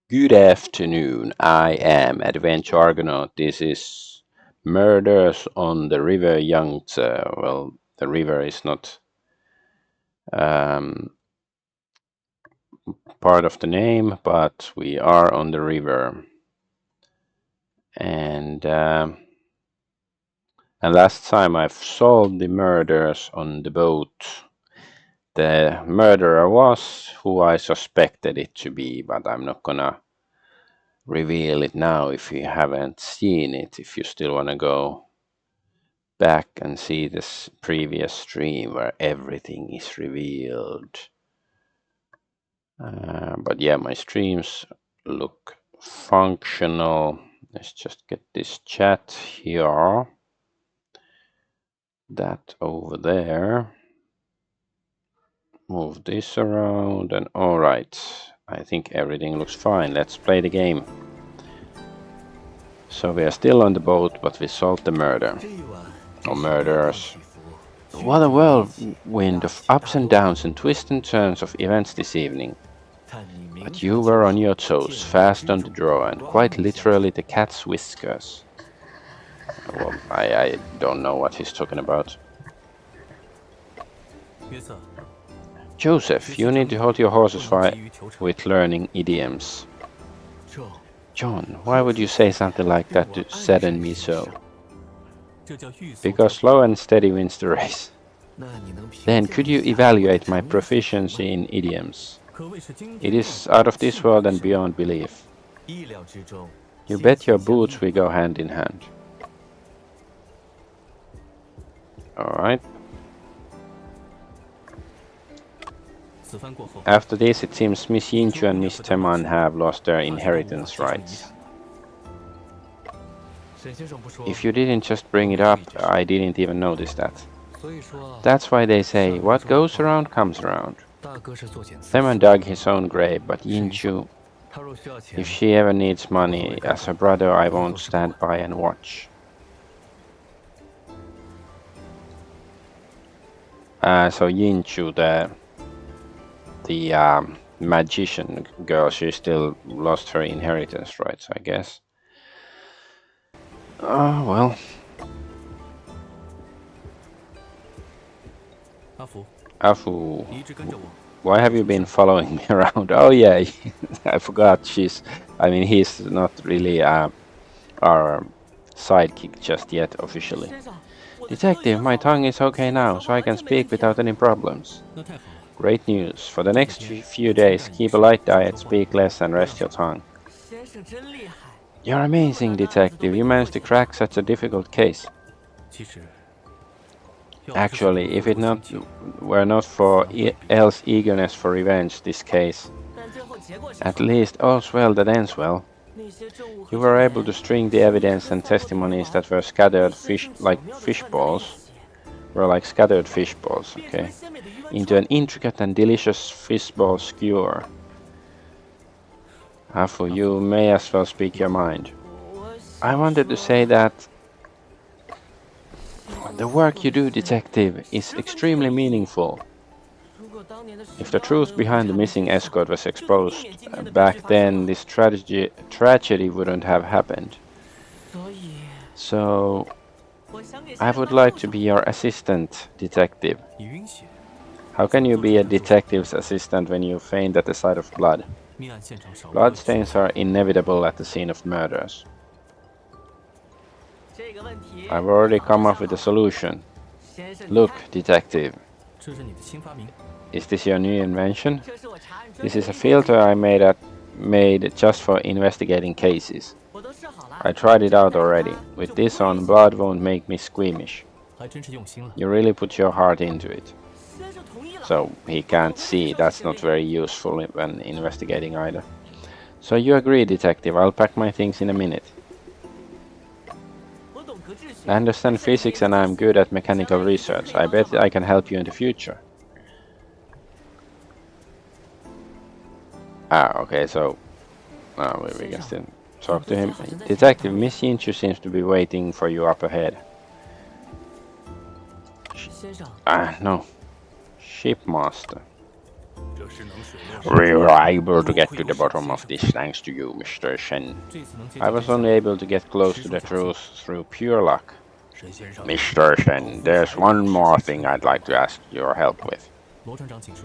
Good afternoon. I am Adventure Argonaut. This is Murders on the River Yangtze. Well, the river is not um, part of the name, but we are on the river. And last time I've solved the murders on the boat. The murderer was who I suspected it to be, but I'm not gonna reveal it now if you haven't seen it. If you still wanna go back and see this previous stream where everything is revealed. But yeah, my streams look functional. Let's just get this chat here. That over there. Move this around and all right. I think everything looks fine. Let's play the game. So we are still on the boat, but we solved the murder. Or murderers. What a whirlwind of ups and downs and twists and turns of events this evening. But you were on your toes, fast on the draw, and quite literally the cat's whiskers. Well, I don't know what he's talking about. Joseph, you need to hold your horses fire with learning idioms. John, why would you say something like that to sadden me so? Because slow and steady wins the race. Then could you evaluate my proficiency in idioms? It is out of this world and beyond belief. You bet your boots we go hand in hand. Alright. After this, it seems Miss Yingchu and Miss Teman have lost their inheritance rights. If you didn't just bring it up, I didn't even notice that. That's why they say, what goes around comes around. Teman dug his own grave, but Yingchu, if she ever needs money, as her brother I won't stand by and watch. So Yingchu, the magician girl, she still lost her inheritance rights, I guess. Well. Afu, why have you been following me around? Oh yeah, I forgot he's not really our sidekick just yet officially. Detective, my tongue is okay now, so I can speak without any problems. Great news. For the next few days, keep a light diet, speak less, and rest your tongue. You're amazing, Detective. You managed to crack such a difficult case. Actually, if it were not for Elle's eagerness for revenge, this case, at least all's well that ends well. You were able to string the evidence and testimonies that were scattered like fish balls, okay, into an intricate and delicious fishball skewer. Afu, you may as well speak your mind. I wanted to say that the work you do, Detective, is extremely meaningful. If the truth behind the missing escort was exposed back then, this tragedy wouldn't have happened. So, I would like to be your assistant, Detective. How can you be a detective's assistant when you faint at the sight of blood? Bloodstains are inevitable at the scene of murders. I've already come up with a solution. Look, Detective. Is this your new invention? This is a filter I made just for investigating cases. I tried it out already. With this on, blood won't make me squeamish. You really put your heart into it. So he can't see. That's not very useful when investigating either. So you agree, Detective. I'll pack my things in a minute. I understand physics and I'm good at mechanical research. I bet I can help you in the future. Okay, so we can still talk to him. Detective, Miss Yinchu seems to be waiting for you up ahead. No. Shipmaster. We were able to get to the bottom of this thanks to you, Mr. Shen. I was only able to get close to the truth through pure luck. Mr. Shen, there's one more thing I'd like to ask your help with.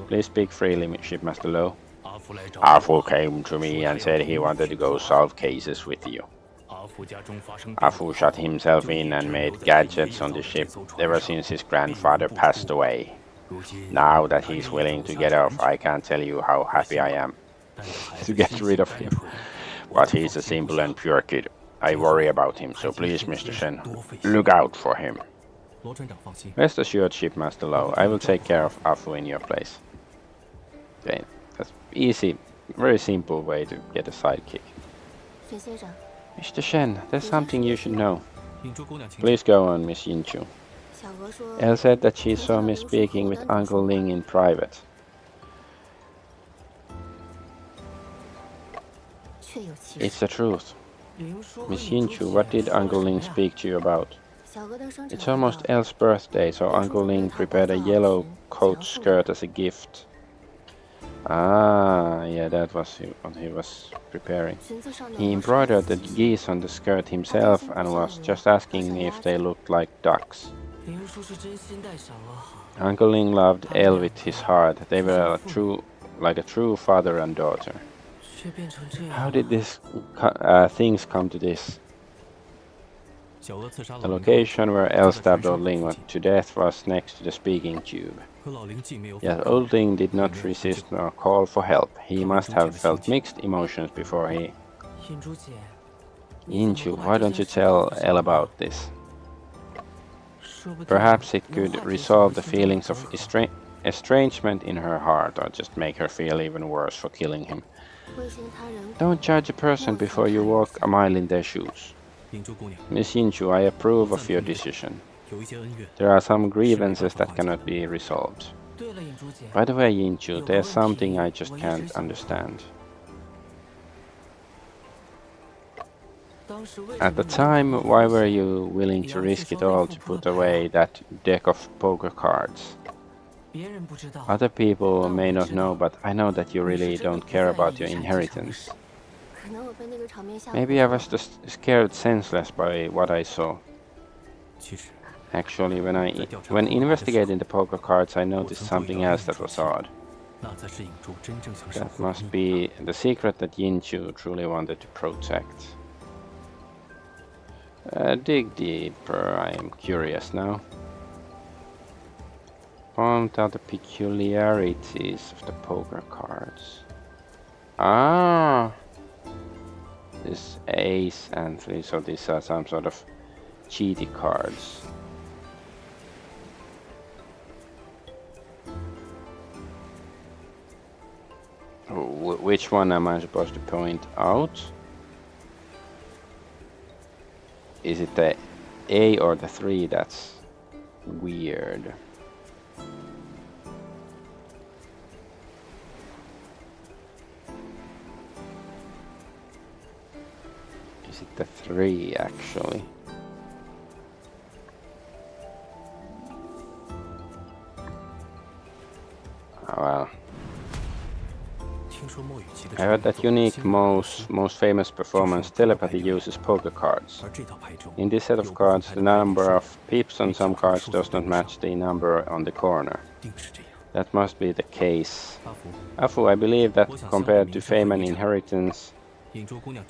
Please speak freely, Shipmaster Low. Afu came to me and said he wanted to go solve cases with you. Afu shut himself in and made gadgets on the ship ever since his grandfather passed away. Now that he's willing to get off, I can't tell you how happy I am to get rid of him. But he's a simple and pure kid. I worry about him, so please, Mr. Shen, look out for him. Rest assured, Shipmaster Low, I will take care of Afu in your place. Okay, that's easy, very simple way to get a sidekick. Mr. Shen, there's something you should know. Please go on, Miss Yinchu. Elle said that she saw me speaking with Uncle Ling in private. It's the truth. Miss Yinchu, what did Uncle Ling speak to you about? It's almost Elle's birthday, so Uncle Ling prepared a yellow coat skirt as a gift. Ah, yeah, that was what he was preparing. He embroidered the geese on the skirt himself and was just asking me if they looked like ducks. Uncle Ling loved Elle with his heart. They were like a true father and daughter. How did things come to this? The location where Elle stabbed old Ling to death was next to the speaking tube. Yet old Ling did not resist nor call for help. He must have felt mixed emotions before he... Yinchu, why don't you tell Elle about this? Perhaps it could resolve the feelings of estrangement in her heart, or just make her feel even worse for killing him. Don't judge a person before you walk a mile in their shoes. Miss Yinchu, I approve of your decision. There are some grievances that cannot be resolved. By the way, Yinchu, there's something I just can't understand. At the time, why were you willing to risk it all to put away that deck of poker cards? Other people may not know, but I know that you really don't care about your inheritance. Maybe I was just scared senseless by what I saw. Actually, when investigating the poker cards, I noticed something else that was odd. That must be the secret that Yinchu truly wanted to protect. Dig deeper, I am curious now. Point out the peculiarities of the poker cards. Ah! This ace and 3, so these are some sort of cheaty cards. Which one am I supposed to point out? Is it the A or the 3 that's weird? Is it the 3 actually? Oh well. I heard that unique, most famous performance, telepathy, uses poker cards. In this set of cards, the number of pips on some cards does not match the number on the corner. That must be the case. Afu, I believe that compared to fame and inheritance,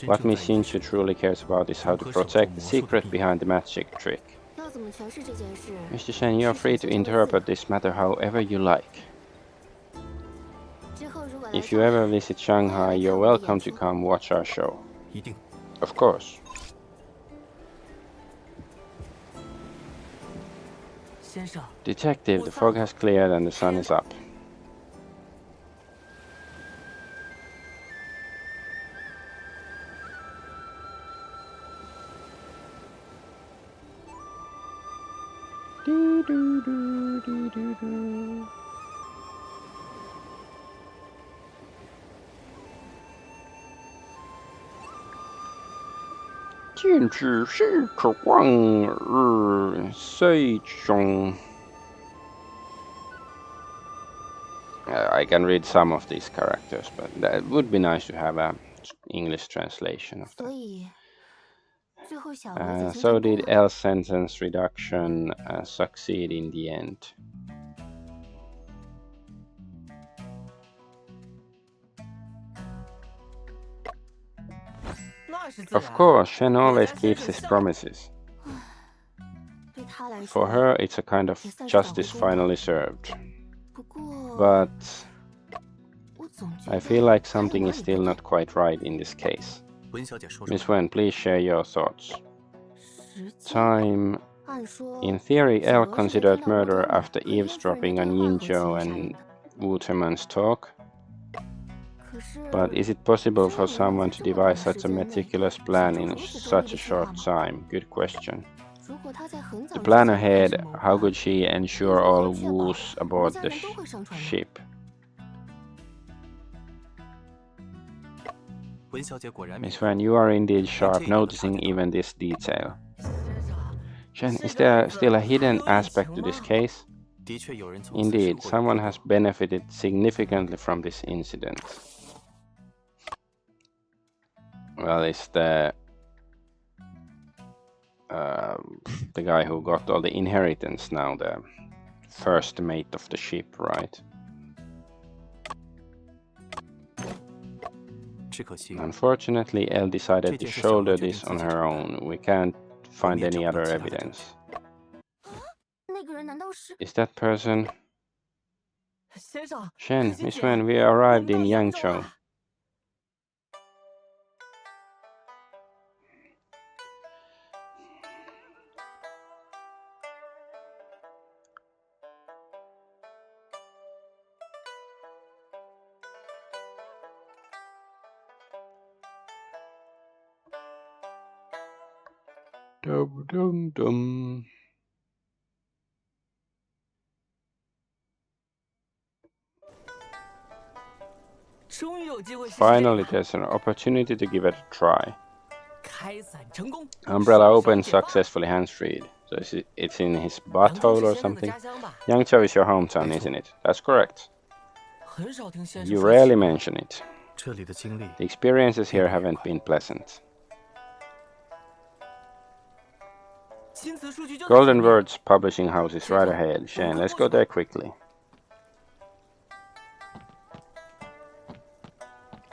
what Miss Yinchu truly cares about is how to protect the secret behind the magic trick. Mr. Shen, you are free to interpret this matter however you like. If you ever visit Shanghai, you're welcome to come watch our show. Of course. Detective, the fog has cleared and the sun is up. Dee-doo-doo-dee-doo-doo. 禁止是渴望这种。I I can read some of these characters, but that would be nice to have an English translation of that. So did L's sentence reduction succeed in the end? Of course, Shen always keeps his promises. For her, it's a kind of justice finally served. But I feel like something is still not quite right in this case. Miss Wen, please share your thoughts. Time. In theory, Elle considered murder after eavesdropping on Yingzhe and Wu Teman's talk. But is it possible for someone to devise such a meticulous plan in such a short time? Good question. To plan ahead, how could she ensure all Wus aboard the ship? Miss Wan, you are indeed sharp, noticing even this detail. Shen, is there still a hidden aspect to this case? Indeed, someone has benefited significantly from this incident. Well, it's the guy who got all the inheritance now, the first mate of the ship, right? Unfortunately, Elle decided to shoulder this on her own. We can't find any other evidence. Is that person? Shen, Miss Wen, we arrived in Yangtze. Dum dum dum. Finally, there's an opportunity to give it a try. Umbrella opens successfully, hands freed. So it's in his butthole or something? Yangtze is your hometown, isn't it? That's correct. You rarely mention it. The experiences here haven't been pleasant. Golden Words Publishing House is right ahead. Shane, let's go there quickly.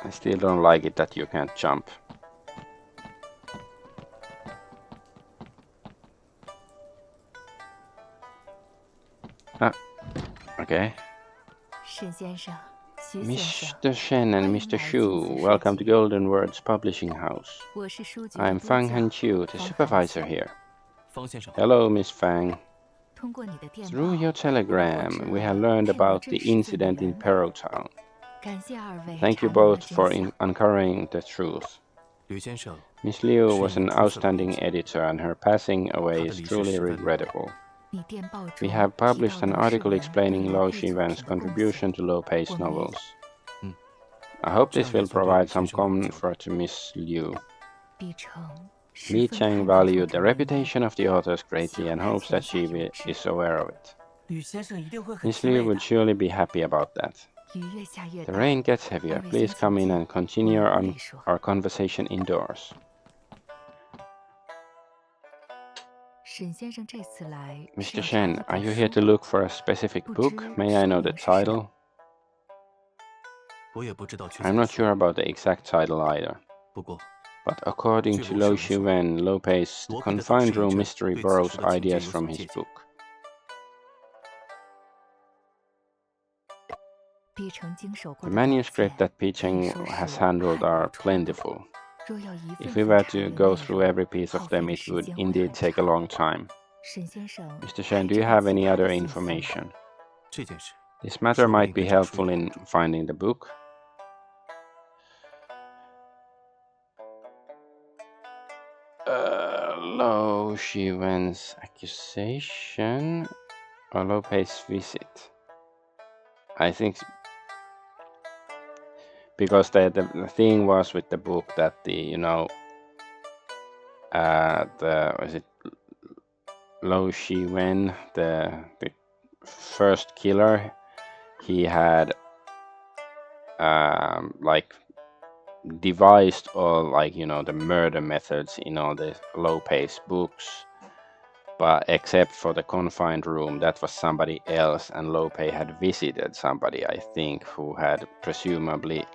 I still don't like it that you can't jump. Ah, okay. Mr. Shen and Mr. Shu, welcome to Golden Words Publishing House. I'm Fang Hanqiu, the supervisor here. Hello, Miss Fang. Through your telegram, we have learned about the incident in Perrow Town. Thank you both for uncovering the truth. Miss Liu was an outstanding editor, and her passing away is truly regrettable. We have published an article explaining Luo Shiwen's contribution to low-paced novels. I hope this will provide some comfort to Miss Liu. Li Cheng valued the reputation of the authors greatly and hopes that she is aware of it. Miss Liu would surely be happy about that. The rain gets heavier. Please come in and continue our conversation indoors. Mr. Shen, are you here to look for a specific book? May I know the title? I'm not sure about the exact title either. But according to Luo Shiwen, low-paced, confined room mystery borrows ideas from his book. The manuscripts that Pi Cheng has handled are plentiful. If we were to go through every piece of them, it would indeed take a long time. Mr. Shen, do you have any other information? This matter might be helpful in finding the book. Luo Shiwen's accusation or Lopez's visit? I think because the thing was with the book that was it Luo Shiwen, the first killer, he had like devised all, like, you know, the murder methods in all the Lope's books, but except for the confined room, that was somebody else, and Lope had visited somebody, I think, who had presumably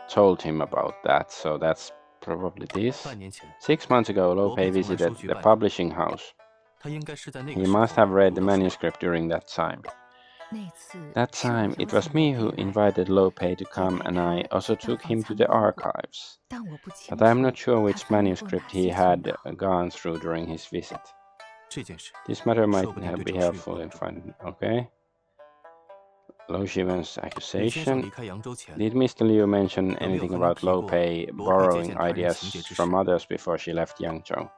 told him about that. So that's probably this. 6 months ago, Lope visited the publishing house. He must have read the manuscript during that time. That time, it was me who invited Lope to come, and I also took him to the archives. But I'm not sure which manuscript he had gone through during his visit. This matter might be helpful in finding. Okay. Lojiven's accusation. Did Mr. Liu mention anything about Lope borrowing ideas from others before she left Yangtze?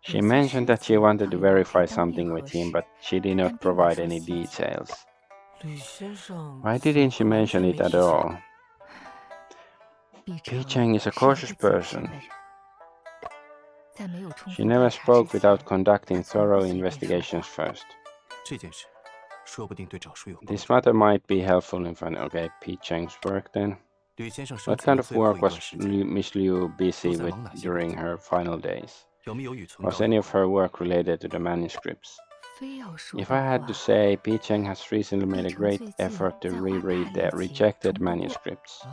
She mentioned that she wanted to verify something with him, but she did not provide any details. Why didn't she mention it at all? Pi Cheng is a cautious person. She never spoke without conducting thorough investigations first. This matter might be helpful in finding. Okay, Pi Cheng's work then. What kind of work was Miss Liu busy with during her final days? Was any of her work related to the manuscripts? If I had to say, Pi Cheng has recently made a great effort to reread the rejected manuscripts.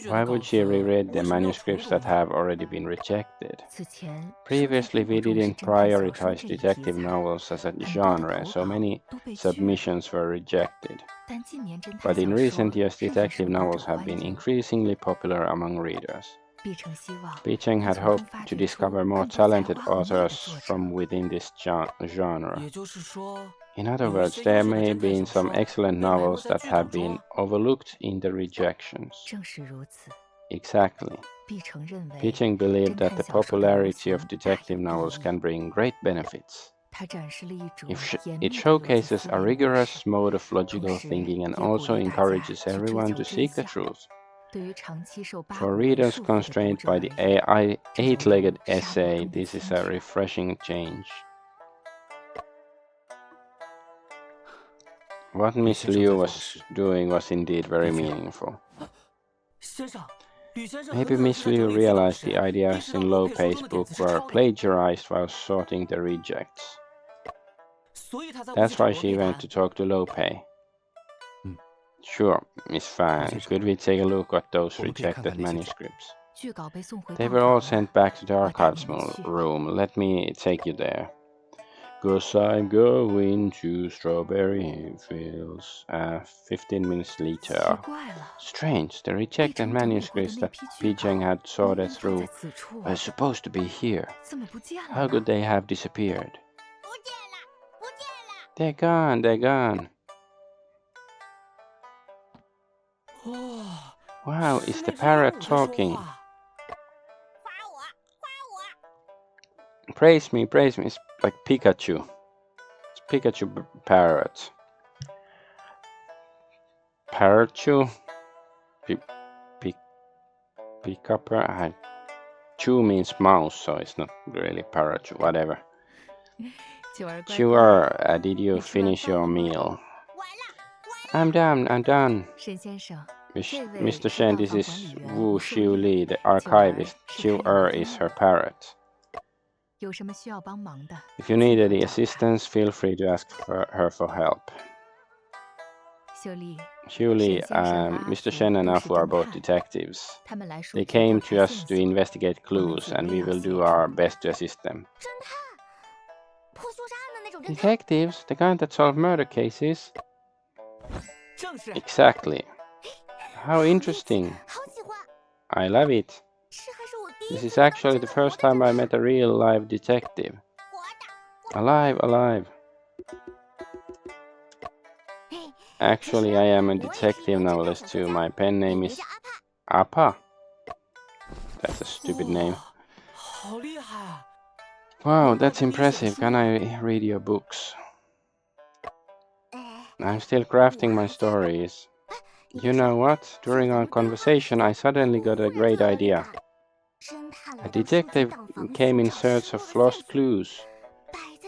Why would she reread the manuscripts that have already been rejected? Previously, we didn't prioritize detective novels as a genre, so many submissions were rejected. But in recent years, detective novels have been increasingly popular among readers. Pi Cheng had hoped to discover more talented authors from within this genre. In other words, there may have been some excellent novels that have been overlooked in the rejections. Exactly. Pi Cheng believed that the popularity of detective novels can bring great benefits. It showcases a rigorous mode of logical thinking and also encourages everyone to seek the truth. For readers constrained by the eight-legged essay, this is a refreshing change. What Miss Liu was doing was indeed very meaningful. Maybe Miss Liu realized the ideas in Lope's book were plagiarized while sorting the rejects. That's why she went to talk to Lope. Sure, Miss Fan, could we take a look at those rejected manuscripts? They were all sent back to the archives room. Let me take you there. 'Cause I'm going to Strawberry Fields. 15 minutes later. Strange, the rejected manuscripts that Pi Cheng had sorted through were supposed to be here. How could they have disappeared? They're gone, they're gone. Wow, is the parrot talking? Praise me, it's like Pikachu. It's Pikachu parrot. Parrochu? Pickuper? Chu means mouse, so it's not really Parrochu, whatever. Chewer, did you finish your meal? I'm done. Mr. Shen, this is Wu Xiu Li, the archivist. Chewer is her parrot. If you need any assistance, feel free to ask her for help. Xiu Li, Mr. Shen and Afu are both detectives. They came to us to investigate clues, and we will do our best to assist them. Detectives? The kind that solve murder cases? Exactly. How interesting. I love it. This is actually the first time I met a real live detective. Alive. Actually, I am a detective novelist too. My pen name is Appa. That's a stupid name. Wow, that's impressive. Can I read your books? I'm still crafting my stories. You know what? During our conversation, I suddenly got a great idea. A detective came in search of lost clues.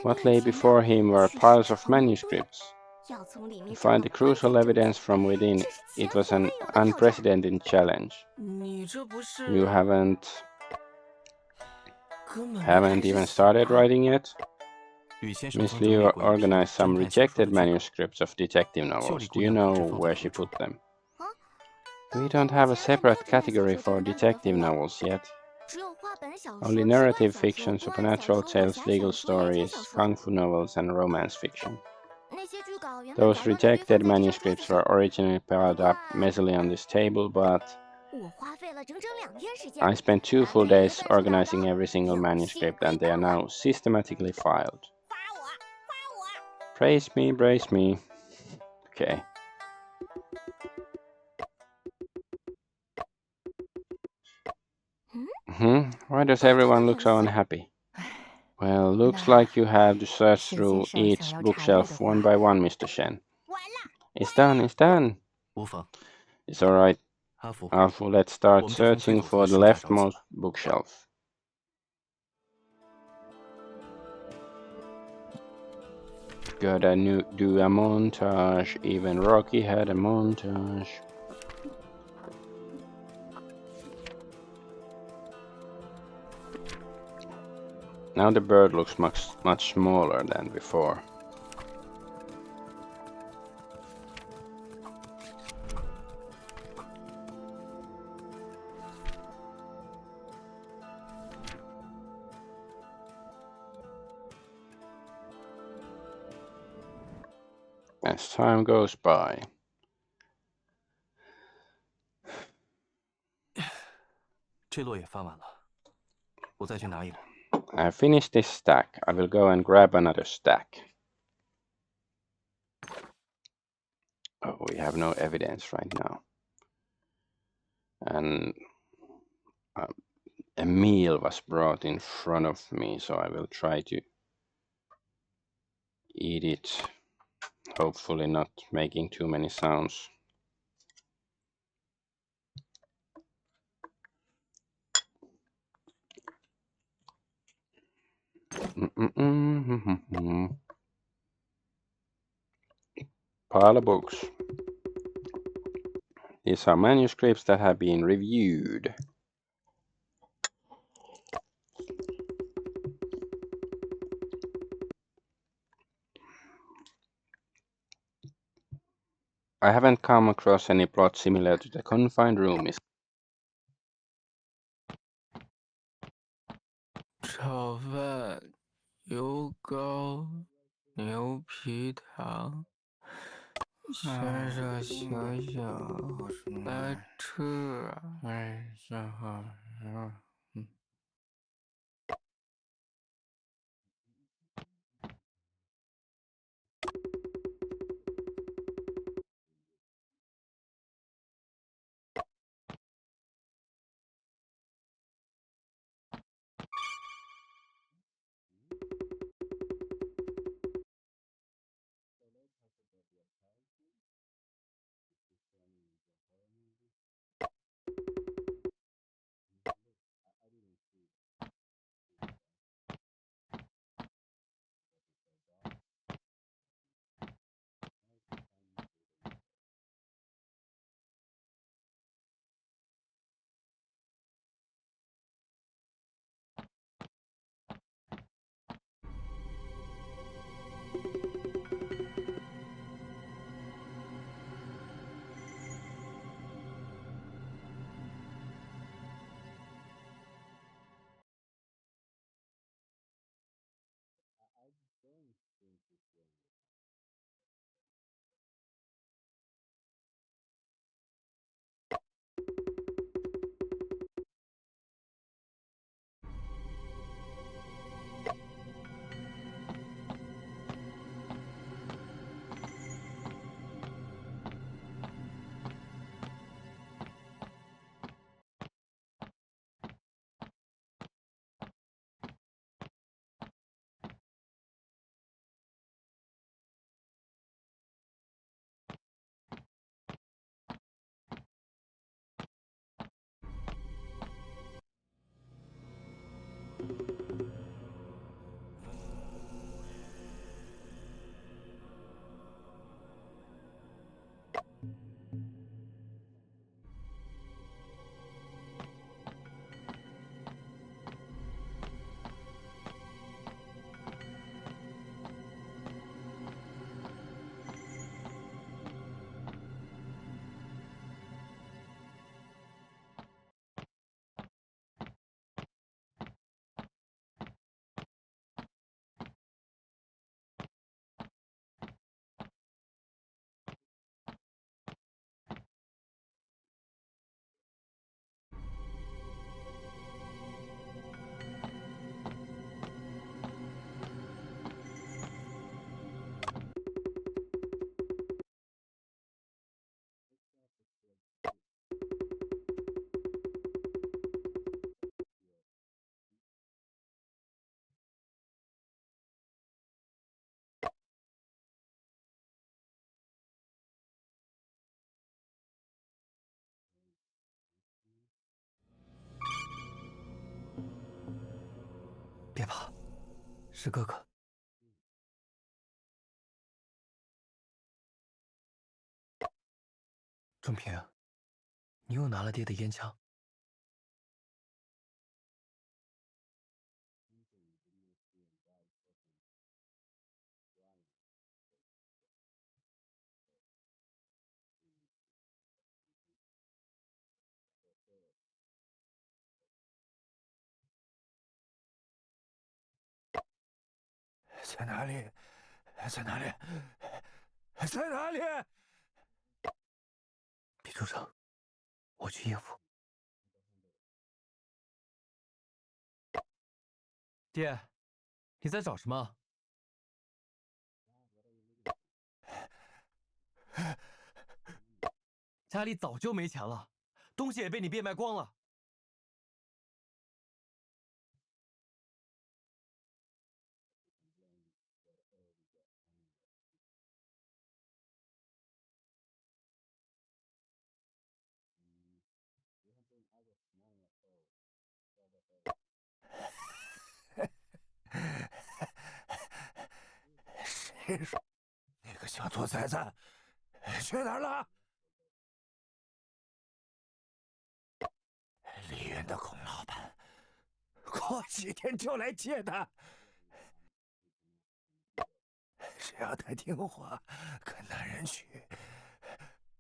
What lay before him were piles of manuscripts. To find the crucial evidence from within, it was an unprecedented challenge. You haven't even started writing yet? Miss Liu organized some rejected manuscripts of detective novels. Do you know where she put them? We don't have a separate category for detective novels yet. Only narrative fiction, supernatural tales, legal stories, kung fu novels, and romance fiction. Those rejected manuscripts were originally piled up messily on this table, but I spent 2 full days organizing every single manuscript, and they are now systematically filed. Praise me, praise me. Okay. Why does everyone look so unhappy? Well, looks like you have to search through each bookshelf one by one, Mr. Shen. It's done, it's done. It's alright. Alfu, let's start searching for the leftmost bookshelf. Gotta do a montage. Even Rocky had a montage. Now the bird looks much smaller than before. As time goes by. I finished this stack. I will go and grab another stack. Oh, we have no evidence right now. And a meal was brought in front of me, so I will try to eat it. Hopefully not making too many sounds. Pile of books. These are manuscripts that have been reviewed. I haven't come across any plot similar to the confined room. 别怕，是哥哥。仲平，你又拿了爹的烟枪。在哪里？在哪里？在哪里？别出声，我去应付。爹，你在找什么？家里早就没钱了，东西也被你变卖光了。谁说那个小兔崽子去哪儿了？丽园的孔老板过几天就来接他，只要他听话，跟男人去，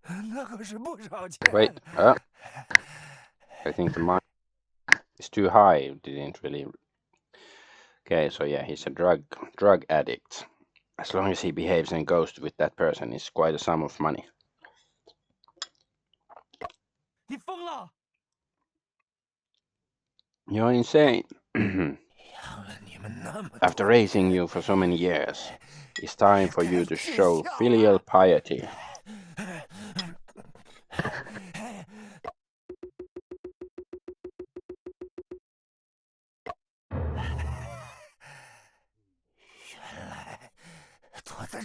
那可是不少钱。Wait, I think the mic is too high. Didn't really. Okay, so yeah, he's a drug addict. As long as he behaves and goes with that person, it's quite a sum of money. 你疯了！ You're insane. After raising you for so many years, it's time for you to show filial piety.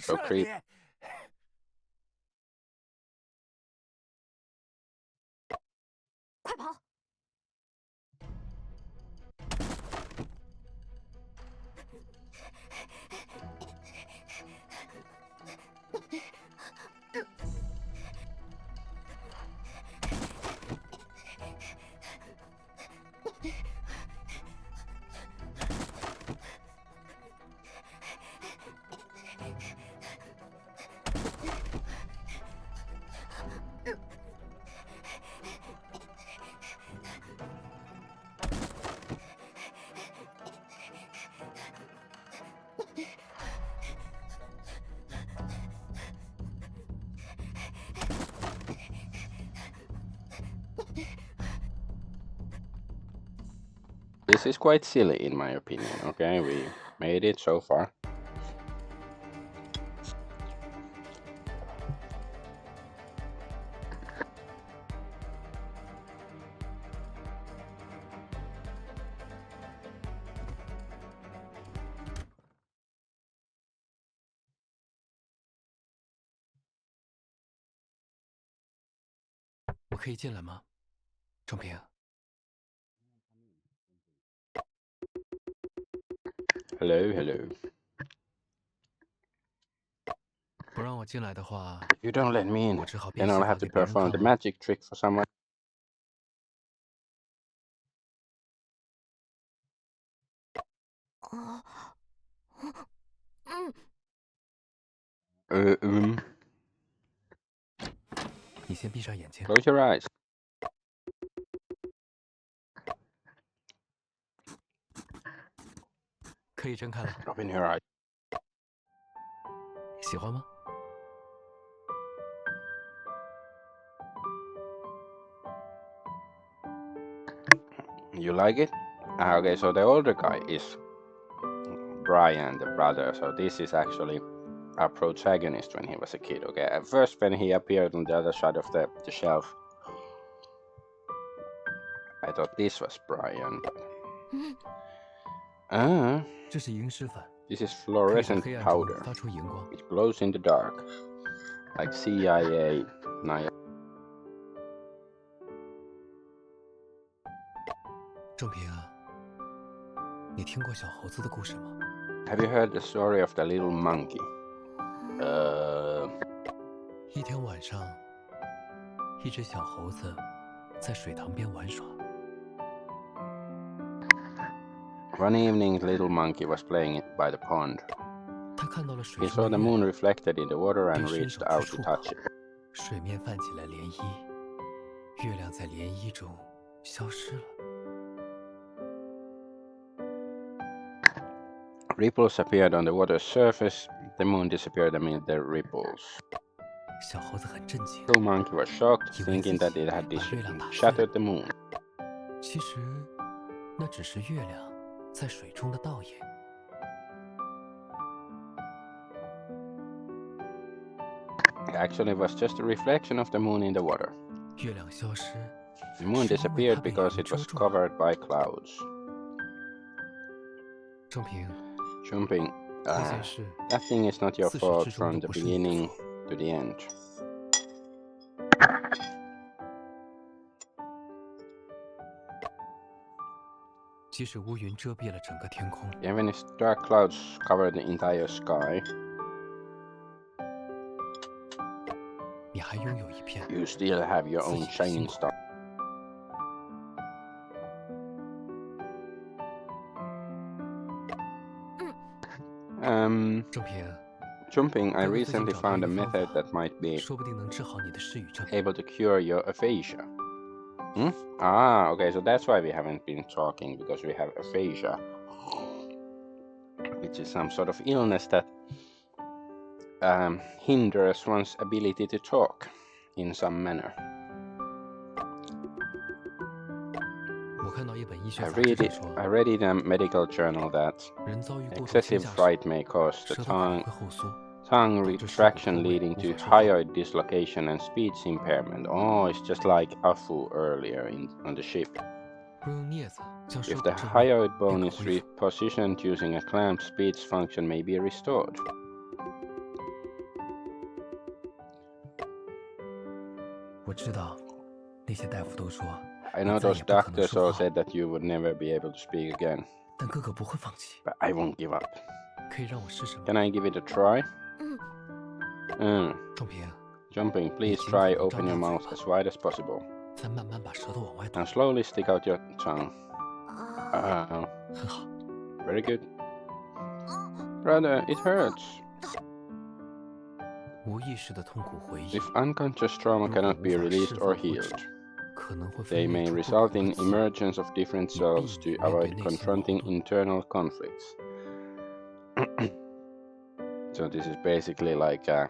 So creep. 快跑！This is quite silly in my opinion. Okay, we made it so far.我可以进来吗，仲平？ Hello, hello. 不让我进来的话， If you don't let me in, 我只好 then 变 I'll 戏法 have to 给别人 perform 看 the 喽。 magic trick for someone. Uh, 你先闭上眼睛。 Close your eyes. 可以睁开了。 Open your eyes. 喜欢吗？ You like it? Okay, so the older guy is Brian, the brother. So this is actually our protagonist when he was a kid. Okay, at first when he appeared on the other side of the shelf, I thought this was Brian. But... 这是萤石粉， this is 可以在 fluorescent 黑暗中 powder. 发出荧光。 It glows in the dark, like CIA. 仲平啊， Have you heard the story of the little monkey? 一天晚上，一只小猴子在水塘边玩耍。 One evening, the little monkey was playing by the pond. 他看到了水 He 中 saw 的 the 月 moon 亮， reflected in the water 便 and 伸 reached 手 out 去 to 触碰， touch it. 水面泛起了涟漪，月亮在涟漪中消失了。 Ripples appeared on the water's surface. The moon disappeared amid the ripples. 小猴子很震惊， The little monkey was shocked, 以为自 thinking that 己 it had 把月亮打碎 shattered 了。 the moon. 其实，那只是月亮在水中的倒影。 Actually, it was just a reflection of the moon in the water. 月亮消失， The moon 是因为 disappeared 它被 because 云 it 遮 was 住了。 covered by clouds. 郑平， Jumping. 那件事 That thing is not your 自始 fault 至终 from 都 the 不是你的 beginning 错。 to the end. 即使乌云遮蔽了整个天空， Even if dark clouds cover the entire sky, 你还拥有一片 you still have your own shining star. Um, 郑平， Jumping, I 哥哥最近 recently 找到 found 一 a 个方 method 法， that might be 说不定能治好你的失语症。 able to cure your aphasia. Ah, okay, so that's why we haven't been talking, because we have aphasia, which is some sort of illness that hinders one's ability to talk in some manner. 我看到一本医学 I 杂志 read 上 it. 说， I read in a medical journal that 人遭遇过度 excessive 惊吓时， fright may cause the 舌头可能 tongue 会后缩， tongue 导致舌骨 retraction 部位 leading 无 to 法说话。 hyoid dislocation and speech impairment. Oh, it's just like Afu earlier on the ship. 若用镊子将舌 If 骨 the 置位， hyoid 便 bone 可 is 恢复。 repositioned using a clamp, speech function may be restored. 我知道，那些大夫都说， I know 你再 those 也不可能 doctors 说 all 话， said that you would never be able to speak again, 但哥哥不会放弃。 but I won't give up. 可以让我试试吗？ Can I give it a try? 仲平， Jumping, please 尽 try 可能 open 张 your 大 mouth 嘴 as 巴， wide as possible 再慢慢把舌头往外吐。 and slowly stick out your tongue. 很好， Very good. Brother, it hurts. 无意识的痛苦回忆 If unconscious trauma 如果 cannot 无 be 法 released 释 or 放或治 healed, 可能会 they 分泌 may 出不 result 同 in 的气 emergence of different cells to 以避免 avoid 面对内心矛 confronting 盾。 internal conflicts. So this is basically like a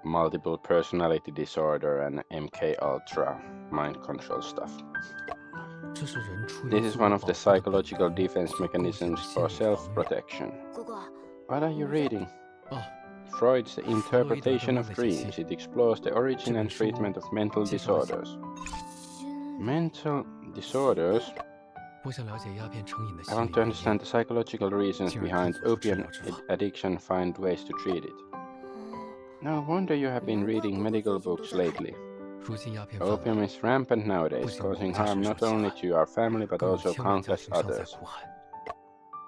multiple personality disorder and MK Ultra mind control stuff. 这是人出于 This is 自 one 我 of 保 the 护的本 psychological 能 defense 所构建的 mechanisms 心 for 理防御。 self-protection. 哥哥， What are you reading? 哦， Freud's The 弗洛伊德的 Interpretation 问 of 的解析 Dreams. It explores the origin 这 and 本书 treatment of mental 介绍了 disorders. 心理 Mental disorders? 我想了解鸦片成瘾的 I 心 want 理 to 原 understand 因， the psychological reasons 进而 behind 探索和治 opium 疗之法。 addiction, find ways to treat it. No wonder you have been reading medical books lately. 如今鸦片泛滥， Opium is rampant nowadays, 不仅国 causing 家 harm 身 not 受 only 其 to our family but 更有 also 千万家 countless 庭尚在 others. 苦海。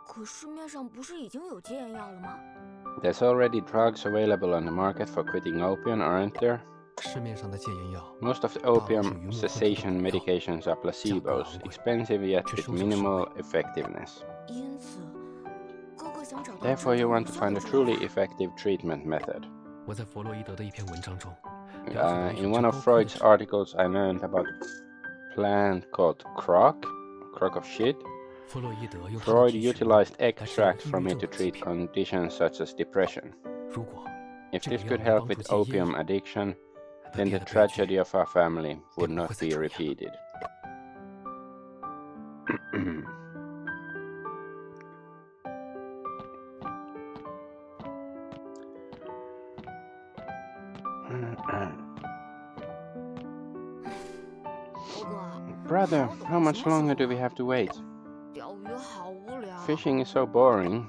可市面上不是已经有戒烟药了吗？ There's already drugs available on the market for quitting opium, aren't there? 市面上的戒烟药 Most of the 大多是 opium 鱼目混珠的 cessation 补药， medications are placebos, expensive yet 却 with 收效甚 minimal 微。 effectiveness. 因此，哥哥想找到 Therefore, 真 you 正 want 有 to 效 find 的 a 治疗 truly 法。 effective treatment method. 我在弗洛伊德的一篇文章中了解到一 In 种 one 较 of 高科的 Freud's 治疗。 articles, I learned about a plant called crock of shit. 弗洛伊德用他的 Freud 提取物 utilized 来治疗 extracts 抑 from 郁 it 症 to 的疾 treat 病。 conditions such as depression. 如果 If 这个 this 药 could 能 help 帮助 with 戒烟 opium 瘾， addiction, 那 then 别 the 的悲剧 tragedy of our family would 便不 not 会再 be 重演。 repeated. Brother, how much longer do we have to wait? 钓鱼好无聊。 Fishing is so boring.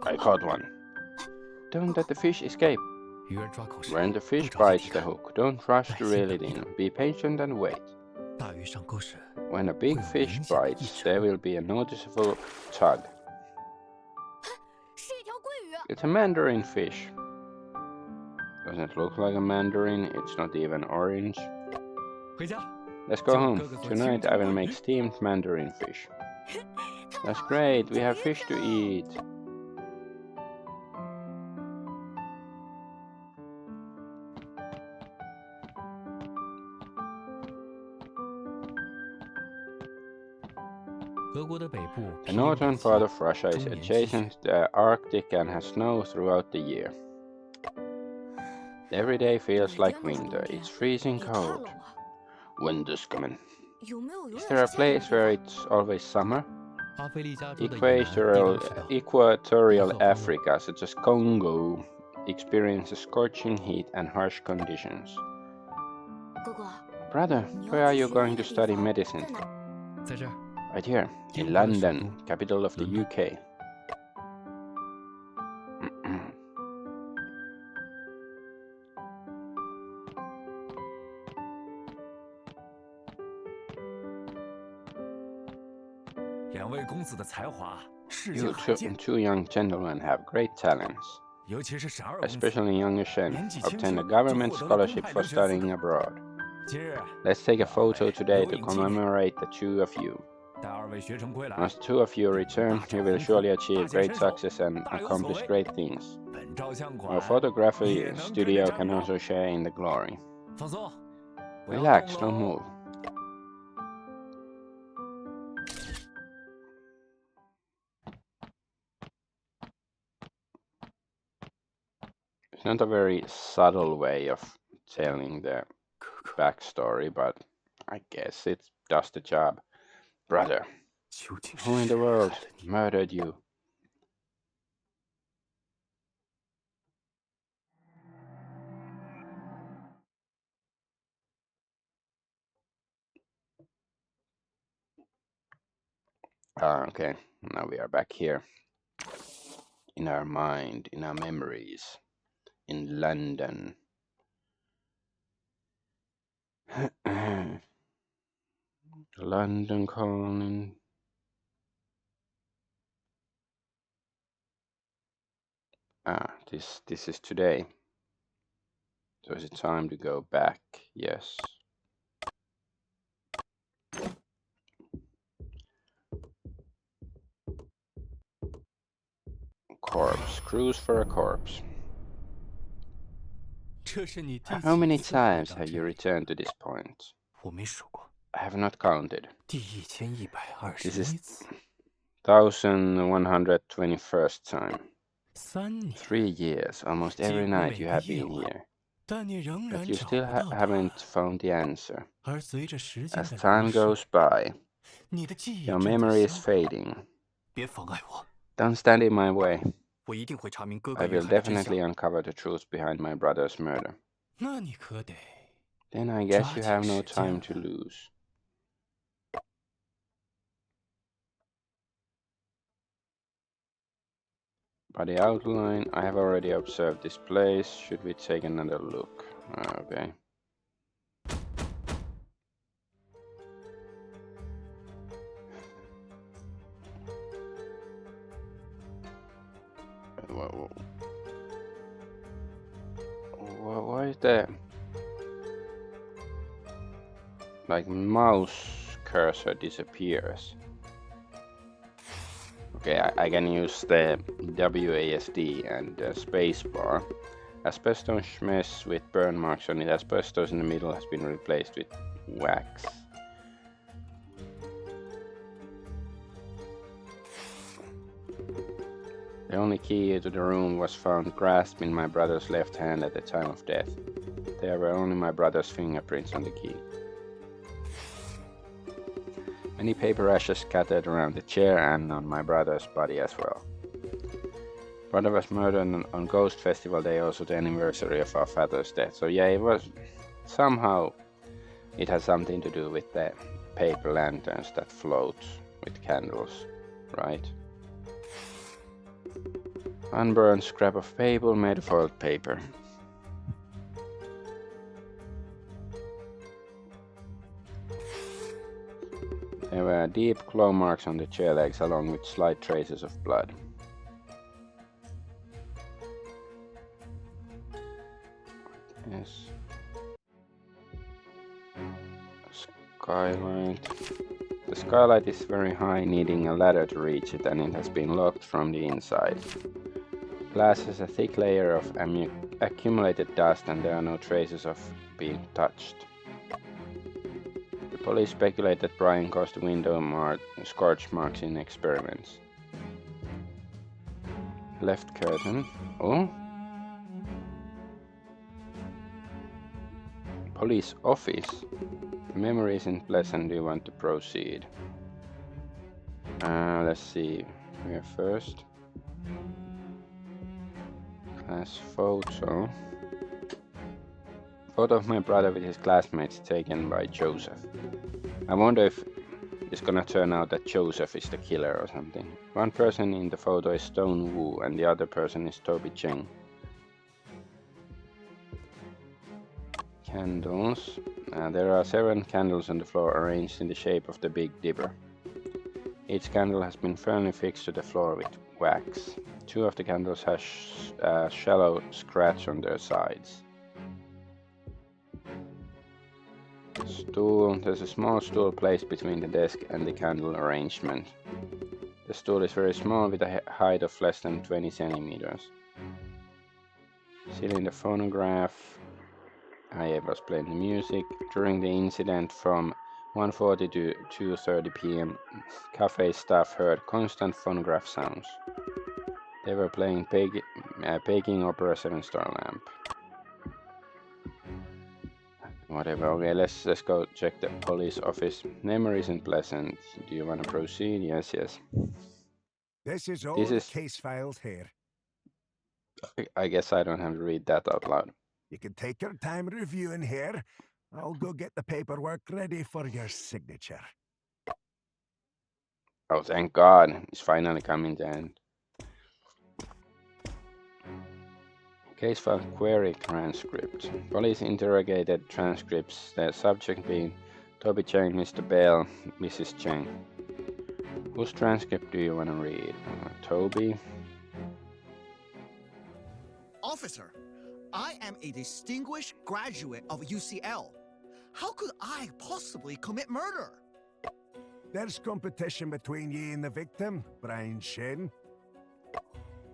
I caught one. Don't let the fish escape. 鱼儿抓口时， When the 不 fish 着急 bites 离 the 开， hook, don't rush to 耐心 reel 等 it 一 in. 等。 Be patient and wait. When a big fish bites, there will be a noticeable tug. It's a mandarin fish. Doesn't look like a mandarin, it's not even orange. Let's go home. Tonight I will make steamed mandarin fish. That's great, we have fish to eat. The northern part of Russia is adjacent to the Arctic and has snow throughout the year. Every day feels like winter. It's freezing cold. Winter's coming. Is there a place where it's always summer? Equatorial Africa, such as Congo, experiences scorching heat and harsh conditions. Brother, where are you going to study medicine? Right here, in London, capital of the UK. You two young gentlemen have great talents. Especially young Shen obtained a government scholarship for studying abroad. Let's take a photo today to commemorate the two of you. Once the two of you return, you will surely achieve great success and accomplish great things. Our photography studio can also share in the glory. Relax, don't move. It's not a very subtle way of telling the backstory, but I guess it does the job. Brother, who in the world murdered you? Okay, now we are back here. In our mind, in our memories, in London. London calling. This is today. So is it time to go back? Yes. Corpse. Cruise for a corpse. How many times have you returned to this point? I have not counted. This is 1121st time. 3 years, almost every night you have been here. But you still haven't found the answer. As time goes by, your memory is fading. Don't stand in my way. I will definitely uncover the truth behind my brother's murder. Then I guess you have no time to lose. By the outline, I have already observed this place. Should we take another look? Okay. Why is there like mouse cursor disappears? Okay, I can use the WASD and the spacebar. Asbestos mesh with burn marks on it. Asbestos in the middle has been replaced with wax. The only key to the room was found grasped in my brother's left hand at the time of death. There were only my brother's fingerprints on the key. Many paper ashes scattered around the chair and on my brother's body as well. Brother was murdered on Ghost Festival Day, also the anniversary of our father's death. So yeah, it was somehow it has something to do with the paper lanterns that float with candles, right? Unburned scrap of paper made of oiled paper. There were deep claw marks on the chair legs along with slight traces of blood. Yes. Skylight. The skylight is very high, needing a ladder to reach it, and it has been locked from the inside. Glass has a thick layer of accumulated dust, and there are no traces of being touched. The police speculate that Brian caused the window scorch marks in experiments. Left curtain. Oh? Police office. The memory isn't pleasant. Do you want to proceed? Let's see. Where first? Class photo. Photo of my brother with his classmates taken by Joseph. I wonder if it's gonna turn out that Joseph is the killer or something. One person in the photo is Stone Wu and the other person is Toby Cheng. Candles. There are 7 candles on the floor arranged in the shape of the Big Dipper. Each candle has been firmly fixed to the floor with wax. 2 of the candles have a shallow scratch on their sides. Stool. There's a small stool placed between the desk and the candle arrangement. The stool is very small with a height of less than 20 centimeters. Still in the phonograph. I was playing the music. During the incident from 1:40 to 2:30 p.m., cafe staff heard constant phonograph sounds. They were playing Peking Opera 7-Star Lamp. Whatever. Okay, let's go check the police office. Memory isn't pleasant. Do you want to proceed? Yes. This is all the case files here. I guess I don't have to read that out loud. You can take your time reviewing here. I'll go get the paperwork ready for your signature. Oh, thank God. It's finally coming to an end. Case file query transcript. Police interrogated transcripts, the subject being Toby Cheng, Mr. Bell, Mrs. Cheng. Whose transcript do you want to read? Toby? Officer, I am a distinguished graduate of UCL. How could I possibly commit murder? There's competition between ye and the victim, Brian Shen.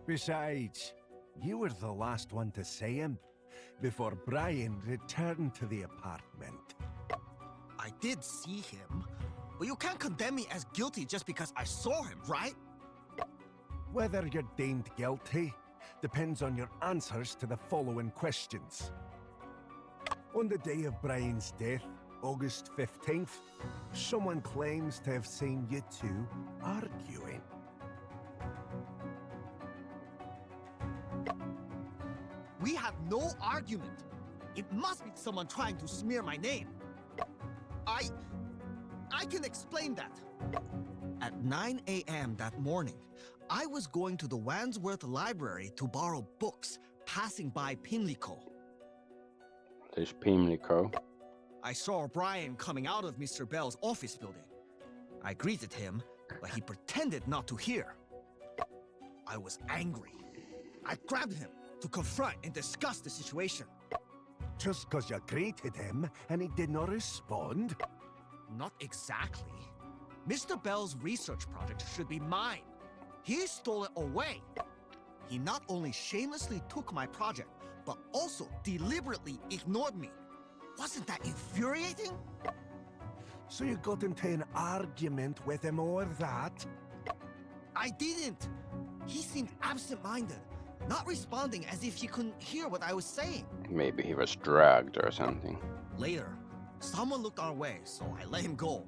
Besides, you were the last one to see him before Brian returned to the apartment. I did see him, but you can't condemn me as guilty just because I saw him, right? Whether you're deemed guilty depends on your answers to the following questions. On the day of Brian's death, August 15th, someone claims to have seen you two arguing. We have no argument. It must be someone trying to smear my name. I can explain that. At 9 a.m. that morning, I was going to the Wandsworth Library to borrow books, passing by Pimlico. There's Pimlico. I saw Brian coming out of Mr. Bell's office building. I greeted him, but he pretended not to hear. I was angry. I grabbed him to confront and discuss the situation. Just because you greeted him and he did not respond? Not exactly. Mr. Bell's research project should be mine. He stole it away. He not only shamelessly took my project, but also deliberately ignored me. Wasn't that infuriating? So you got into an argument with him over that? I didn't. He seemed absent-minded, not responding as if he couldn't hear what I was saying. Maybe he was drugged or something. Later, someone looked our way, so I let him go.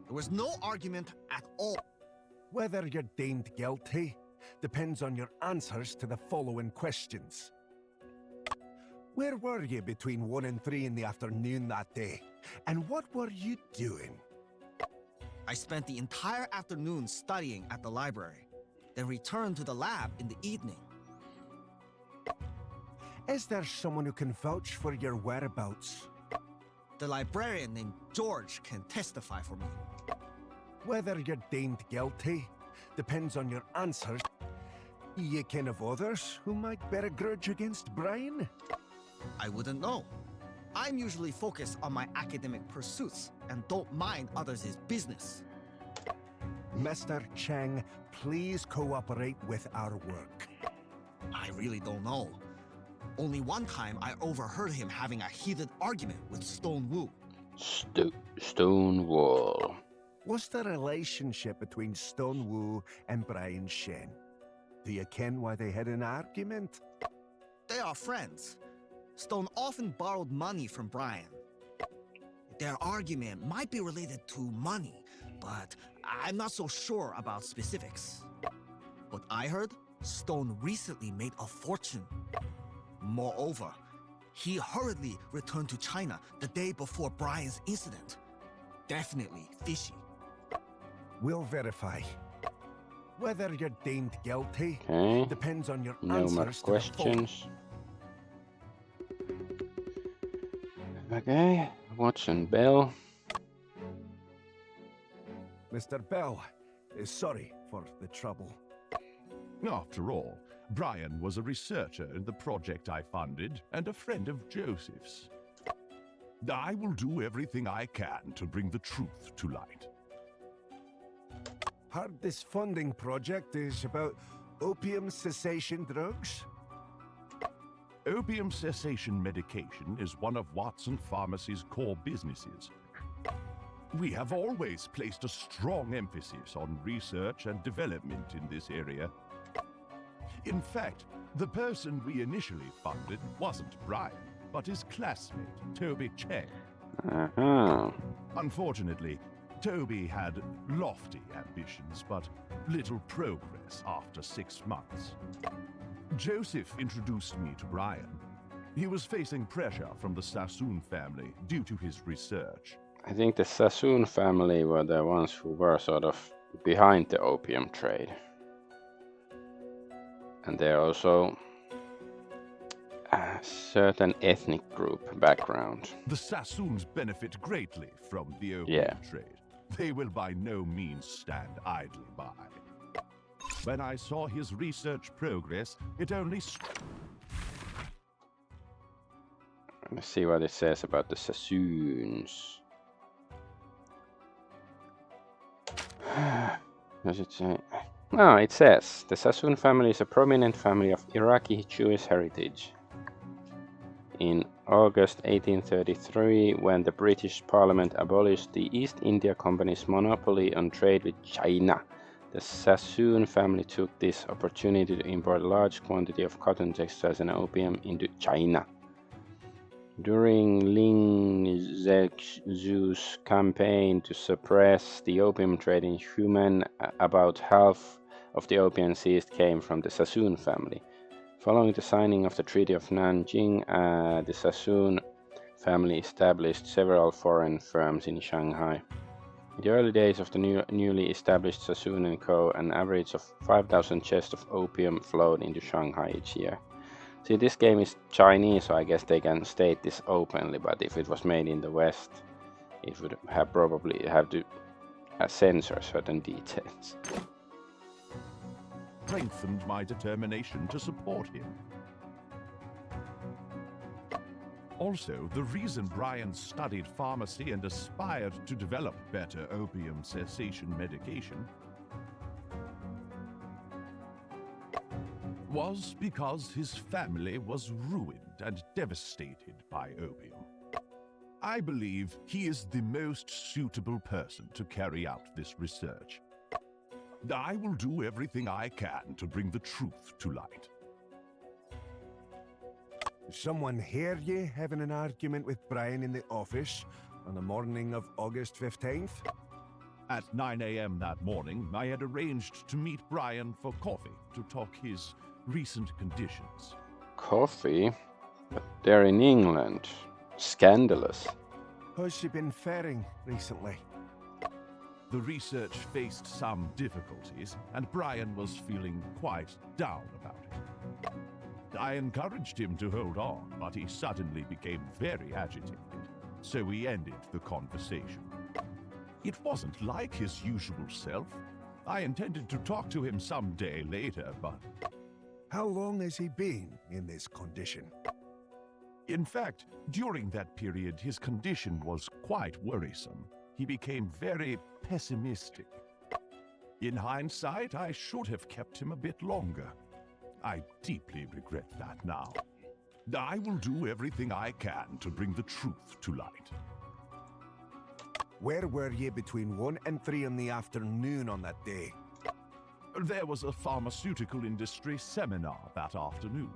There was no argument at all. Whether you're deemed guilty depends on your answers to the following questions. Where were you between 1 and 3 in the afternoon that day? And what were you doing? I spent the entire afternoon studying at the library, then returned to the lab in the evening. Is there someone who can vouch for your whereabouts? The librarian named George can testify for me. Whether you're deemed guilty depends on your answers. You ken of others who might bear a grudge against Brian? I wouldn't know. I'm usually focused on my academic pursuits and don't mind others' business. Mr. Cheng, please cooperate with our work. I really don't know. Only one time I overheard him having a heated argument with Stone Wu. Stonewall. What's the relationship between Stone Wu and Brian Shen? Do you ken why they had an argument? They are friends. Stone often borrowed money from Brian. Their argument might be related to money, but I'm not so sure about specifics. What I heard, Stone recently made a fortune. Moreover, he hurriedly returned to China the day before Brian's incident. Definitely fishy. We'll verify. Whether you're deemed guilty Okay. depends on your No more answers to the full. questions. Okay. Watson Bell. Mr. Bell is sorry for the trouble. After all, Brian was a researcher in the project I funded and a friend of Joseph's. I will do everything I can to bring the truth to light. Heard this funding project is about opium cessation drugs? Opium cessation medication is one of Watson Pharmacy's core businesses. We have always placed a strong emphasis on research and development in this area. In fact, the person we initially funded wasn't Brian, but his classmate, Toby Cheng. Unfortunately, Toby had lofty ambitions, but little progress after 6 months. Joseph introduced me to Brian. He was facing pressure from the Sassoon family due to his research. I think the Sassoon family were the ones who were sort of behind the opium trade. And they're also a certain ethnic group background. The Sassoons benefit greatly from the opium trade. They will by no means stand idly by. When I saw his research progress, it only... Let's see what it says about the Sassoons. Does it say? No, it says the Sassoon family is a prominent family of Iraqi Jewish heritage. In August 1833, when the British Parliament abolished the East India Company's monopoly on trade with China, the Sassoon family took this opportunity to import a large quantity of cotton textiles and opium into China. During Ling Zexu's campaign to suppress the opium trade in Hunan, about half of the opium seized came from the Sassoon family. Following the signing of the Treaty of Nanjing, the Sassoon family established several foreign firms in Shanghai. In the early days of the newly established Sassoon & Co., an average of 5,000 chests of opium flowed into Shanghai each year. See, this game is Chinese, so I guess they can state this openly, but if it was made in the West, it would have probably have to censor certain details. Strengthened my determination to support him. Also, the reason Brian studied pharmacy and aspired to develop better opium cessation medication was because his family was ruined and devastated by opium. I believe he is the most suitable person to carry out this research. I will do everything I can to bring the truth to light. Someone hear you having an argument with Brian in the office on the morning of August 15th? At 9 a.m. that morning, I had arranged to meet Brian for coffee to talk his recent conditions. Coffee? But they're in England. Scandalous. How's she been faring recently? The research faced some difficulties, and Brian was feeling quite down about it. I encouraged him to hold on, but he suddenly became very agitated, so we ended the conversation. It wasn't like his usual self. I intended to talk to him some day later, but... How long has he been in this condition? In fact, during that period, his condition was quite worrisome. He became very pessimistic. In hindsight, I should have kept him a bit longer. I deeply regret that now. I will do everything I can to bring the truth to light. Where were ye between 1 and 3 in the afternoon on that day? There was a pharmaceutical industry seminar that afternoon.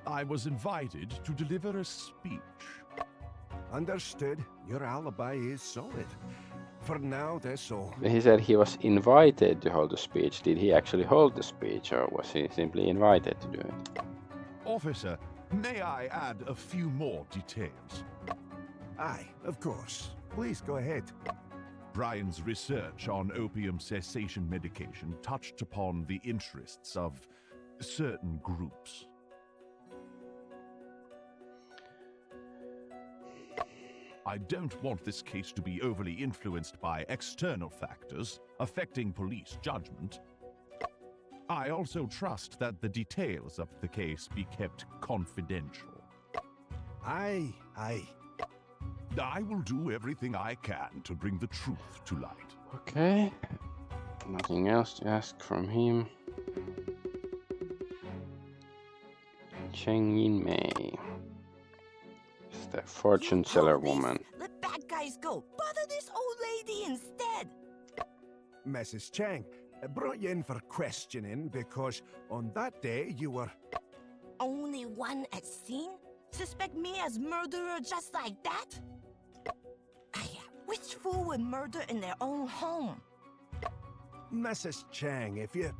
I was invited to deliver a speech. Understood. Your alibi is solid. For now, that's all. He said he was invited to hold the speech. Did he actually hold the speech, or was he simply invited to do it? Officer, may I add a few more details? Aye, of course. Please go ahead. Brian's research on opium cessation medication touched upon the interests of certain groups. I don't want this case to be overly influenced by external factors affecting police judgment. I also trust that the details of the case be kept confidential. Aye, aye. I will do everything I can to bring the truth to light. Okay. Nothing else to ask from him. Cheng Yin-mei. It's the fortune teller woman. Let bad guys go. Bother this old lady instead. Mrs. Chang, I brought you in for questioning because on that day you were... Only one at scene? Suspect me as murderer just like that? Which fool would murder in their own home? Mrs. Chang, if you...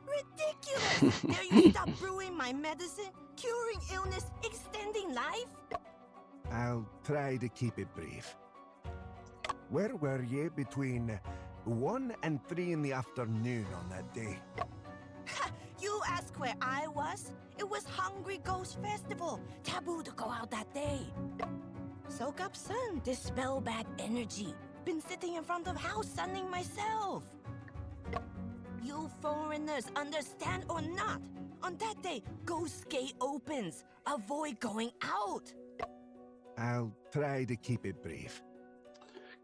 Ridiculous! Dare you stop brewing my medicine? Curing illness, extending life? I'll try to keep it brief. Where were you between 1 and 3 in the afternoon on that day? You ask where I was? It was Hungry Ghost Festival. Taboo to go out that day. Soak up sun, dispel bad energy. Been sitting in front of house sunning myself. You foreigners, understand or not? On that day, Ghost Gate opens. Avoid going out. I'll try to keep it brief.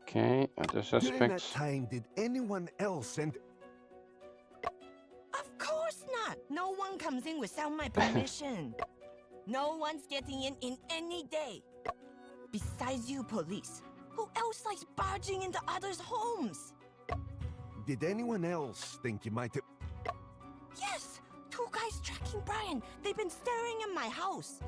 Okay, other During that suspects. time, did anyone else and... Of course not. No one comes in without my permission. No one's getting in any day. Besides you police, who else likes barging into others' homes? Did anyone else think you might have... Yes, 2 guys tracking Brian. They've been staring in my house.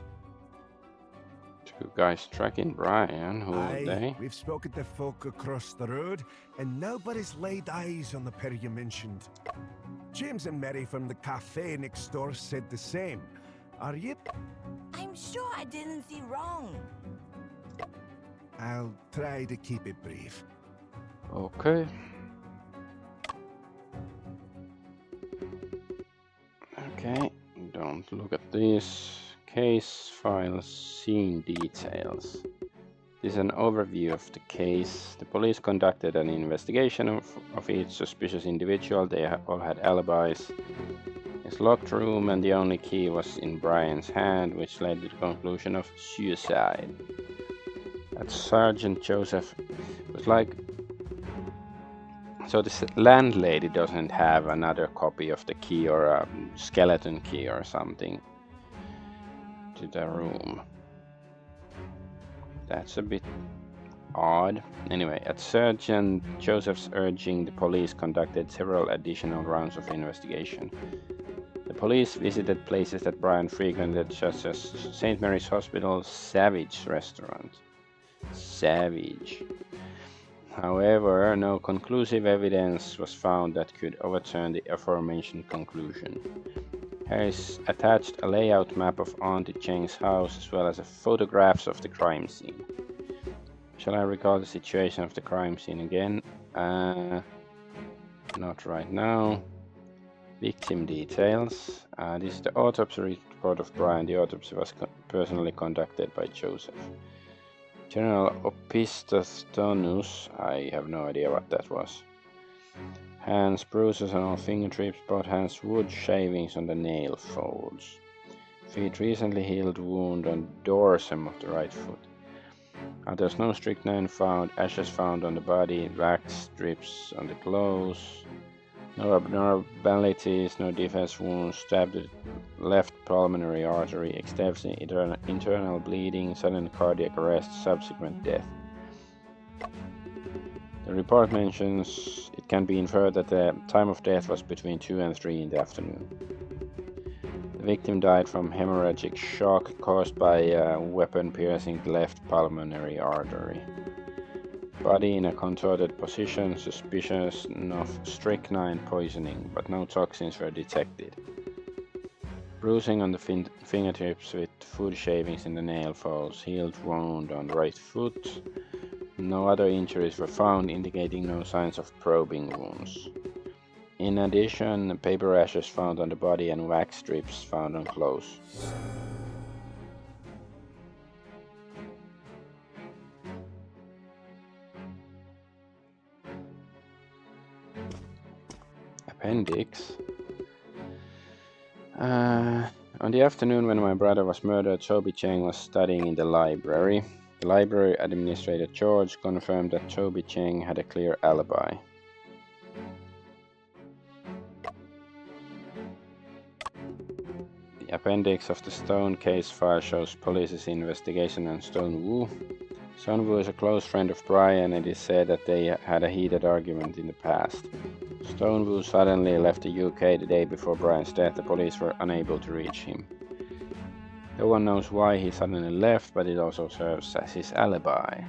2 guys tracking Brian. Who are Aye, they? we've spoken to folk across the road, and nobody's laid eyes on the pair you mentioned. James and Mary from the cafe next door said the same. Are you? I'm sure I didn't see wrong. I'll try to keep it brief. Okay. Okay, don't look at this. Case files, scene details. This is an overview of the case. The police conducted an investigation of each suspicious individual. They all had alibis. His locked room and the only key was in Brian's hand, which led to the conclusion of suicide. That Sergeant Joseph was like... So this landlady doesn't have another copy of the key or a skeleton key or something to the room. That's a bit odd. Anyway, at Sergeant Joseph's urging, the police conducted several additional rounds of investigation. The police visited places that Brian frequented, such as St. Mary's Hospital, Savage Restaurant. Savage. However, no conclusive evidence was found that could overturn the aforementioned conclusion. Harris attached a layout map of Auntie Cheng's house as well as photographs of the crime scene. Shall I recall the situation of the crime scene again? Not right now. Victim details. This is the autopsy report of Brian. The autopsy was personally conducted by Joseph. General Opisthotonus, I have no idea what that was. Hands, bruises on all fingertips, both hands, wood shavings on the nail folds. Feet, recently healed wound on dorsum of the right foot. There's no strychnine found, ashes found on the body, wax strips on the clothes. No abnormalities, no defense wounds, stabbed the left pulmonary artery, extensive internal bleeding, sudden cardiac arrest, subsequent death. The report mentions it can be inferred that the time of death was between 2 and 3 in the afternoon. The victim died from hemorrhagic shock caused by a weapon piercing the left pulmonary artery. Body in a contorted position, suspicion of strychnine poisoning, but no toxins were detected. Bruising on the fingertips with food shavings in the nail folds, healed wound on right foot. No other injuries were found, indicating no signs of probing wounds. In addition, paper ashes found on the body and wax strips found on clothes. Appendix. On the afternoon when my brother was murdered, Toby Chang was studying in the library. The library administrator George confirmed that Toby Chang had a clear alibi. The appendix of the Stone case file shows police's investigation on Stone Wu. Stone Wu is a close friend of Brian, and it is said that they had a heated argument in the past. Stone Wu suddenly left the UK the day before Brian's death. The police were unable to reach him. No one knows why he suddenly left, but it also serves as his alibi.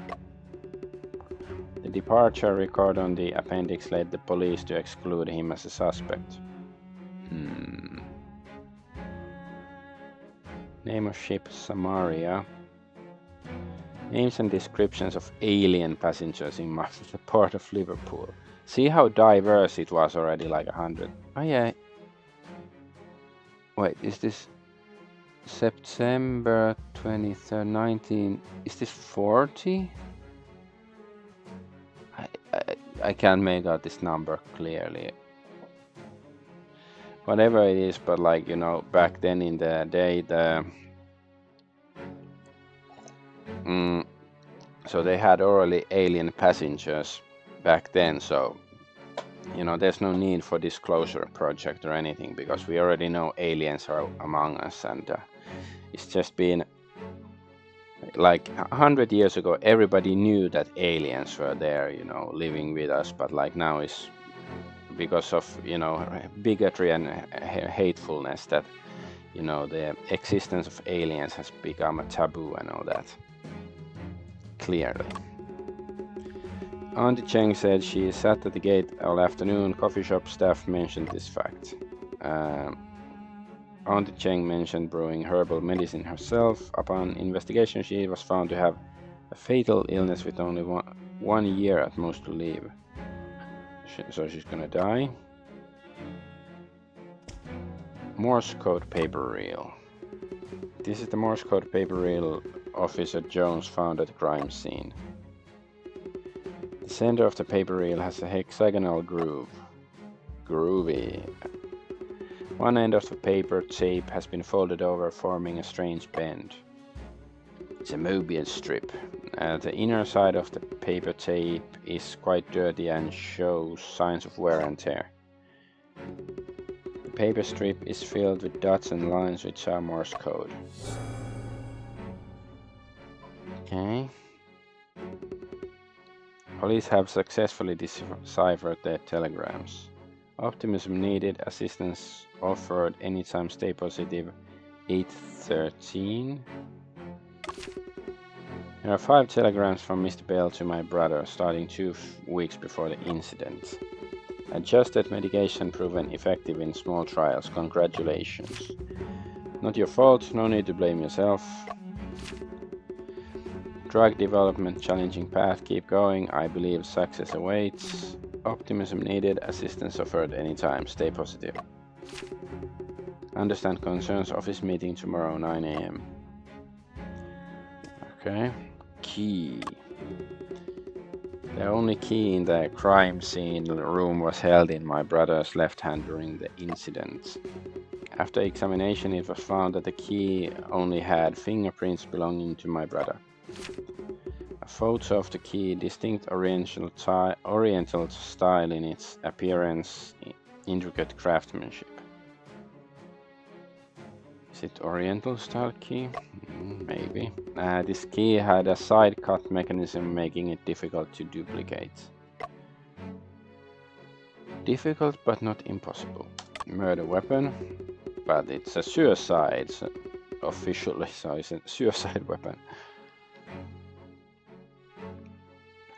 The departure record on the appendix led the police to exclude him as a suspect. Name of ship Samaria. Names and descriptions of alien passengers in the port of Liverpool. See how diverse it was already, like 100. Oh yeah. Wait, is this September 23rd, 19... Is this 40? I can't make out this number clearly. Whatever it is, but like, you know, back then in the day, so they had already alien passengers back then, so you know there's no need for disclosure project or anything because we already know aliens are among us, and it's just been like 100 years ago everybody knew that aliens were there, you know, living with us, but like now is because of, you know, bigotry and hatefulness that, you know, the existence of aliens has become a taboo and all that. Clearly. Auntie Cheng said she sat at the gate all afternoon. Coffee shop staff mentioned this fact. Auntie Cheng mentioned brewing herbal medicine herself. Upon investigation, she was found to have a fatal illness with only one year at most to live. So she's gonna die. Morse code paper reel. This is the Morse code paper reel Officer Jones found at the crime scene. The center of the paper reel has a hexagonal groove. Groovy. One end of the paper tape has been folded over, forming a strange bend. It's a Mobius strip. The inner side of the paper tape is quite dirty and shows signs of wear and tear. The paper strip is filled with dots and lines which are Morse code. Okay. Police have successfully deciphered their telegrams. Optimism needed, assistance offered, anytime, stay positive. 8:13. There are 5 telegrams from Mr. Bell to my brother, starting 2 weeks before the incident. Adjusted medication proven effective in small trials. Congratulations. Not your fault, no need to blame yourself. Drug development challenging path, keep going, I believe success awaits. Optimism needed, assistance offered anytime, stay positive. Understand concerns, office meeting tomorrow 9 AM. Okay. key. The only key in the crime scene room was held in my brother's left hand during the incident. After examination, it was found that the key only had fingerprints belonging to my brother. A photo of the key, distinct oriental style in its appearance, intricate craftsmanship. Is it oriental style key? Maybe. This key had a side cut mechanism making it difficult to duplicate. Difficult but not impossible. Murder weapon, but it's a suicide officially, so it's a suicide weapon.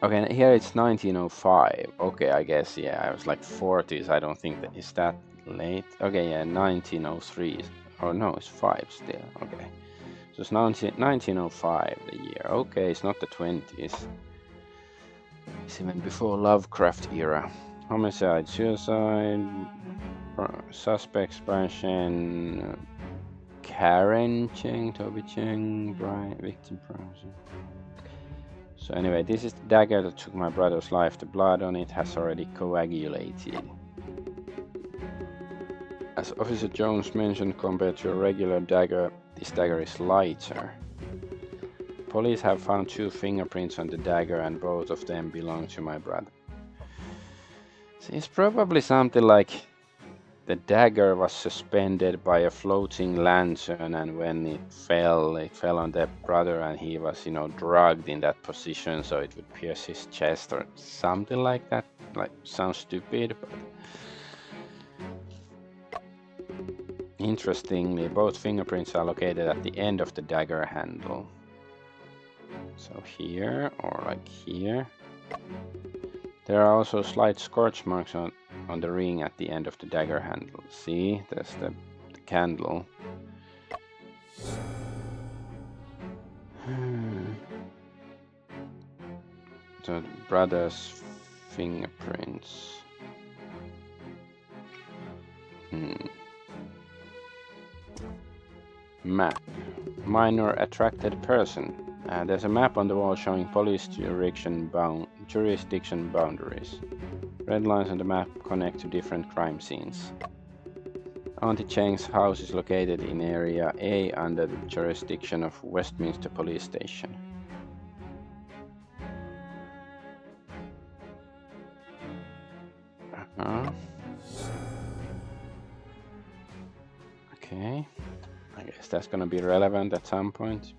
Okay, here it's 1905. Okay, I guess, yeah, I was like 40s. I don't think that is that late. Okay, yeah, 1903. Oh no, it's 5 still. Okay, so it's 1905 the year. Okay, it's not the 20s. It's even before Lovecraft era. Homicide, suicide, suspects Brian Karen Cheng, Toby Cheng, Brian, victim person. So anyway, this is the dagger that took my brother's life. The blood on it has already coagulated. As Officer Jones mentioned, compared to a regular dagger, this dagger is lighter. Police have found 2 fingerprints on the dagger and both of them belong to my brother. So it's probably something like the dagger was suspended by a floating lantern, and when it fell on the brother and he was, drugged in that position so it would pierce his chest or something like that. Like, sounds stupid, but interestingly, both fingerprints are located at the end of the dagger handle. So here, or like here. There are also slight scorch marks on the ring at the end of the dagger handle. See, there's the candle. So the brother's fingerprints. Map. Minor attracted person. There's a map on the wall showing police jurisdiction boundaries. Red lines on the map connect to different crime scenes. Auntie Cheng's house is located in Area A under the jurisdiction of Westminster Police Station. Okay, I guess that's gonna be relevant at some point.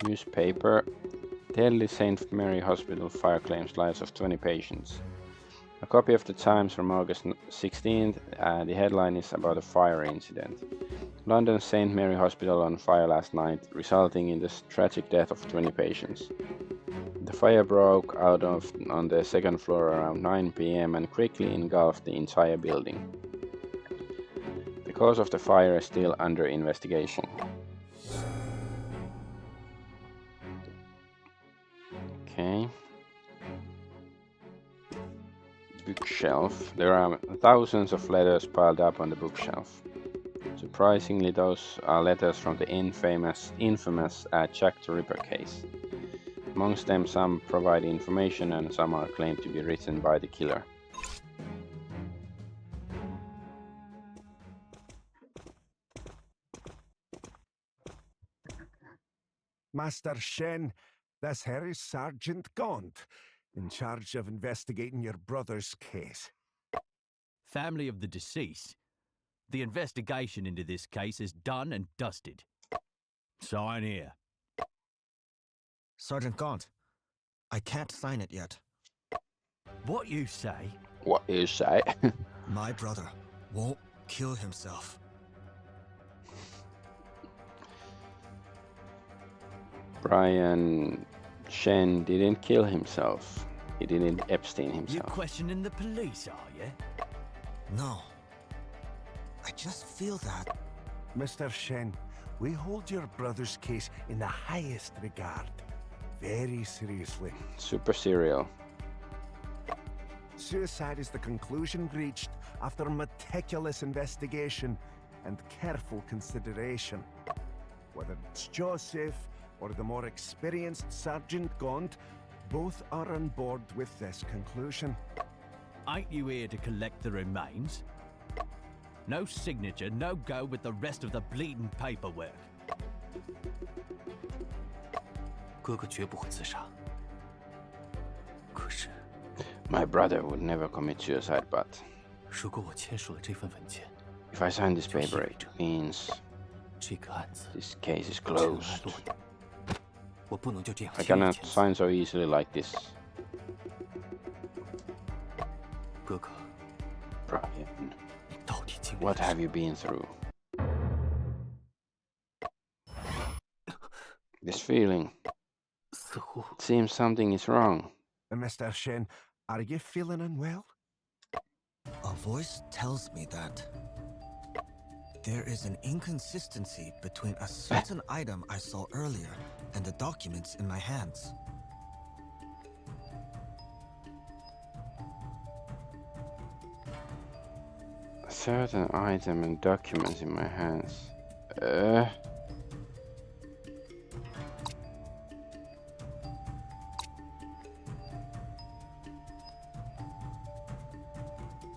Newspaper. Delhi St. Mary Hospital fire claims lives of 20 patients. A copy of the Times from August 16th. The headline is about a fire incident. London St. Mary Hospital on fire last night, resulting in the tragic death of 20 patients. The fire broke out on the second floor around 9 p.m. and quickly engulfed the entire building. The cause of the fire is still under investigation. Okay. Bookshelf. There are thousands of letters piled up on the bookshelf. Surprisingly, those are letters from the infamous Jack the Ripper case. Amongst them, some provide information and some are claimed to be written by the killer. Master Shen, this here is Sergeant Gaunt, in charge of investigating your brother's case. Family of the deceased. The investigation into this case is done and dusted. Sign here. Sergeant Gaunt, I can't sign it yet. What you say? What you say? My brother won't kill himself. Brian Shen didn't kill himself. He didn't Epstein You himself. questioning the police, are you? No. I just feel that. Mr. Shen, we hold your brother's case in the highest regard. Very seriously. Super serial. Suicide is the conclusion reached after meticulous investigation and careful consideration. Whether it's Joseph, or the more experienced Sergeant Gaunt, both are on board with this conclusion. Ain't you here to collect the remains? No signature, no go with the rest of the bleeding paperwork. 哥哥绝不会自杀。可是， My brother would never commit suicide, but 如果我签署了这份文件， if I sign this paper, it means 这个案子 this case is 尘埃 closed. 落定。我不能就这样 I 轻易 cannot 签字。 sign so easily like this. 哥哥， Brian, 你到底经历 what 了 have 什么？ you been through? This feeling. 似乎 It seems something is wrong. Mr. Shen, are you feeling unwell? A voice tells me that there is an inconsistency between a certain item I saw earlier and the documents in my hands. A certain item and documents in my hands.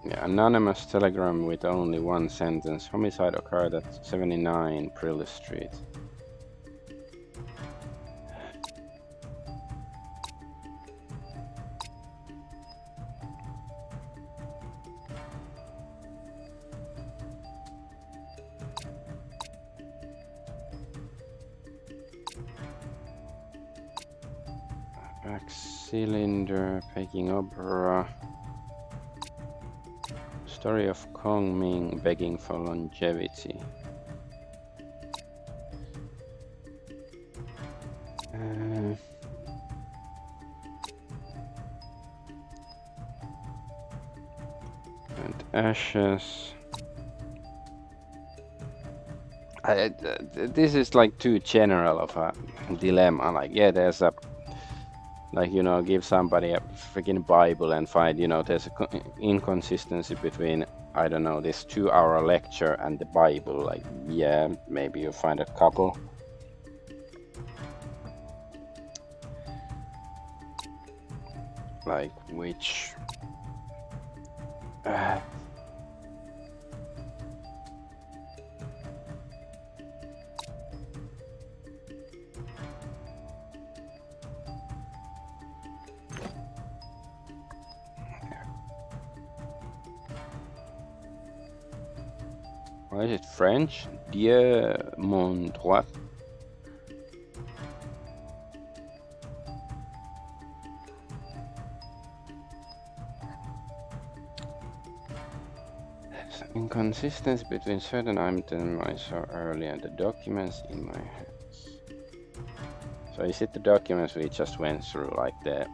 Yeah, anonymous telegram with only one sentence. Homicide occurred at 79 Prill Street. Back cylinder, Peking Opera. Story of Kong Ming begging for longevity. And ashes. This is like too general of a dilemma. Like, yeah, there's a, like, you know, give somebody a freaking Bible and find, you know, there's a inconsistency between, I don't know, this 2-hour lecture and the Bible. Like, yeah, maybe you find a couple. Like, which... What is it, French? Dieu mon droit. Inconsistency between certain items I saw earlier and the documents in my hands. So is it the documents we just went through, like the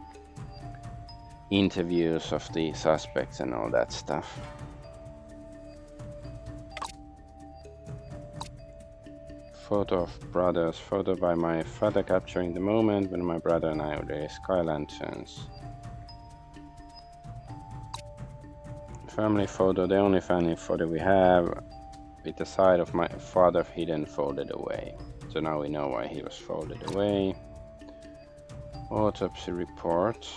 interviews of the suspects and all that stuff? Photo of brothers, photo by my father capturing the moment when my brother and I were the sky lanterns. Family photo, the only family photo we have, with the side of my father hidden folded away. So now we know why he was folded away. Autopsy report.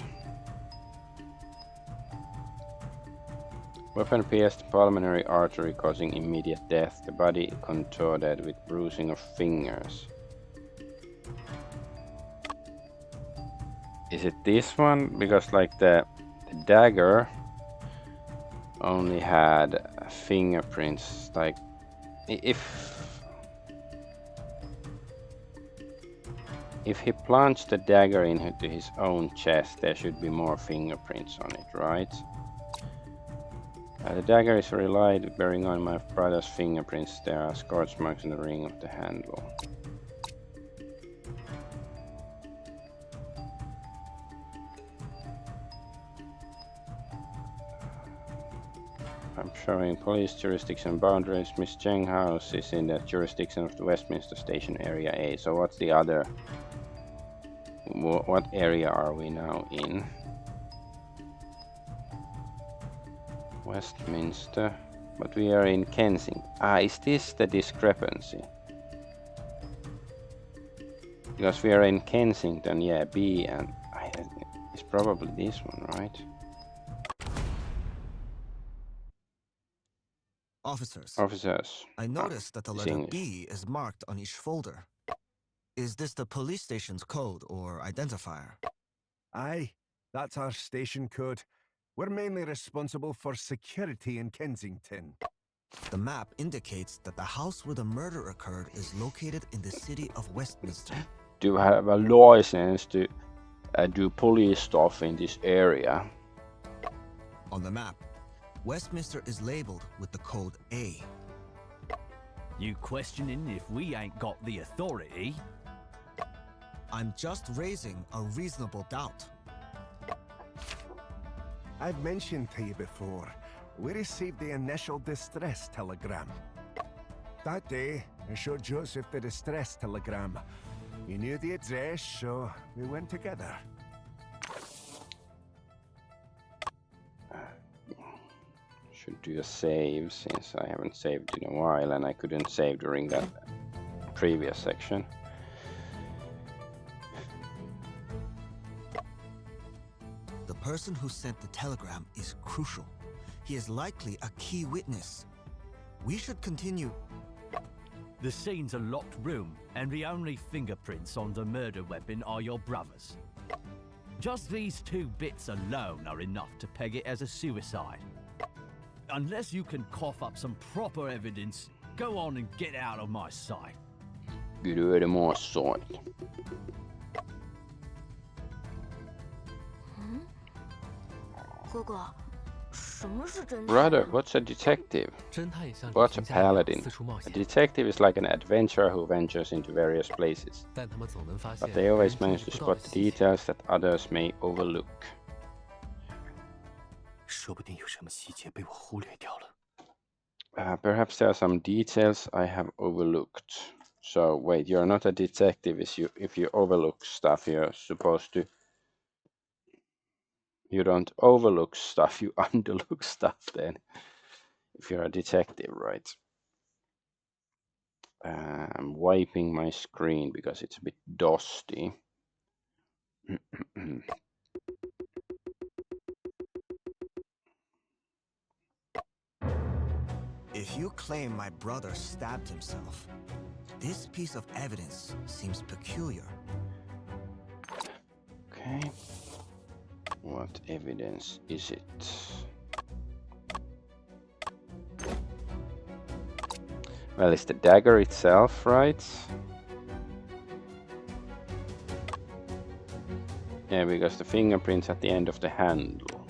Weapon pierced pulmonary artery causing immediate death. The body contorted with bruising of fingers. Is it this one? Because like the dagger only had fingerprints. Like if he plunged the dagger into his own chest, there should be more fingerprints on it, right? The dagger is very light, bearing on my brother's fingerprints. There are scorch marks on the ring of the handle. I'm showing police jurisdiction boundaries. Miss Cheng House is in the jurisdiction of the Westminster Station Area A. So what's the other? What area are we now in? Westminster, but we are in Kensington. Ah, is this the discrepancy? Because we are in Kensington, yeah, B, and it's probably this one, right? Officers, I noticed that the letter English. B is marked on each folder. Is this the police station's code or identifier? Aye, that's our station code. We're mainly responsible for security in Kensington. The map indicates that the house where the murder occurred is located in the city of Westminster. Do you have a license to do police stuff in this area? On the map, Westminster is labeled with the code A. You questioning if we ain't got the authority? I'm just raising a reasonable doubt. I've mentioned to you before, we received the initial distress telegram. That day, I showed Joseph the distress telegram. He knew the address, so we went together. Should do a save, since I haven't saved in a while and I couldn't save during that previous section. The person who sent the telegram is crucial. He is likely a key witness. We should continue. The scene's a locked room, and the only fingerprints on the murder weapon are your brother's. Just these two bits alone are enough to peg it as a suicide. Unless you can cough up some proper evidence, go on and get out of my sight. Get out of my sight. Brother, what's a detective? What's a paladin? A detective is like an adventurer who ventures into various places, but they always manage to spot the details that others may overlook. Perhaps there are some details I have overlooked. So wait, you're not a detective if you overlook stuff. You're supposed to. You don't overlook stuff, you underlook stuff then. If you're a detective, right? I'm wiping my screen because it's a bit dusty. If you claim my brother stabbed himself, this piece of evidence seems peculiar. Okay. What evidence is it? Well, it's the dagger itself, right? Yeah, because the fingerprints at the end of the handle.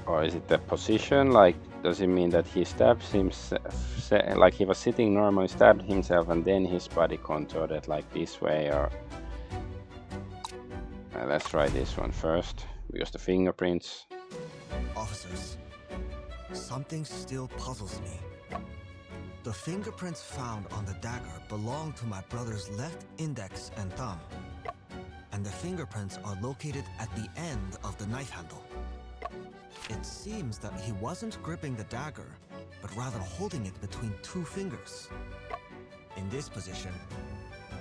Or is it the position? Like, does it mean that he stabs himself, like he was sitting normally, stabbed himself, and then his body contorted like this way? Or let's try this one first, because the fingerprints. Officers, something still puzzles me. The fingerprints found on the dagger belong to my brother's left index and thumb, and the fingerprints are located at the end of the knife handle. It seems that he wasn't gripping the dagger, but rather holding it between two fingers. In this position,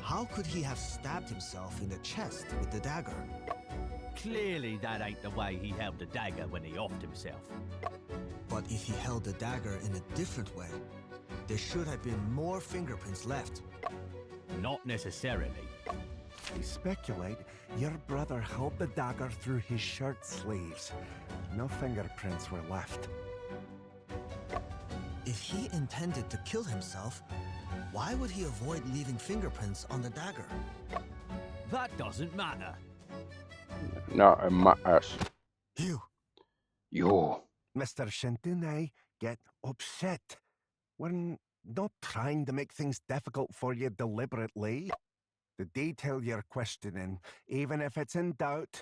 how could he have stabbed himself in the chest with the dagger? Clearly that ain't the way he held the dagger when he offed himself. But if he held the dagger in a different way, there should have been more fingerprints left. Not necessarily. We speculate your brother held the dagger through his shirt sleeves. No fingerprints were left. If he intended to kill himself, why would he avoid leaving fingerprints on the dagger? That doesn't matter. No, it matters. You. Mr. Shintunai, get upset. We're not trying to make things difficult for you deliberately. The detail you're questioning, even if it's in doubt,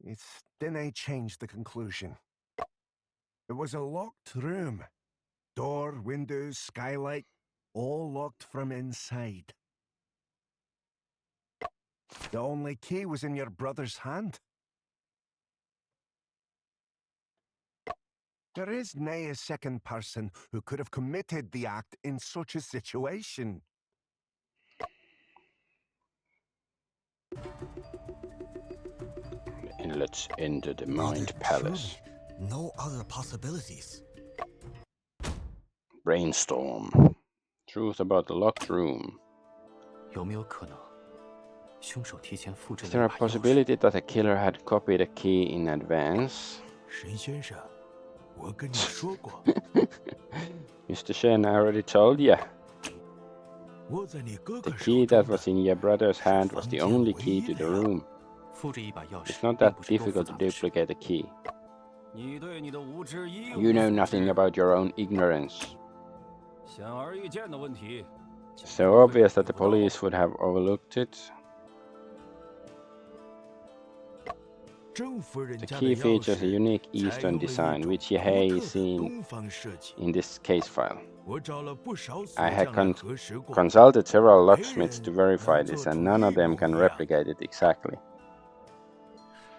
it didn't change the conclusion. It was a locked room. Door, windows, skylight, all locked from inside. The only key was in your brother's hand. There is nae a second person who could have committed the act in such a situation. And let's enter the Are Mind there Palace. truly no other possibilities? Brainstorm. Truth about the locked room. 有没有可能，凶手提前复制 Is 了 there 一 a 把钥匙？ possibility that the killer had copied a key in advance? 神先生，我跟你说过， Mr. Shen, I already told ya. 我在你哥 The 哥手 key 中 that 的 was in your brother's hand was the only key to the room. 复制一把钥匙 It's not 并 that 不是多复 difficult 杂 to 的事。 duplicate a key. 你对你的无知一 You 无 know 所 nothing 知。 about your own ignorance. 显而易见的问题， So obvious that the police would have overlooked it. 郑夫人 The 家 key 的钥 features a 匙 unique 采 Eastern 用了一 design, 种 which 独 Yehei 特 is 的 seen 东方设计。 in this case file. 我找了不少锁 I had 匠来核实过， consulted several 没 locksmiths to 人 verify 能 this, 做 and 出 none of 一 them 模 can 一样。 replicate it exactly.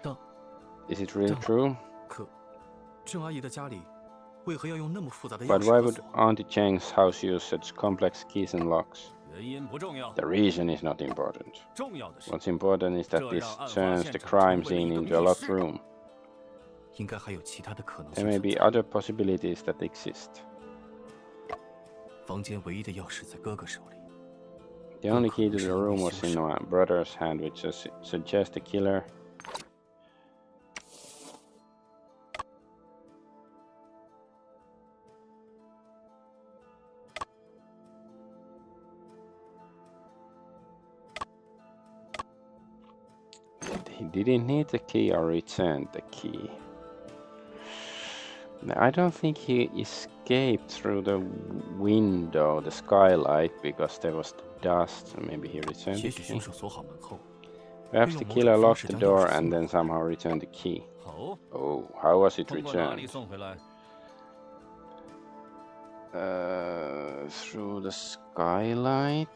当 Is it really 当 true? 可，郑阿姨的家里为何要用那么复杂的钥 But 匙 why 和 would 锁？ Auntie Cheng's house use such complex keys and locks? 原因不重要， The reason is not important. 重要的是 What's important is that 这 this 让案发 turns 现 the 场 crime 成为了一 scene 个 into a 密 locked 室。 room. 应该还有其他的可能 There 性 may 存 be 在。 other possibilities that exist. 房间唯一的钥匙在哥哥手里， The only key to the room was in my brother's hand, which suggests the killer. He didn't need the key or returned the key. I don't think he escaped through the window, the skylight, because there was dust. So maybe he returned the 也许 key. 凶手锁好门后， Perhaps the killer locked the door and then somehow returned the key. 好， Oh, how was it 通过哪里 returned? 送回来？ Through the skylight?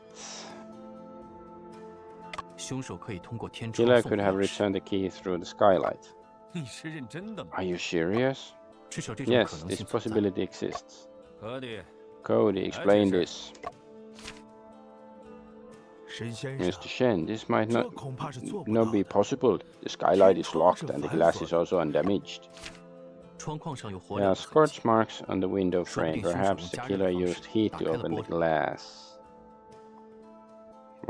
凶手可以通过天窗 Killer 送 could 回 have 钥匙。 returned the key through the skylight. 你是认真的吗？ Are you serious? 至少这种可 Yes, 能 this 性存在。 possibility exists. 可以， Cody, explain this. 神先生， Mr. Shen, this might 这 not 恐怕是做不 not 到 be 的。 possible. The skylight is 天窗 locked 是 and the 反 glass 锁 is 的。 also undamaged. 窗框上有火 There 燎 are 的痕迹 scorch，marks on the window 说不 frame. 定凶手 Perhaps 用 the 加热 killer 的方 used 式 heat 打 to 开了 open 玻 the 璃。 glass.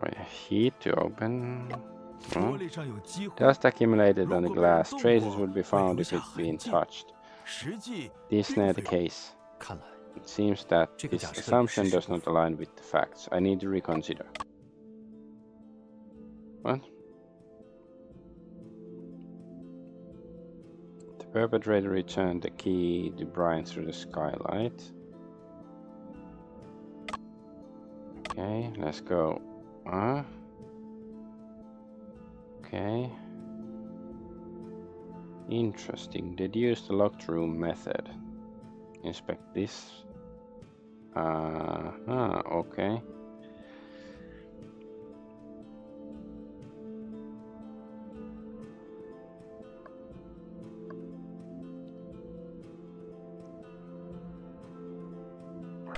Wait, heat to open? 玻 Hmm? 璃上有积灰， Dust accumulated on the 如果被人 glass. 动 Traces 过， would be 会 found 留 if 下 it's been 痕迹。 touched. 实际 This 并 not 非 the case. 看来 It seems that 这个 this 假设与 assumption 事实 does 不 not 符。 align with the facts. I need to reconsider. What? The perpetrator returned the key to Brian through the skylight. Okay, let's go. Okay. Interesting. Deduce the locked room method. Inspect this. Okay.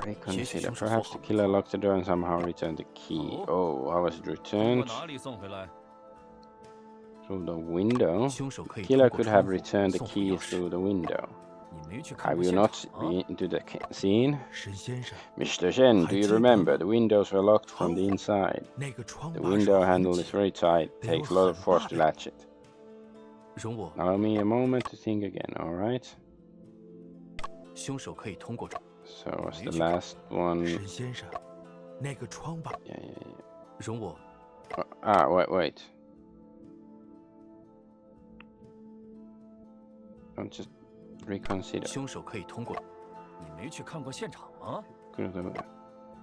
Reconsider. Perhaps the killer locked the door and somehow returned the key. Oh, how was it 通过 returned? 哪里送回来？ Through the window? 凶手可以 Killer 通过 could 窗 have 户 returned the 送回 key 钥匙。 through the window. 你没去看 Have 过 you 现 not 场啊？ been to the scene? 神先生， Mr. Shen, do you remember? The windows were locked from the 窗户 inside. 那个窗 The 把手 window 痕 handle 迹 is very tight. They Takes a were lot of force to hard. latch it. 容我， Allow me a moment to think again, alright? 凶手可以通过 So what's the last one? 神先生，那个窗把 Yeah. 容我， Wait. Don't just reconsider. 凶手可以通过。你没去看过现场吗？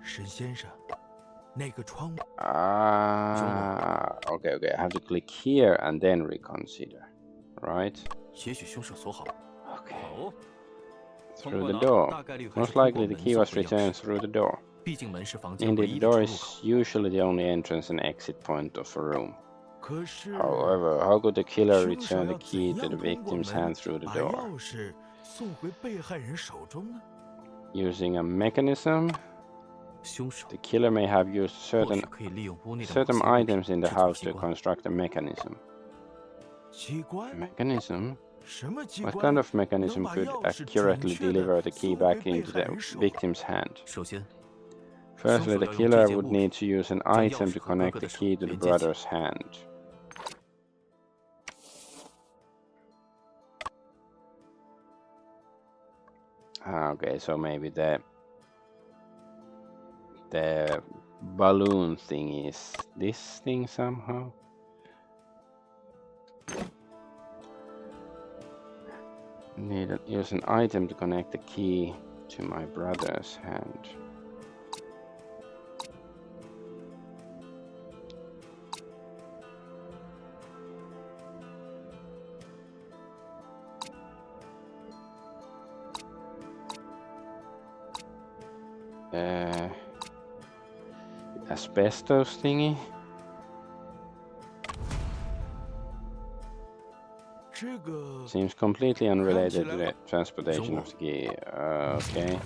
神先生，那个窗 Okay. I have to click here and then reconsider. Right? 也许凶手锁好， Okay. 好，通 Through 过 the 哪？ door. 大概率还是 Most 通过 likely the 门 key 送 was 回钥 returned 匙。 through the door. 毕竟门是房间唯 Indeed, 一 the 的 door 出入 is 口。 usually the only entrance and exit point of a room. 可是 However, how could the killer 凶手 return the 要 key 怎 to the 样通过 victim's 门 hand through the 把 door? 钥匙 Using a mechanism, 凶手 the killer may have used 或 certain 许可以利用屋内的某 certain 些物品 items in the 制作 house 机 to 关。 construct a mechanism. 机关？ Mechanism? 什么机 What 关 kind of mechanism 能把 could 钥匙 accurately 准确地 deliver the key 送回 back 被 into 害 the 人手？ victim's hand? 首先， Firstly, 凶手 the 要用 killer 这件 would 物品 need to use an 将 item 钥 to 匙和哥 connect 哥 the 的手 key to the 连接起来。 brother's hand. Okay, so maybe the balloon thing is this thing somehow. Need to use an item to connect the key to my brother's hand. Asbestos thingy? 这个 Seems completely unrelated to the transportation of the key. Okay.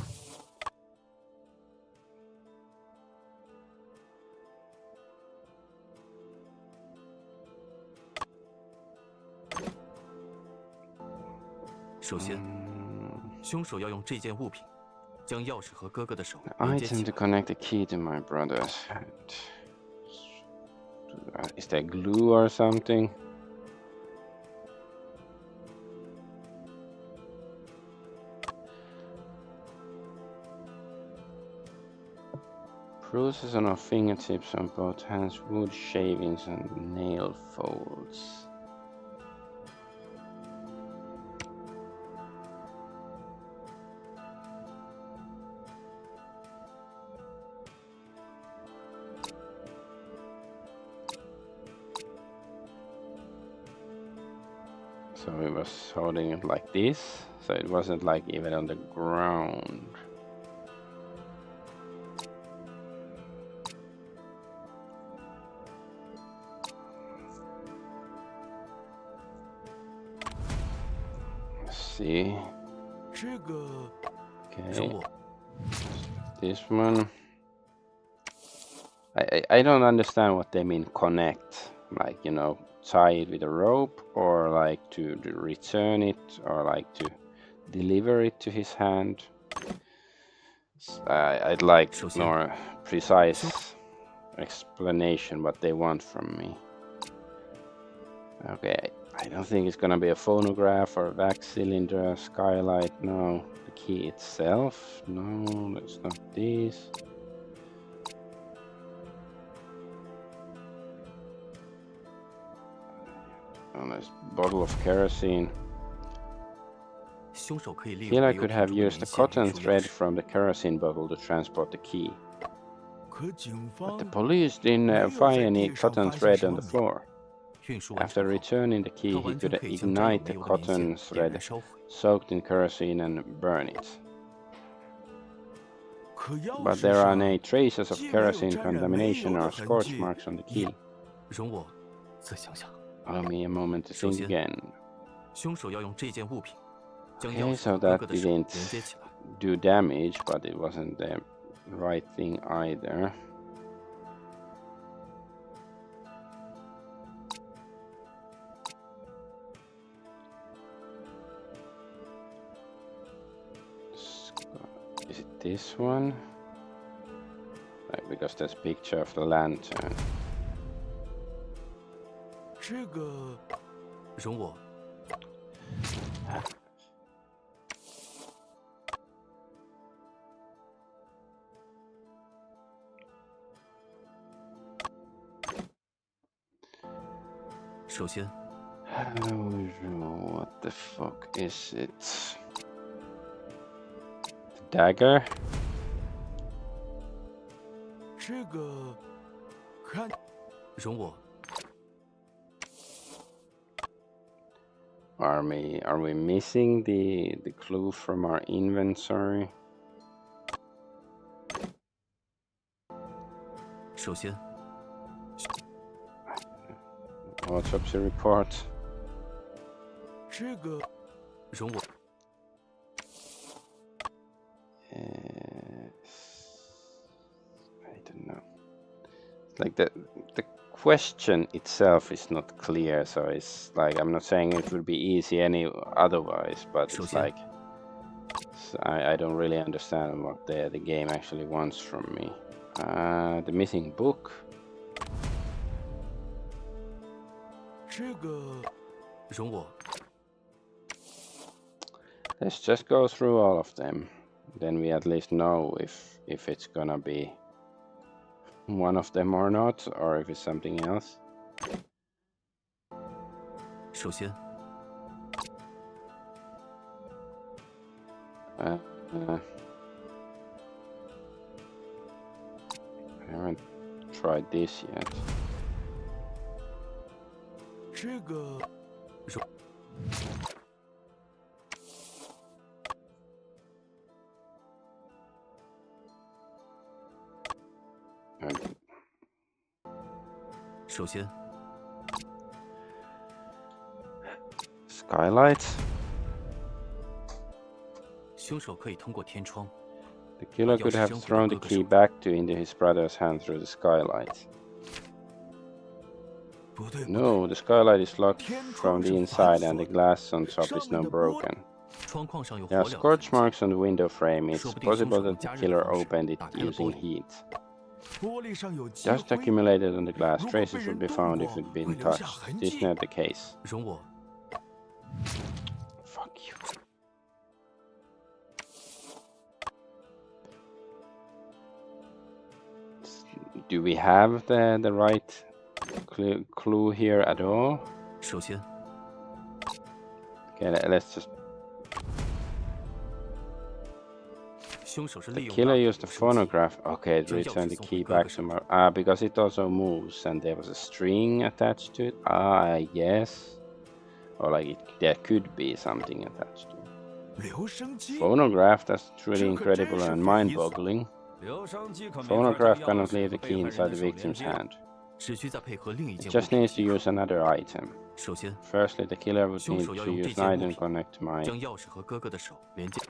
首先，凶手要用这件物品将钥匙和哥哥的手 An 连接 item 起 to 来。 connect the key to my brother's hand. Is there glue or something? Bruises on our fingertips on both hands, wood shavings and nail folds. So he was holding it like this, so it wasn't like even on the ground. Let's see. 这个 Okay. 容我 This one. I don't understand what they mean connect. Like, you know, tie it with a rope, or like to return it, or like to deliver it to his hand. I'd like more precise explanation what they want from me. Okay, I don't think it's gonna be a phonograph or a wax cylinder, a skylight. No, the key itself. No, it's not this. Oh, there's a bottle of kerosene. 凶手可以利用 Killer 煤油 could 瓶 have 中的 used 棉 the 线 cotton 运输钥 thread 匙。 from the kerosene bottle to transport the key. 可警 But the 方 police didn't 没有 find 在 any 地上 cotton 发现 thread 什 on 么 the 米。 floor. 运输完 After 成后， returning the key, 他 he 完全 could 可以将沾有 ignite 煤 the 油的棉线 cotton 点 thread 燃烧毁。 soaked in kerosene and burn it. 可钥 But 匙 there are 上 no traces of 既没有 kerosene 沾染煤 contamination 油 or 的痕 scorch 迹， marks on the 也 key. 容我再想想， Allow me a moment to 首 think 先， again. 凶手要用这件物品将 Okay, 钥匙 so 和哥 that 哥的手连 didn't 接起来。 do damage, but it wasn't the right thing either. Is it this one? Like, because there's a picture of the lantern. 这个 容我 首先， What the fuck is it? The dagger? 这个看 容我 Are we missing the clue from our inventory? 首先， Autopsy report. 这个 容我 Like the question itself is not clear, so it's like I'm not saying it would be easy any otherwise, but it's like I don't really understand what the game actually wants from me. The missing book. Let's just go through all of them. Then we at least know if it's gonna be one of them or not, or if it's something else. 首先， I haven't tried this yet. 这个 首先， Skylights. 凶手可以通过天窗。 The killer could have thrown the key back into his brother's hand through the skylight. No, the skylight is locked from the inside and the glass on top is not broken. 窗框上有火 There are 燎的 scorch 痕迹 marks on the window frame. It's 说不定 possible 凶手用 that the 加热的 killer 方式 opened it 打开了玻 using 璃。 heat. 玻璃上有积 Dust 灰， accumulated on the glass. 如果被 Traces 人 would be 动 found 过 if it'd 会 been 留下 touched. 痕 This 迹 is。not the case. 容我 Fuck you. Do we have the right clue here at all? 首先， Okay, let's just. 凶手是 The 利用 killer 大 used the 手机 phonograph. Okay, to 将钥 return 匙 the 送回 key 哥哥 back to 手 my. 中。 Because it also moves and there was a string attached to it. I guess. Or like there could be something attached to it. 留声机， Phonograph, that's truly 这可真 incredible 是 and 匪夷所 mind-boggling. 留声机可没法将 Phonograph 钥 cannot 匙 leave 和 the 被 key 害人 inside 的 the 手连 victim's 接。 hand. 只需再配合另一 It 件物 just 品 needs to 即可。 use another item. 首先， Firstly, the killer would 凶 need 手要 to 用这 use 件 an 物 item 品 connect to my. 将钥匙和哥哥的手连接。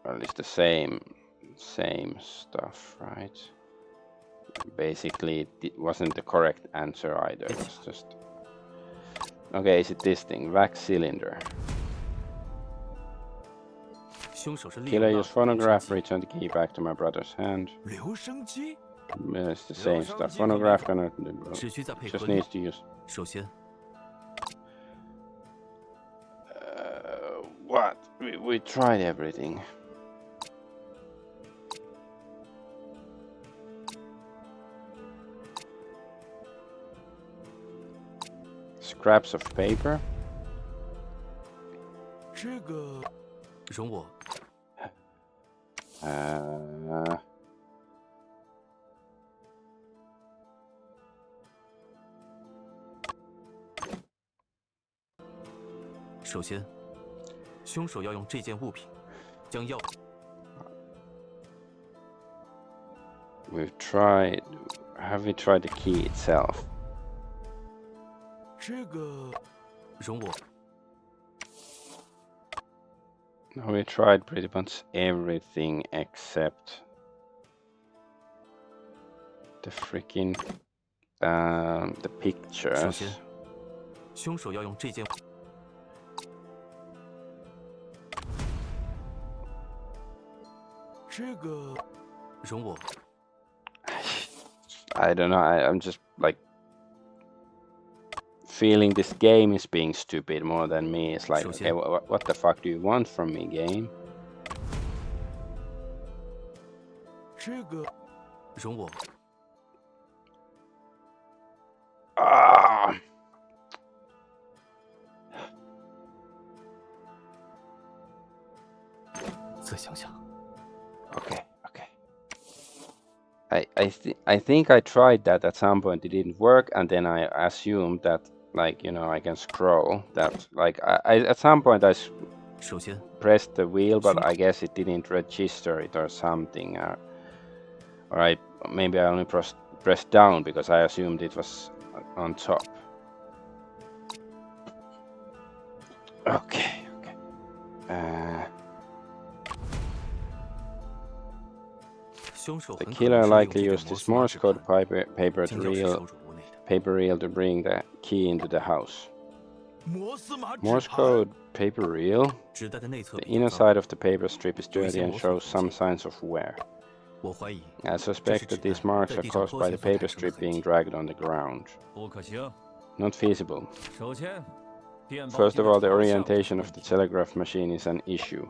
Well, it's the same stuff, right? Basically, it wasn't the correct answer either. It was just. Okay, is it this thing? Wax cylinder. 凶手是利用 Killer 大 used 手留声 phonograph, 机 returned the key back to my brother's hand. 留声机， It's the same stuff. Phonograph cannot. 只需再配 Just 合另 needs to use. 首先， What? We tried everything. Scraps of paper. 这个容我 首先，凶手要用这件物品将钥 We've tried. Have we tried the key itself? 这个容我 No, we tried pretty much everything except the freaking the 首 pictures. 先，凶手要用这件 这个容我 I don't know. I'm just like feeling this game is being stupid more than me. It's like, okay, what the fuck do you want from me, game? 这个容我 Ah! 再想想， Okay, okay. I think I tried that at some point. It didn't work, and then I assumed that, like, you know, I can scroll. That, like, I at some point I 首先， pressed the wheel, but I guess it didn't register it or something. Or maybe I only pressed down because I assumed it was on top. Okay, okay. The killer likely used this Morse code paper reel to bring the key into the house. Morse code paper reel? The inner side of the paper strip is dirty and shows some signs of wear. I suspect that these marks are caused by the paper strip being dragged on the ground. Not feasible. First of all, the orientation of the telegraph machine is an issue.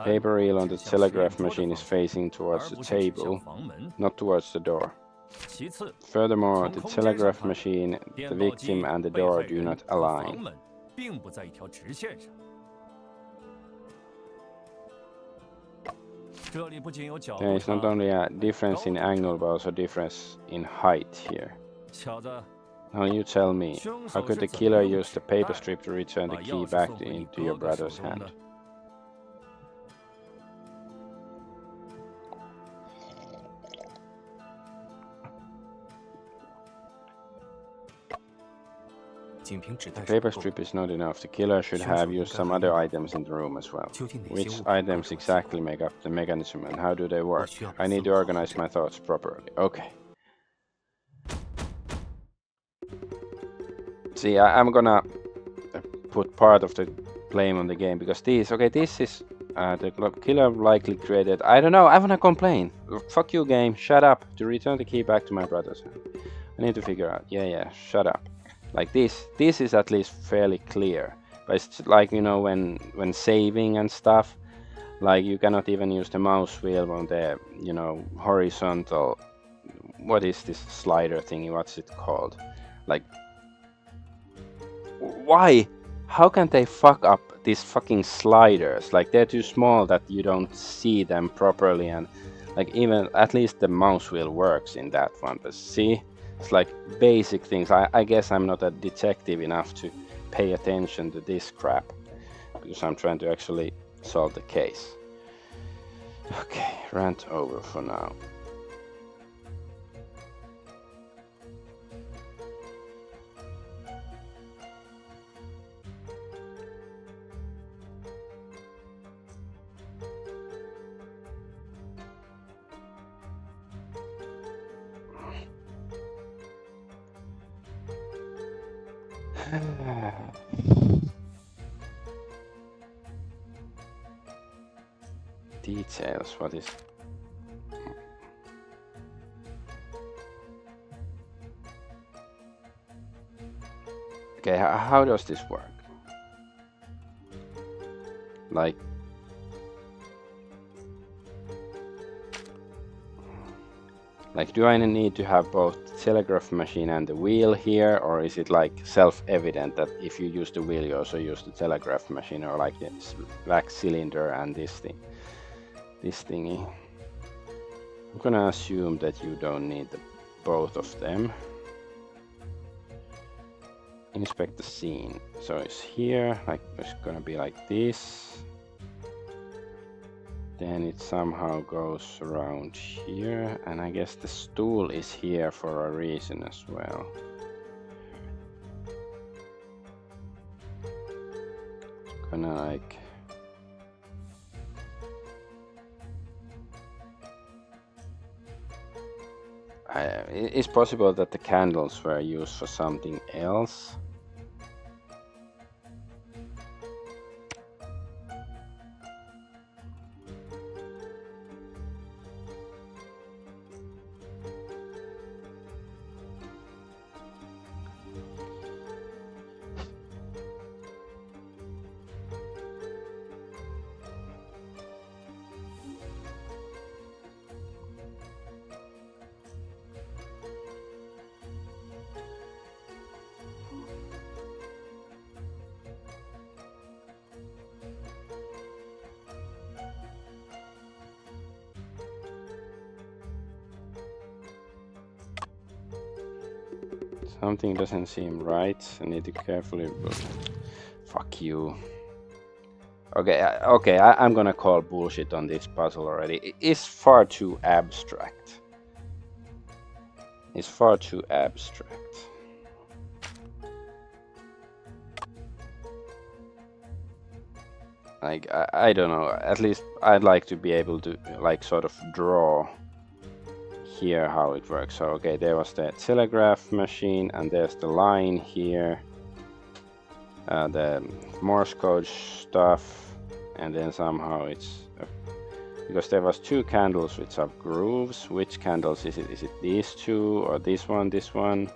Paper reel on the telegraph machine is facing towards the table, not towards the door. Furthermore, the telegraph machine, the victim and the door do not align. There is not only a difference in angle but also a difference in height here. Now you tell me, how could the killer use the paper strip to return the key back into your brother's hand? The paper strip is not enough. The killer should have used some other items in the room as well. Which items exactly make up the mechanism and how do they work? I need to organize my thoughts properly. Okay. See, I'm gonna put part of the blame on the game because this is the killer likely created. I don't know. I wanna complain. Fuck you, game. Shut up. To return the key back to my brother's hand. I need to figure out. Yeah. Shut up. Like this is at least fairly clear. But it's like, you know, when saving and stuff, like you cannot even use the mouse wheel on the, you know, horizontal. What is this slider thingy? What's it called? Like, why? How can they fuck up these fucking sliders? Like, they're too small that you don't see them properly, and like even at least the mouse wheel works in that one. But see, it's like basic things. I guess I'm not a detective enough to pay attention to this crap because I'm trying to actually solve the case. Okay, rant over for now. Details, what is... Okay, how does this work? Like... do I need to have both the telegraph machine and the wheel here, or is it like self-evident that if you use the wheel you also use the telegraph machine, or like this wax cylinder and this thingy? I'm gonna assume that you don't need both of them. Inspect the scene. So it's here, like it's gonna be like this. Then it somehow goes around here, and I guess the stool is here for a reason as well. It's gonna like... it's possible that the candles were used for something else. Something doesn't seem right. I need to carefully... Fuck you. Okay, I'm gonna call bullshit on this puzzle already. It's far too abstract. It's far too abstract. Like, I don't know, at least I'd like to be able to, like, sort of draw here how it works. So, okay, there was the telegraph machine, and there's the line here. The Morse code stuff, and then somehow it's... because there was 2 candles which have grooves. Which candles is it? Is it these 2, or this one, this one,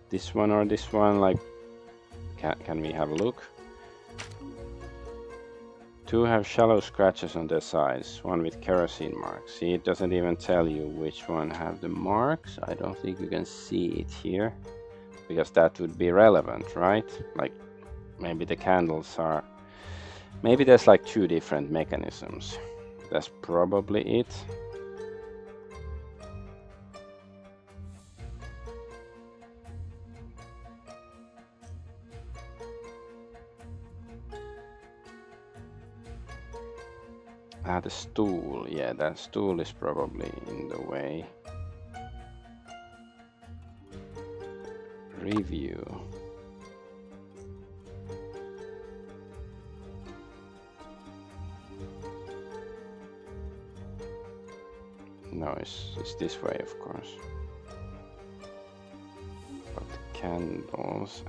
this one, or this one? Like, can we have a look? 2 have shallow scratches on their sides, 1 with kerosene marks. See, it doesn't even tell you which one have the marks. I don't think you can see it here, because that would be relevant, right? Like, maybe the candles are... maybe there's like 2 different mechanisms. That's probably it. Ah, the stool. Yeah, that stool is probably in the way. Review. No, it's this way, of course. But the candles,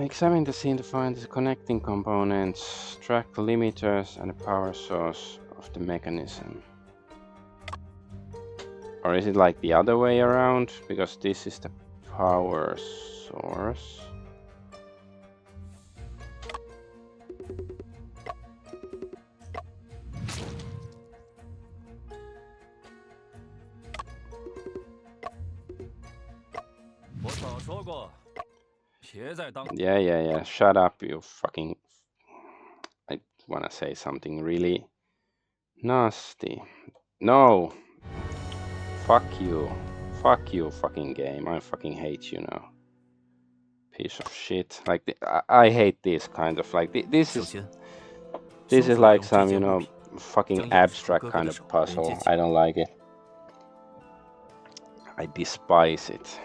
examine the scene to find the connecting components, track the limiters and the power source of the mechanism. Or is it like the other way around? Because this is the power source. Yeah. Shut up, you fucking... I wanna say something really nasty. No! Fuck you. Fuck you, fucking game. I fucking hate you now. Piece of shit. Like, I hate this kind of, like, this is like some, you know, fucking abstract kind of puzzle. I don't like it. I despise it.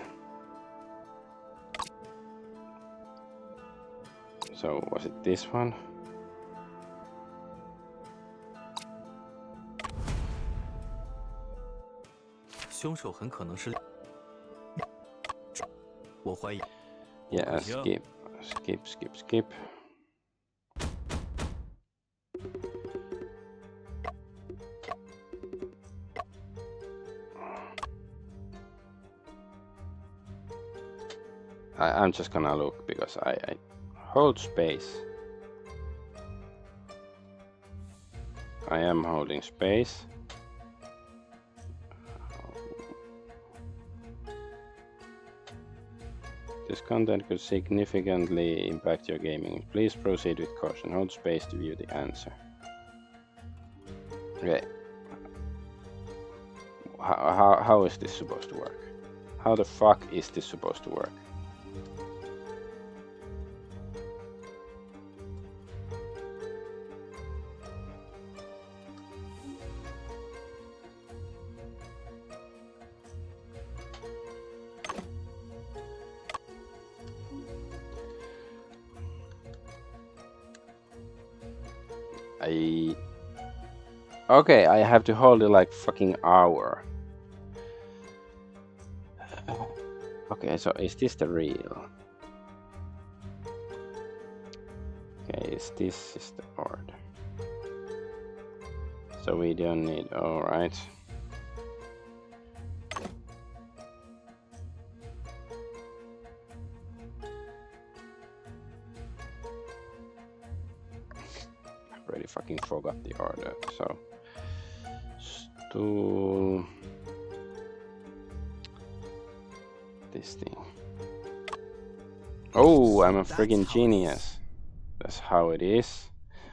So, was it this one? Yeah, skip. I'm just gonna look because I hold space. I am holding space. This content could significantly impact your gaming. Please proceed with caution. Hold space to view the answer. Okay. How is this supposed to work? How the fuck is this supposed to work? Okay, I have to hold it like fucking hour. Okay, so is this the real? Okay, this is the order. So we don't need, alright. I already fucking forgot the order, so. Stool. This thing. Oh, I'm a friggin' genius. That's how it is.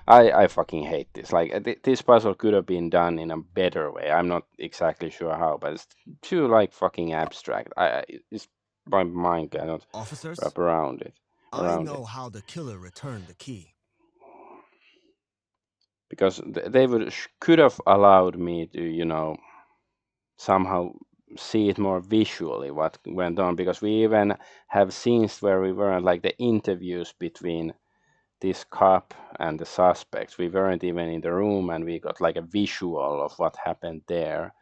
I fucking hate this. Like, this puzzle could have been done in a better way. I'm not exactly sure how, but it's too, like, fucking abstract. It's my mind cannot wrap around it. I know how the killer returned the key. because they could have allowed me to, you know, somehow see it more visually what went on, because we even have scenes where we weren't, like the interviews between this cop and the suspects, we weren't even in the room, and we got like a visual of what happened there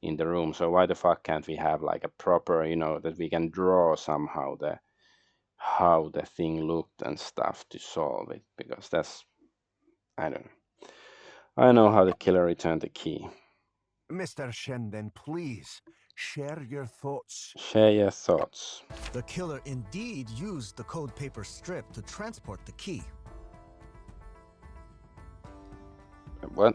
in the room. So why the fuck can't we have like a proper, you know, that we can draw somehow how the thing looked and stuff to solve it? Because that's, I don't know. I know how the killer returned the key. Mr. Shen, then please share your thoughts. Share your thoughts. The killer indeed used the code paper strip to transport the key. What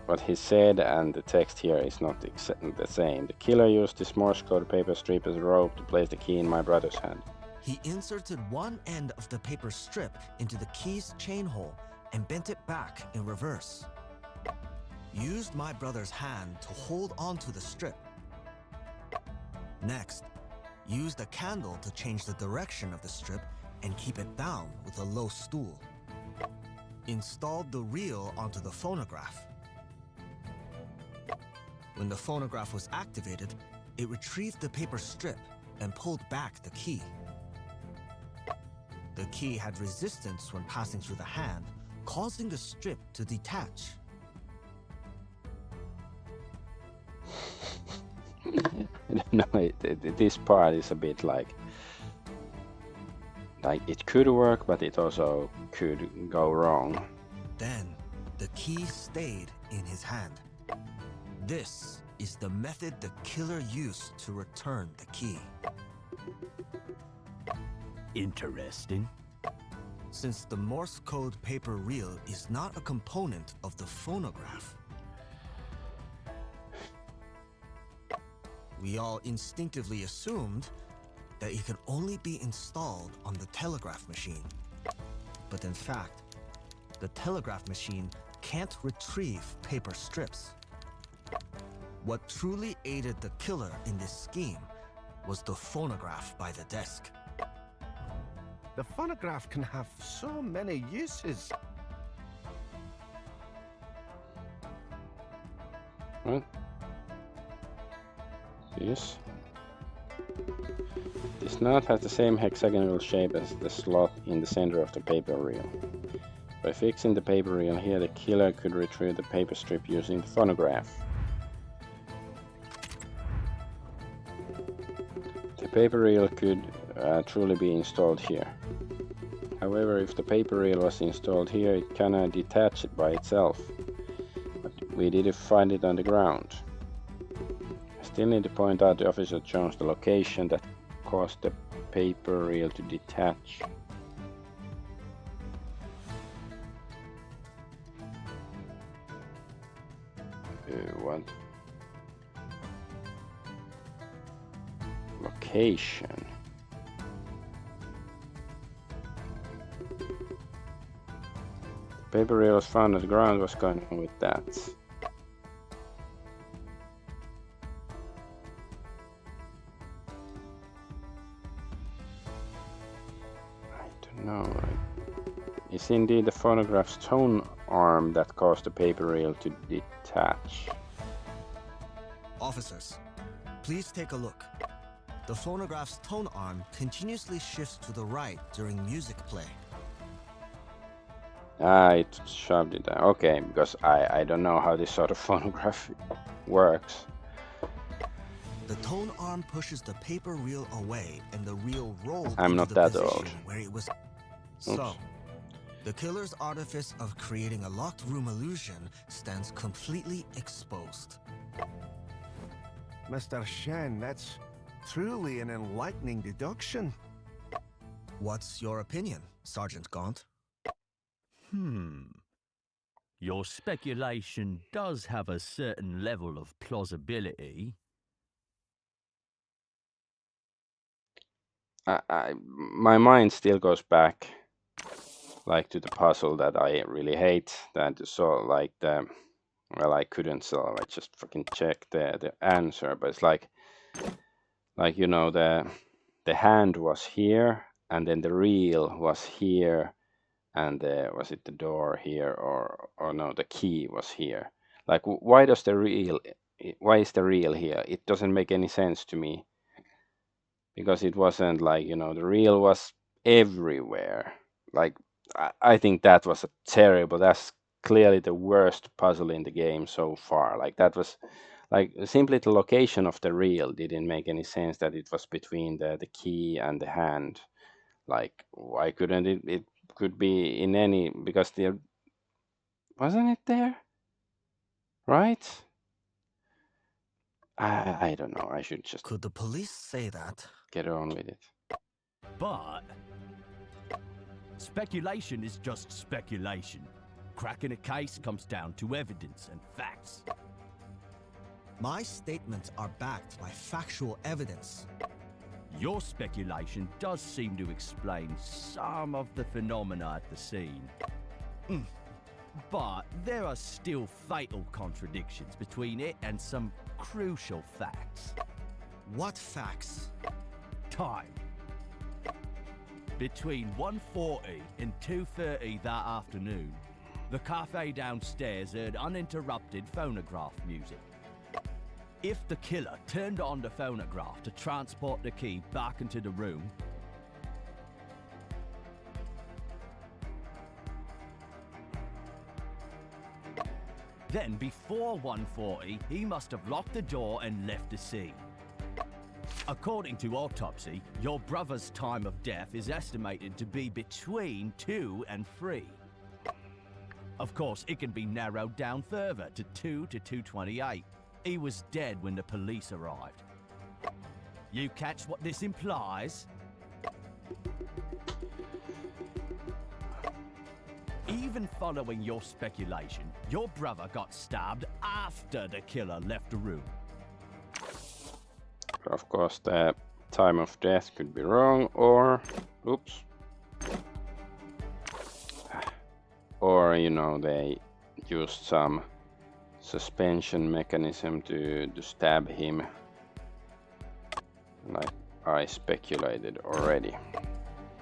what he said and the text here is not the same. The killer used this Morse code paper strip as a rope to place the key in my brother's hand. He inserted one end of the paper strip into the key's chain hole and bent it back in reverse. Used my brother's hand to hold onto the strip. Next, used a candle to change the direction of the strip and keep it down with a low stool. Installed the reel onto the phonograph. When the phonograph was activated, it retrieved the paper strip and pulled back the key. The key had resistance when passing through the hand, causing the strip to detach. No, this part is a bit like it could work, but it also could go wrong. Then, the key stayed in his hand. This is the method the killer used to return the key. Interesting. Since the Morse code paper reel is not a component of the phonograph, we all instinctively assumed that it could only be installed on the telegraph machine. But in fact, the telegraph machine can't retrieve paper strips. What truly aided the killer in this scheme was the phonograph by the desk. The phonograph can have so many uses. What? This knot has the same hexagonal shape as the slot in the center of the paper reel. By fixing the paper reel here, the killer could retrieve the paper strip using the phonograph. The paper reel could truly be installed here. However, if the paper reel was installed here, it cannot detach it by itself. But we didn't find it on the ground. I still need to point out the officer chose the location that caused the paper reel to detach. What? Location. The paper reel was found on the ground. What's going on with that? I don't know. It's indeed the phonograph's tone arm that caused the paper reel to detach. Officers, please take a look. The phonograph's tone arm continuously shifts to the right during music play. It shoved it down. Okay, because I don't know how this sort of phonograph works. The tone arm pushes the paper reel away and the reel rolls I'm into not the that position old. where it was. So, the killer's artifice of creating a locked room illusion stands completely exposed. Mr. Shen, that's truly an enlightening deduction. What's your opinion, Sergeant Gaunt? Your speculation does have a certain level of plausibility. My mind still goes back like to the puzzle that I really hate, that so like the I couldn't solve. I just fucking checked the answer, but it's like you know, the hand was here and then the reel was here and was it the door here, or no, the key was here. Like, why is the reel here? It doesn't make any sense to me, because it wasn't like, the reel was everywhere. Like, I think that was that's clearly the worst puzzle in the game so far. Like, that was like simply the location of the reel didn't make any sense, that it was between the key and the hand. Like, why couldn't it could be in any, because there wasn't it there, right? I don't know. I should just Could the police say that? get on with it. But speculation is just speculation. Cracking a case comes down to evidence and facts. My statements are backed by factual evidence. Your speculation does seem to explain some of the phenomena at the scene. But there are still fatal contradictions between it and some crucial facts. What facts? Time. Between 1:40 and 2:30 that afternoon, the cafe downstairs heard uninterrupted phonograph music. If the killer turned on the phonograph to transport the key back into the room, then before 1:40, he must have locked the door and left the scene. According to autopsy, your brother's time of death is estimated to be between 2 and 3. Of course, it can be narrowed down further to 2 to 2:28. He was dead when the police arrived. You catch what this implies? Even following your speculation, your brother got stabbed after the killer left the room. Of course, the time of death could be wrong, or oops, or they used some suspension mechanism to stab him, like I speculated already.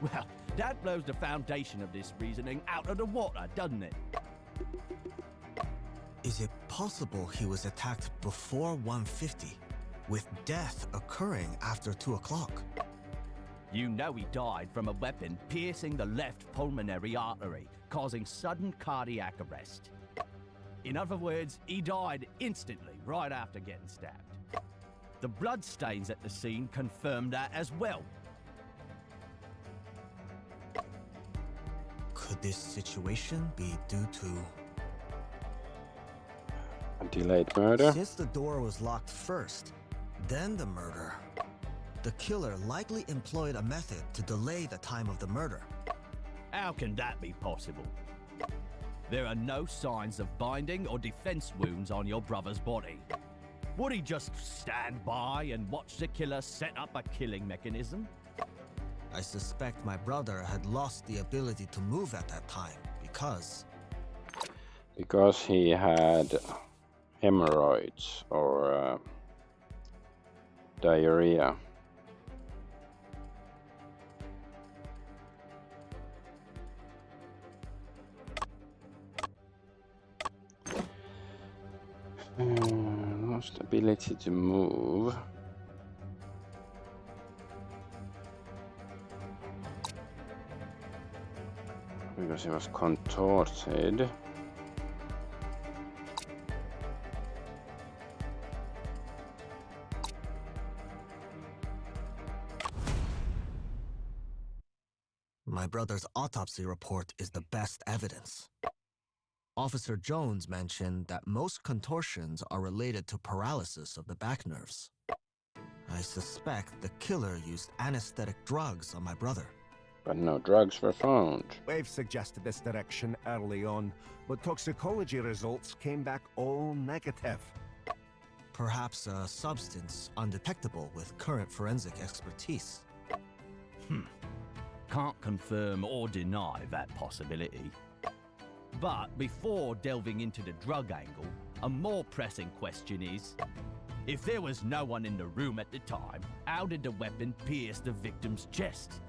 Well, that blows the foundation of this reasoning out of the water, doesn't it? Is it possible he was attacked before 1:50, with death occurring after 2 o'clock? You know he died from a weapon piercing the left pulmonary artery, causing sudden cardiac arrest. In other words, he died instantly right after getting stabbed. The blood stains at the scene confirmed that as well. Could this situation be due to A delayed murder? Since the door was locked first, then the murder. The killer likely employed a method to delay the time of the murder. How can that be possible? There are no signs of binding or defense wounds on your brother's body. Would he just stand by and watch the killer set up a killing mechanism? I suspect my brother had lost the ability to move at that time because he had hemorrhoids or diarrhea. Lost ability to move. Because he was contorted. my brother's autopsy report is the best evidence. Officer Jones mentioned that most contortions are related to paralysis of the back nerves. I suspect the killer used anesthetic drugs on my brother. But no drugs were found. We've suggested this direction early on, but toxicology results came back all negative. Perhaps a substance undetectable with current forensic expertise. Can't confirm or deny that possibility. But before delving into the drug angle, a more pressing question is, if there was no one in the room at the time, how did the weapon pierce the victim's chest?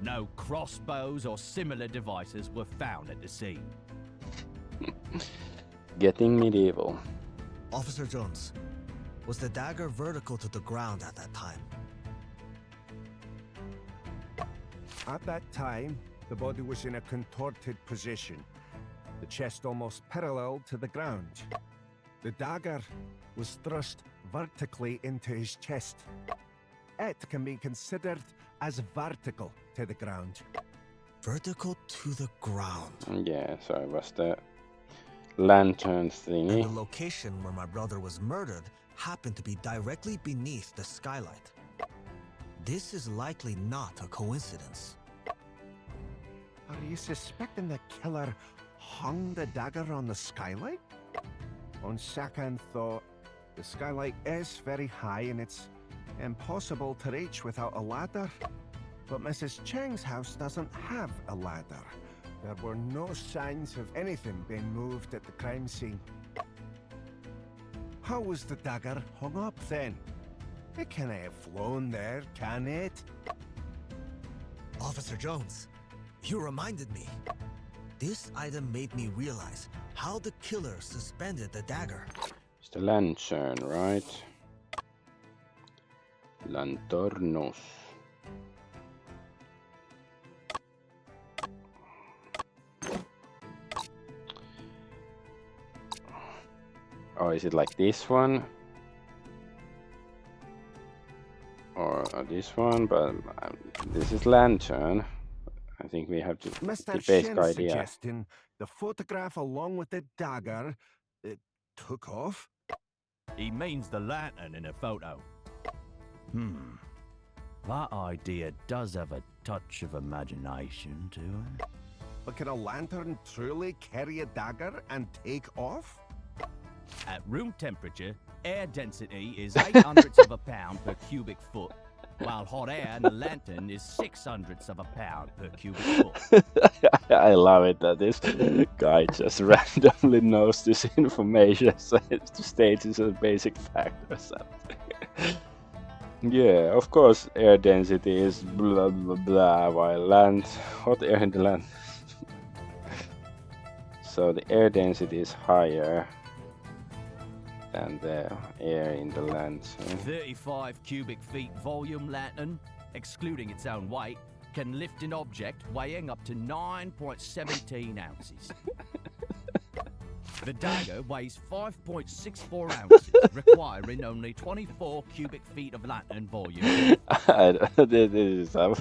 No crossbows or similar devices were found at the scene. Getting medieval. Officer Jones, was the dagger vertical to the ground at that time? At that time, the body was in a contorted position, the chest almost parallel to the ground. The dagger was thrust vertically into his chest. It can be considered as vertical to the ground. Vertical to the ground. Yeah, so it was the lantern thingy. And the location where my brother was murdered happened to be directly beneath the skylight. This is likely not a coincidence. Are you suspecting the killer hung the dagger on the skylight? On second thought, the skylight is very high and it's impossible to reach without a ladder. But Mrs. Cheng's house doesn't have a ladder. There were no signs of anything being moved at the crime scene. How was the dagger hung up then? It can't have flown there, can it? Officer Jones, you reminded me. This item made me realize how the killer suspended the dagger. It's the lantern, right? Lantornos. Oh, is it like this one? Or this one? But this is lantern. I think we have to Mr. the basic Shen's idea. suggesting the photograph along with the dagger, it took off? He means the lantern in a photo. That idea does have a touch of imagination to it. But can a lantern truly carry a dagger and take off? At room temperature, air density is 0.08 of a pound per cubic foot, while hot air in the lantern is 0.06 of a pound per cubic foot. I love it that this guy just randomly knows this information, so it states it's a basic fact or something. Yeah, of course, air density is blah blah blah, while hot air in the land. So the air density is higher than the air in the land. So. 35 cubic feet volume lantern, excluding its own weight, can lift an object weighing up to 9.17 ounces. The dagger weighs 5.64 ounces, requiring only 24 cubic feet of lantern volume. This is so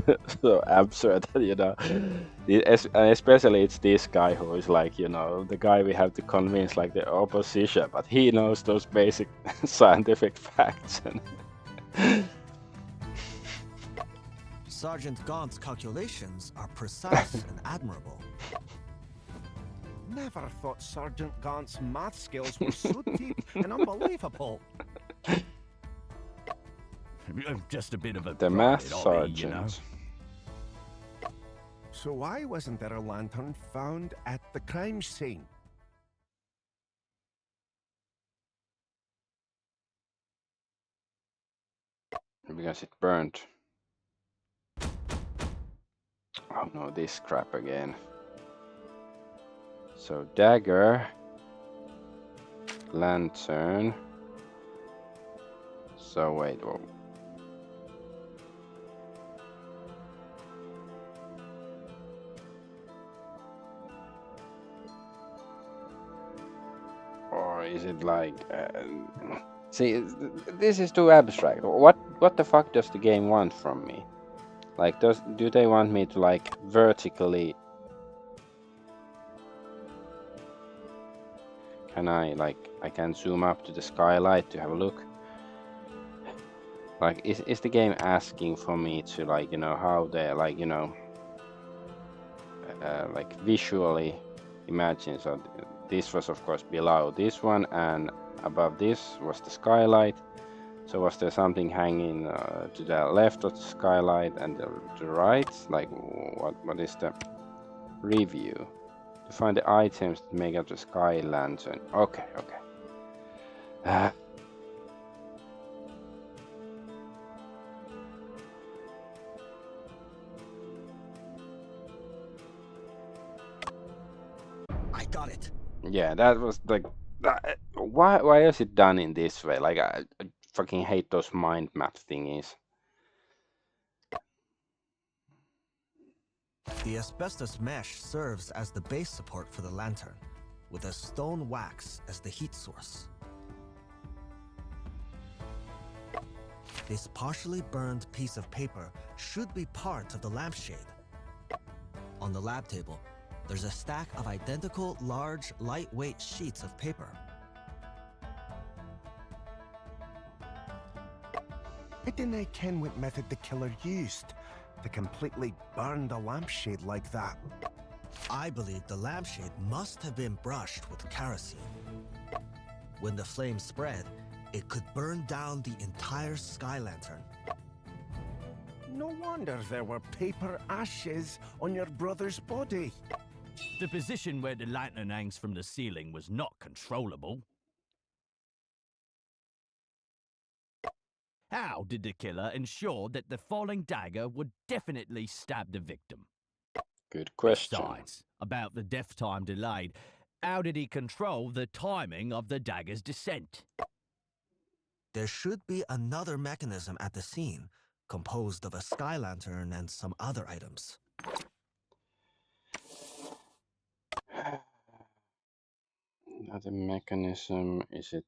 absurd, you know. Especially it's this guy who is like, you know, the guy we have to convince like the opposition, but he knows those basic scientific facts. Sergeant Gaunt's calculations are precise and admirable. Never thought Sergeant Gaunt's math skills were so deep and unbelievable. Just a bit of a the math Ollie, sergeant. you know? So why wasn't there a lantern found at the crime scene? Because it burned. Oh no, this crap again. So dagger, lantern. So wait, whoa. Or is it like? See, this is too abstract. What the fuck does the game want from me? Like, do they want me to like vertically? Can I can zoom up to the skylight to have a look? Like, is the game asking for me to, like, you know, how they, like, you know, like visually imagine? So this was of course below this one, and above this was the skylight. So was there something hanging to the left of the skylight and to the right? Like, what is the review? To find the items that make up the sky lantern. Okay. Got it. Yeah, that was like, why is it done in this way? Like, I fucking hate those mind map thingies. The asbestos mesh serves as the base support for the lantern, with a stone wax as the heat source. This partially burned piece of paper should be part of the lampshade. On the lab table, there's a stack of identical large, lightweight sheets of paper. I didn't ken what method the killer used to completely burn the lampshade like that. I believe the lampshade must have been brushed with kerosene. When the flame spread, it could burn down the entire sky lantern. No wonder there were paper ashes on your brother's body. The position where the lantern hangs from the ceiling was not controllable. How did the killer ensure that the falling dagger would definitely stab the victim? Good question. Besides, about the death time delayed, how did he control the timing of the dagger's descent? There should be another mechanism at the scene, composed of a sky lantern and some other items. Another mechanism, is it?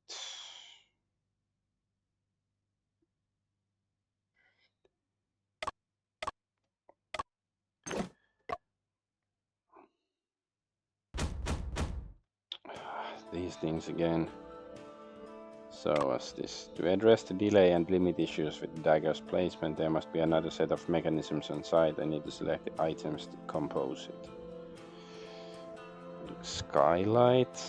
These things again. So as this, to address the delay and limit issues with the dagger's placement, there must be another set of mechanisms on site. I need to select the items to compose it. Skylight.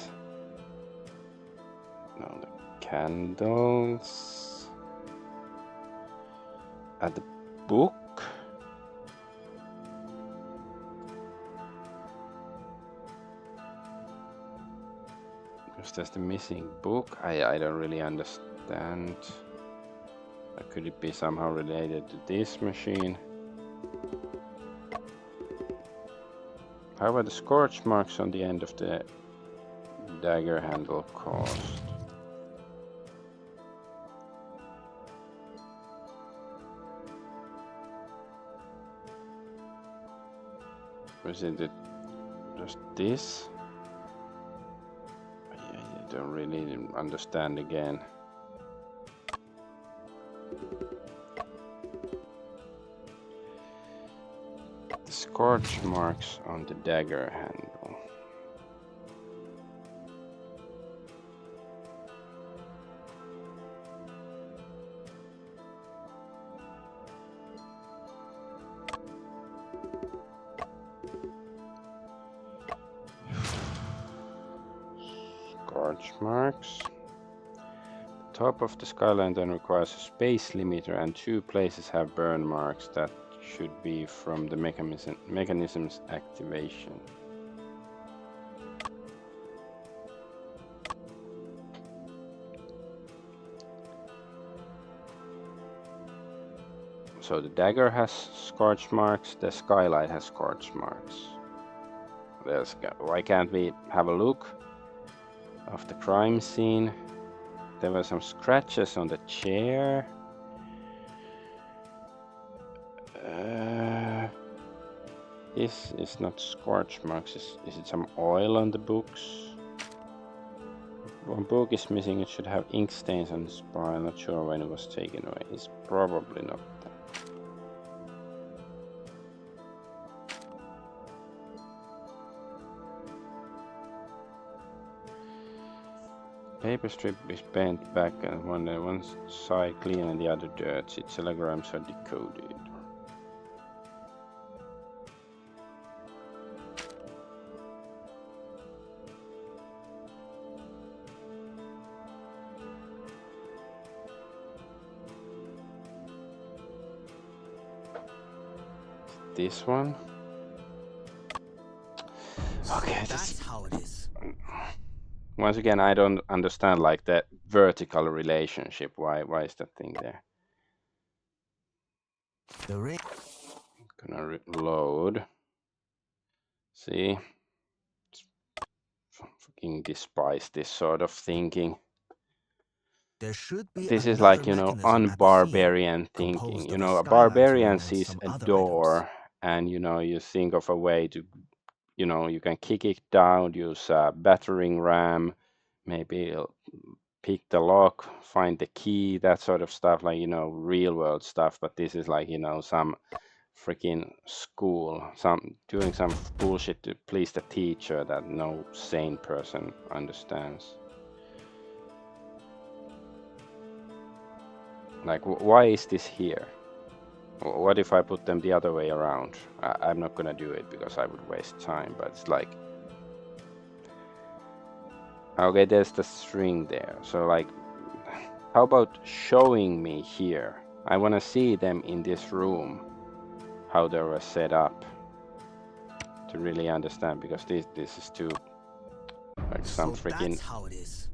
No, the candles. At the book. Because there's the missing book. I don't really understand. Could it be somehow related to this machine? How about the scorch marks on the end of the dagger handle caused? Or is it just this? I don't really understand again. The scorch marks on the dagger handle. Scorch marks. The top of the skyline then requires a space limiter, and 2 places have burn marks that should be from the mechanism's activation. So the dagger has scorch marks, the skylight has scorch marks. Why can't we have a look of the crime scene? There were some scratches on the chair. This is not scorch marks. Is it some oil on the books? If one book is missing, it should have ink stains on the spine. I'm not sure when it was taken away. It's probably not that. Paper strip is bent back and one side clean and the other dirt. Its telegrams are decoded. This one? Okay, That's how it is. Once again, I don't understand like that vertical relationship. Why is that thing there? The ring. Gonna load. See, it's fucking despise this sort of thinking. There should be This is another like, you know, mechanism at the unbarbarian scene, thinking. composed You of know, a sky barbarian lantern and sees some a other door, items. and, you know, you think of a way to, you know, you can kick it down, use a battering ram, maybe pick the lock, find the key, that sort of stuff, like, you know, real world stuff. But this is like, you know, some freaking school, doing some bullshit to please the teacher that no sane person understands. Like, why is this here? What if I put them the other way around? I'm not gonna do it because I would waste time, but it's like, okay, there's the string there. So like, how about showing me here? I wanna see them in this room, how they were set up, to really understand, because this is too like some So freaking, that's how it is.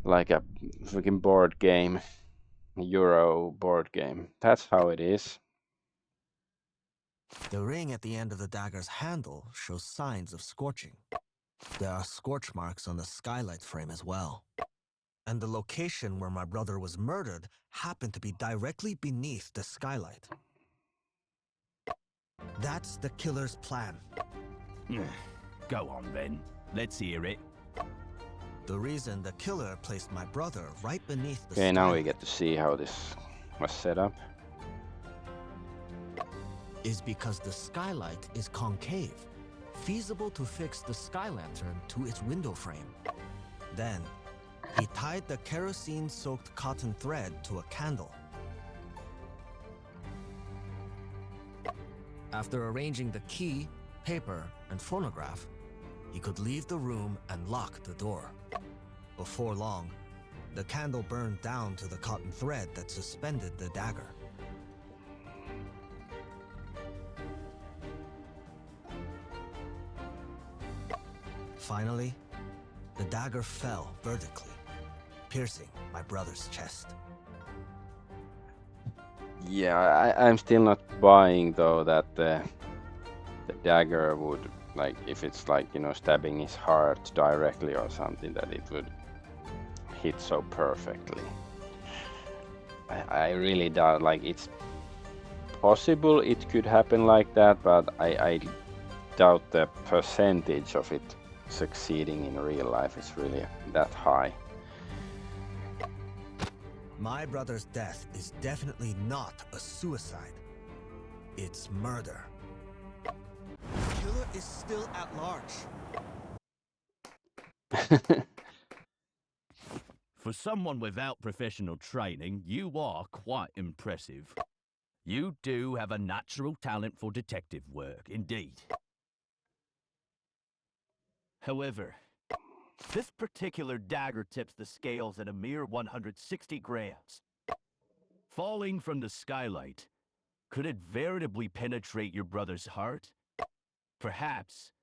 like a freaking board game, Euro board game. That's how it is. The ring at the end of the dagger's handle shows signs of scorching. There are scorch marks on the skylight frame as well. And the location where my brother was murdered happened to be directly beneath the skylight. That's the killer's plan. Go on then. Let's hear it. The reason the killer placed my brother right beneath the Okay, skylight now we get to see how this was set up. is because the skylight is concave, feasible to fix the sky lantern to its window frame. Then, he tied the kerosene-soaked cotton thread to a candle. After arranging the key, paper, and phonograph, he could leave the room and lock the door. Before long, the candle burned down to the cotton thread that suspended the dagger. Finally, the dagger fell vertically, piercing my brother's chest. Yeah, I'm still not buying though that the dagger would, like, if it's like, you know, stabbing his heart directly or something, that it would hit so perfectly. I really doubt, like, it's possible it could happen like that, but I doubt the percentage of it succeeding in real life is really that high. My brother's death is definitely not a suicide. It's murder. The killer is still at large. For someone without professional training, you are quite impressive. You do have a natural talent for detective work, indeed. However, this particular dagger tips the scales at a mere 160 grams. Falling from the skylight, could it veritably penetrate your brother's heart? Perhaps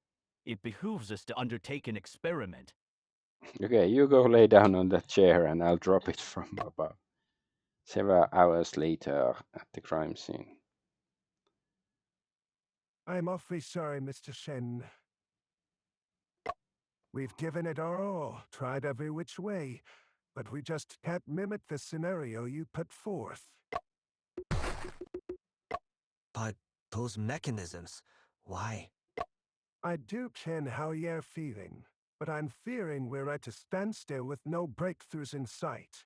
it behooves us to undertake an experiment. Okay, you go lay down on that chair and I'll drop it from above. Several hours later at the crime scene. I'm awfully sorry, Mr. Shen. We've given it our all, tried every which way, but we just can't mimic the scenario you put forth. But those mechanisms, why? I do ken how you're feeling, but I'm fearing we're at a standstill with no breakthroughs in sight.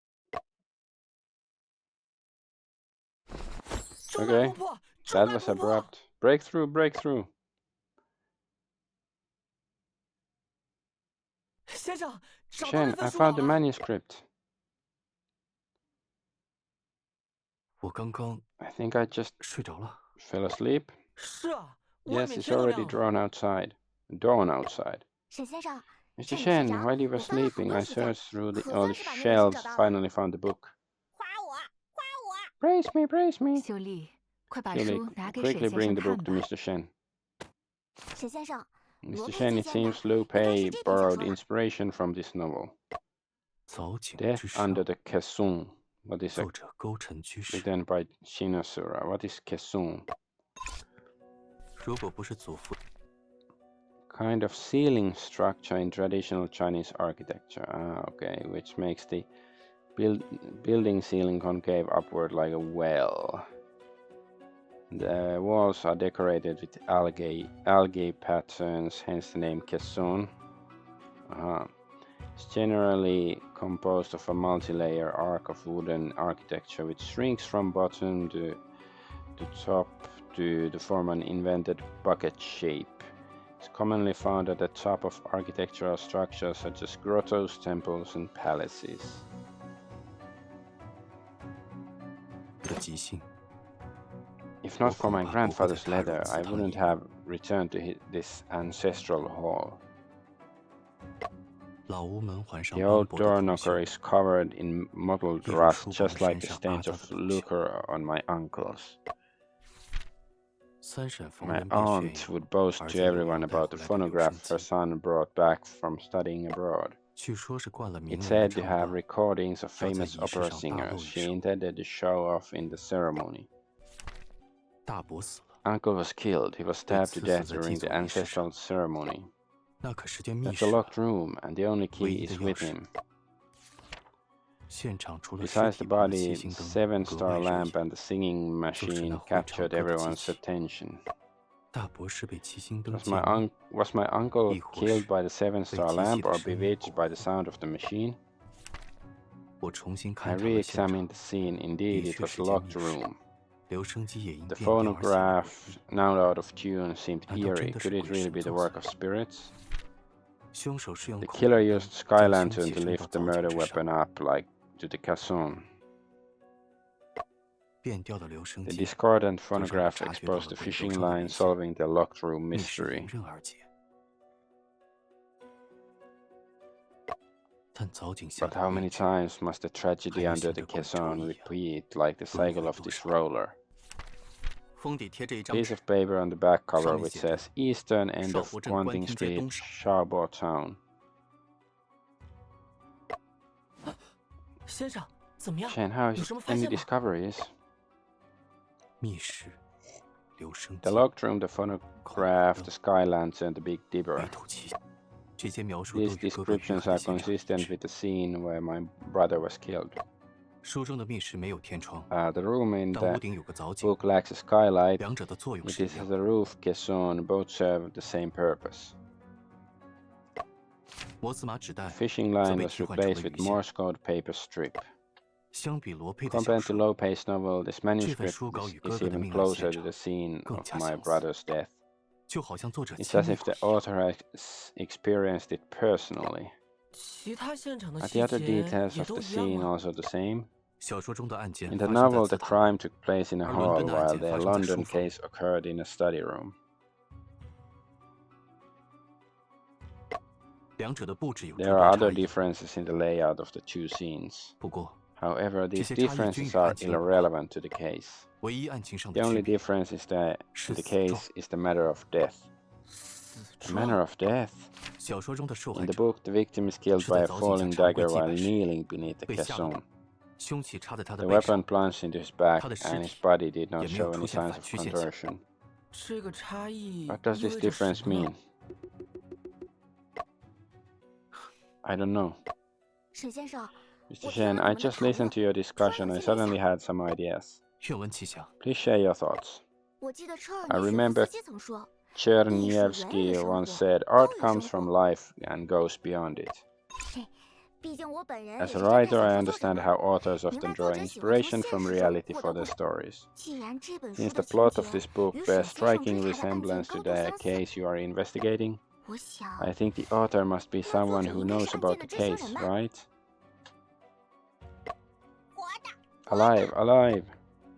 Okay, that was abrupt. Breakthrough, breakthrough. Shen, I found the manuscript. 我刚刚 I think I just 睡着了。 fell asleep. Yes, it's already drawn outside. Drawn outside. 沈先生， Mr. 趁你睡 Shen, 着， while you were 我翻了好 sleeping, 多 I 书架， searched through 可 all 算 the 是把那个信找 shelves, 到了。 finally found the book. 夸我，夸我！ Praise me, praise me. 秀丽，快把 Julie, 书拿给 quickly 沈先 bring 生 the 看 book to 吧。 Mr. Shen. 沈先生，罗 Mr. 佩 Shen, 推 it 荐的 seems Liu 应该是 Pei 这本小 borrowed 说吧？ inspiration from this novel. 早井 Death 之 Under 上， the Kesung. What is 作 it? 者沟辰居士。 Written by Shinosura. What is Kesung? 如果不是祖父， kind of ceiling structure in traditional Chinese architecture. Okay, which makes the building ceiling concave upward like a well. The walls are decorated with algae patterns, hence the name caisson. It's generally composed of a multi-layer arc of wooden architecture which shrinks from bottom to top to form an invented bucket shape. It's commonly found at the top of architectural structures such as grottos, temples, and palaces. If not for my grandfather's letter, I wouldn't have returned to this ancestral hall. The old door knocker is covered in mottled rust, just like the stains of lucre on my uncle's. My aunt would boast to everyone about the phonograph her son brought back from studying abroad. It's said to have recordings of famous opera singers she intended to show off in the ceremony. Uncle was killed. He was stabbed to death during the ancestral ceremony. That's a locked room, and the only key is with him. Besides the body, the 7-star lamp and the singing machine captured everyone's attention. Was my uncle killed by the 7-star lamp or bewitched by the sound of the machine? I re-examined the scene. Indeed, it was a locked room. The phonograph, now out of tune, seemed eerie. Could it really be the work of spirits? The killer used sky lantern to lift the murder weapon up, like to the caisson. The discordant phonograph exposed the fishing line, solving the locked room mystery. But how many times must the tragedy under the caisson repeat, like the cycle of this roller? Piece of paper on the back cover which says Eastern end of Guanting Street, Shaobo Town. Shen, how is any discoveries? The locked room, the phonograph, the sky lantern, the Big Dipper. These descriptions are consistent with the scene where my brother was killed. The room in the book lacks a skylight. It is a roof caisson. Both serve the same purpose. The fishing line was replaced with Morse code paper strip. Compared to Lope's novel, this manuscript is even closer to the scene of my brother's death. It's as if the author has experienced it personally. Are the other details of the scene also the same? In the novel, the crime took place in a hall, while the London case occurred in a study room. There are other differences in the layout of the two scenes. However, these differences are irrelevant to the case. The only difference is that in the case is the matter of death. The manner of death? In the book, the victim is killed by a falling dagger while kneeling beneath the caisson. The weapon plunged into his back, and his body did not show any signs of contortion. What does this difference mean? I don't know. Mr. Shen, I just listened to your discussion. I suddenly had some ideas. Please share your thoughts. I remember Chernyevsky once said, art comes from life and goes beyond it. As a writer, I understand how authors often draw inspiration from reality for their stories. Since the plot of this book bears striking resemblance to the case you are investigating, I think the author must be someone who knows about the case, right? Alive, alive!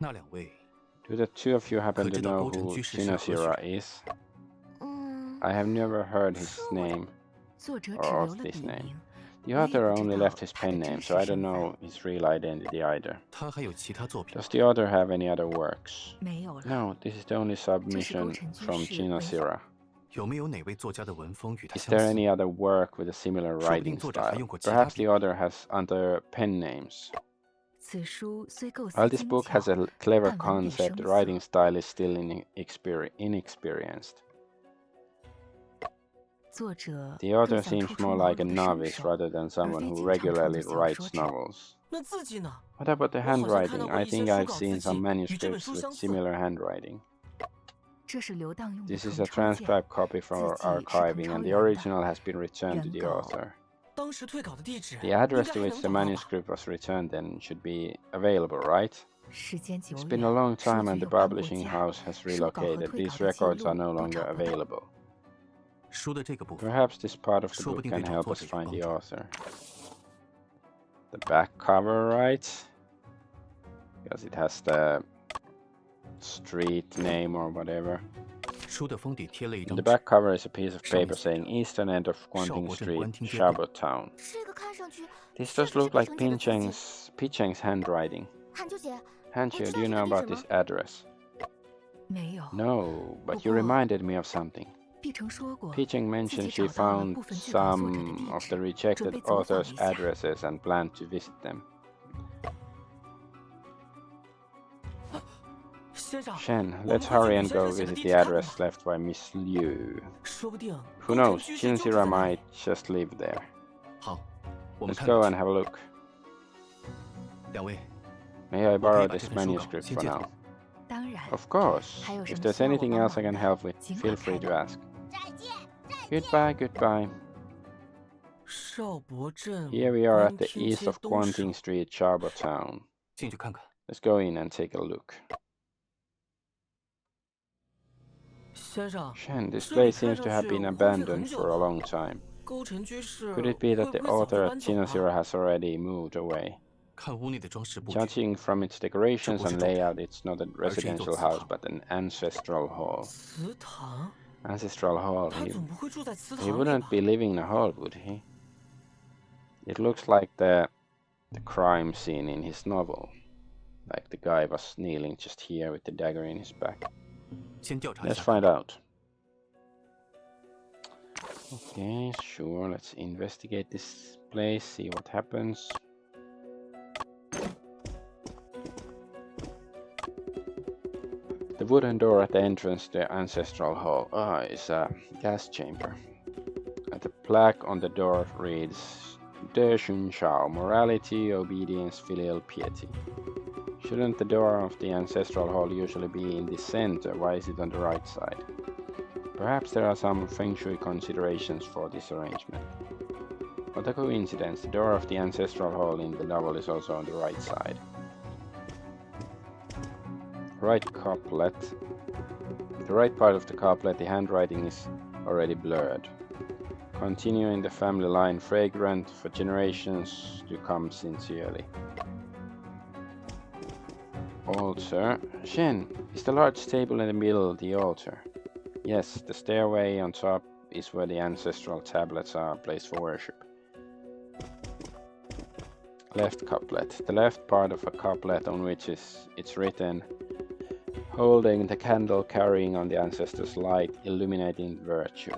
Do the two of you happen to know who Shinosira is? I have never heard his name, or of this name. The author only left his pen name, so I don't know his real identity either. Does the author have any other works? No, this is the only submission from Shinosira. Is there any other work with a similar writing style? Perhaps the author has other pen names. While this book has a clever concept, the writing style is still inexperienced. The author seems more like a novice rather than someone who regularly writes novels. 那字迹呢？ What about the 我好像看到 handwriting? 过 I 一些 think 书 I've 稿字 seen 迹 some 与这本 manuscripts 书 with 相似。 similar handwriting. 这是流荡用的 This is 誊 a 抄件， transcribed copy from 字迹是 archiving, 誊抄 and the 员的。 original has been returned to 原 the 稿 author. 当时退稿的地址 The 应 address 该 to 还 which 能 the 找到吧？ manuscript was returned then should be available, right? 时间久 It's 远， been a long 数 time 据 and the 又搬过 publishing 家， house has 手稿和 relocated. 退稿 These 的记 records are 录 no 都 longer 找不到。 available. 书的这个部分， Perhaps this part of the 说不 book 定 can 对找 help 作 us 者有 find 帮 the 助。 author. The back cover, right? Because it has the street name or whatever. 书的封底贴了一 In 张 the 纸， back cover is a piece of 上面 paper 写着 saying Eastern end of Guanting 少博镇 Street, 官厅街道。 Shabot Town. 这个看上去 This 确 does 实是 look 被 like 承接的字迹。 Picheng's handwriting. 韩秋姐， Hanchu, 知 do 道 you 这 know 个地 about 址 this 吗？ address? 没有。 No, but you 不过 reminded me of something. 碧城说过， Picheng 自 mentioned 己 she 找到了 found 部分剧稿作者的 some 地 of the 址，准 rejected 备走访 authors' 一下。 addresses and planned to visit them. 先生， Shen, 我们 let's 快去 hurry 鲁 and 先 go 生写的 visit 地 the 址看看 address 吧。 left by Miss Liu. 说不定 Who 工程 knows, 居士就住在 Jinsira 那里。 might just live there. 好，我们 Let's 看 go 看 and 去。 have a look. 两位， May I 我可 borrow 以把这 this 份书稿 manuscript 先 for 借 now? 走。当然， Of course. 还有什 If 么 there's 需要我 anything 帮 else I 忙 can 的， help with, 尽 feel 管 free 开 to 口。 ask. Goodbye, goodbye. 少博镇 Here we are at 官 the 厅 east 街 of 东首 Guanting Street, Shabot Town. 进去看看。 Let's go in and take a look. 先生， Shen, this 这里 place 看 seems 上 to have 去 been 荒废很 abandoned 久 for a 了。 long time. 沟城居士 Could it be 会 that 不 the 会早就 author 搬走 Jinosira 了？ has already moved away? 看屋内的装饰布局， Judging from its decorations 这不是 and 住宅， layout, it's not a 而是一座 residential 祠 house 堂。 but an ancestral hall. 祠堂？ Ancestral hall. 他总不会住在祠 He 堂里 wouldn't 吧？ be living in a hall, would he? It looks like the crime scene in his novel. Like the guy was kneeling just here with the dagger in his back. 先调查一 Let's 下。 find out. Okay, sure. Let's investigate this place, see what happens. The wooden door at the entrance to the ancestral hall is a gas chamber. And the plaque on the door reads De Shun Shao, morality, obedience, filial piety. Shouldn't the door of the ancestral hall usually be in the center? Why is it on the right side? Perhaps there are some feng shui considerations for this arrangement. What a coincidence, the door of the ancestral hall in the novel is also on the right side. Right couplet. The right part of the couplet, the handwriting is already blurred. Continuing the family line, fragrant for generations to come sincerely. Altar. Shen, is the large table in the middle the altar? Yes, the stairway on top is where the ancestral tablets are placed for worship. Left couplet. The left part of a couplet on which it's written, holding the candle carrying on the ancestors' light, illuminating virtue.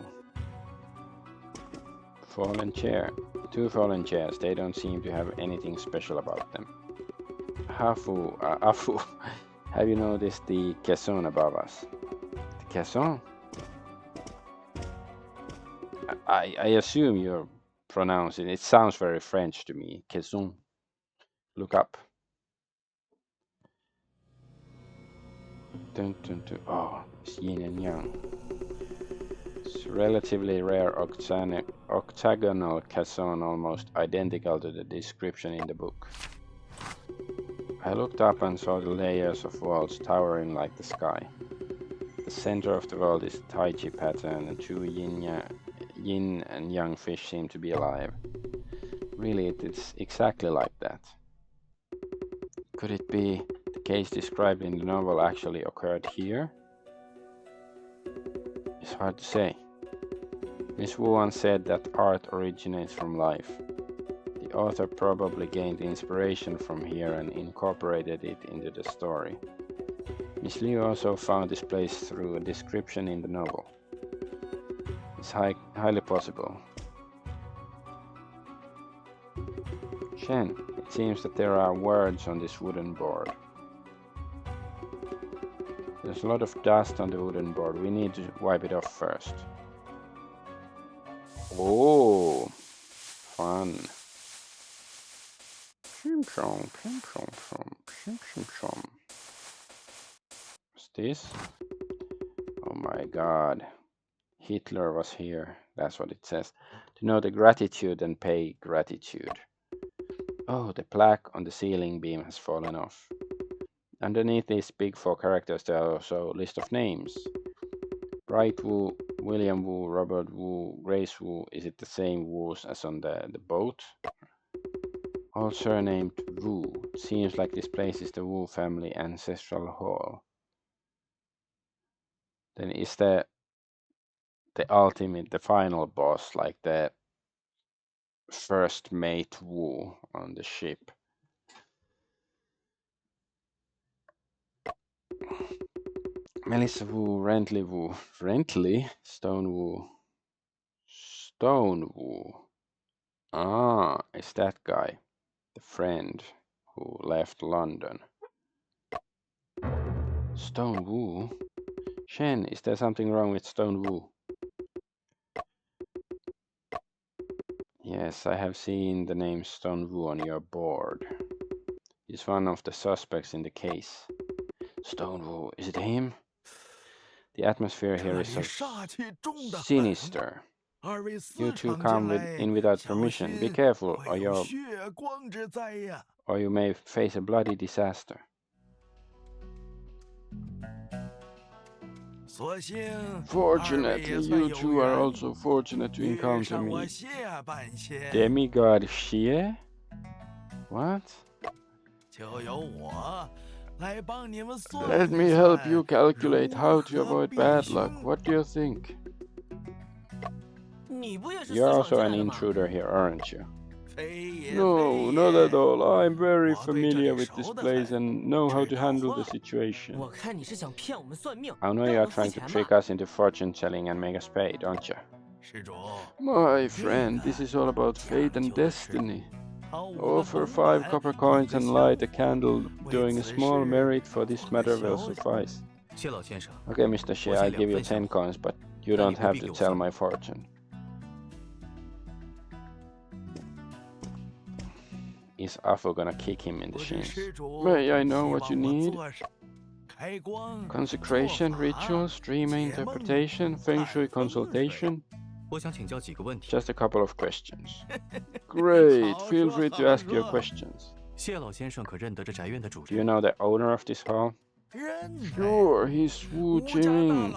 Fallen chair. Two fallen chairs. They don't seem to have anything special about them. Afu, have you noticed the caisson above us? The caisson? I assume you're pronouncing it. It sounds very French to me. Caisson. Look up. Dun, dun, dun. Oh, it's yin and yang. It's relatively rare octagonal caisson, almost identical to the description in the book. I looked up and saw the layers of walls towering like the sky. The center of the world is a Tai Chi pattern, and two yin and yang fish seem to be alive. Really, it's exactly like that. Could it be the case described in the novel actually occurred here? It's hard to say. Miss Wu once said that art originates from life. The author probably gained inspiration from here and incorporated it into the story. Miss Liu also found this place through a description in the novel. It's highly possible. Shen, it seems that there are words on this wooden board. There's a lot of dust on the wooden board. We need to wipe it off first. Oh, fun. What's this? Oh my god. Hitler was here. That's what it says. To know the gratitude and pay gratitude. Oh, the plaque on the ceiling beam has fallen off. Underneath these big 4 characters, there are also a list of names. Bright Wu, William Wu, Robert Wu, Grace Wu. Is it the same Wus as on the boat? All surnamed Wu. Seems like this place is the Wu family ancestral hall. Then is the ultimate, the final boss, like the first mate Wu on the ship? Melissa Wu, Rentley Wu, Stone Wu, Stone Wu. Ah, it's that guy, the friend who left London. Stone Wu? Shen, is there something wrong with Stone Wu? Yes, I have seen the name Stone Wu on your board. He's one of the suspects in the case. Stone Wu, is it him? The atmosphere here is so sinister. You two come in without permission. Be careful, or you may face a bloody disaster. Fortunately, you two are also fortunate to encounter me. Demigod Xie? What? Let me help you calculate how to avoid bad luck. What do you think? You're also an intruder here, aren't you? No, not at all. I'm very familiar with this place and know how to handle the situation. I know you're trying to trick us into fortune telling and make us pay, don't you? My friend, this is all about fate and destiny. Offer 5 copper coins and light a candle. Doing a small merit for this matter will suffice. Okay, Mr. Xie, I'll give you 10 coins, but you don't have to tell my fortune. Is Afo gonna kick him in the shins? May I know what you need? Consecration, rituals, dream interpretation, feng shui consultation? Just a couple of questions. Great, feel free to ask your questions. Do you know the owner of this hall? Sure, he's Wu Jiming,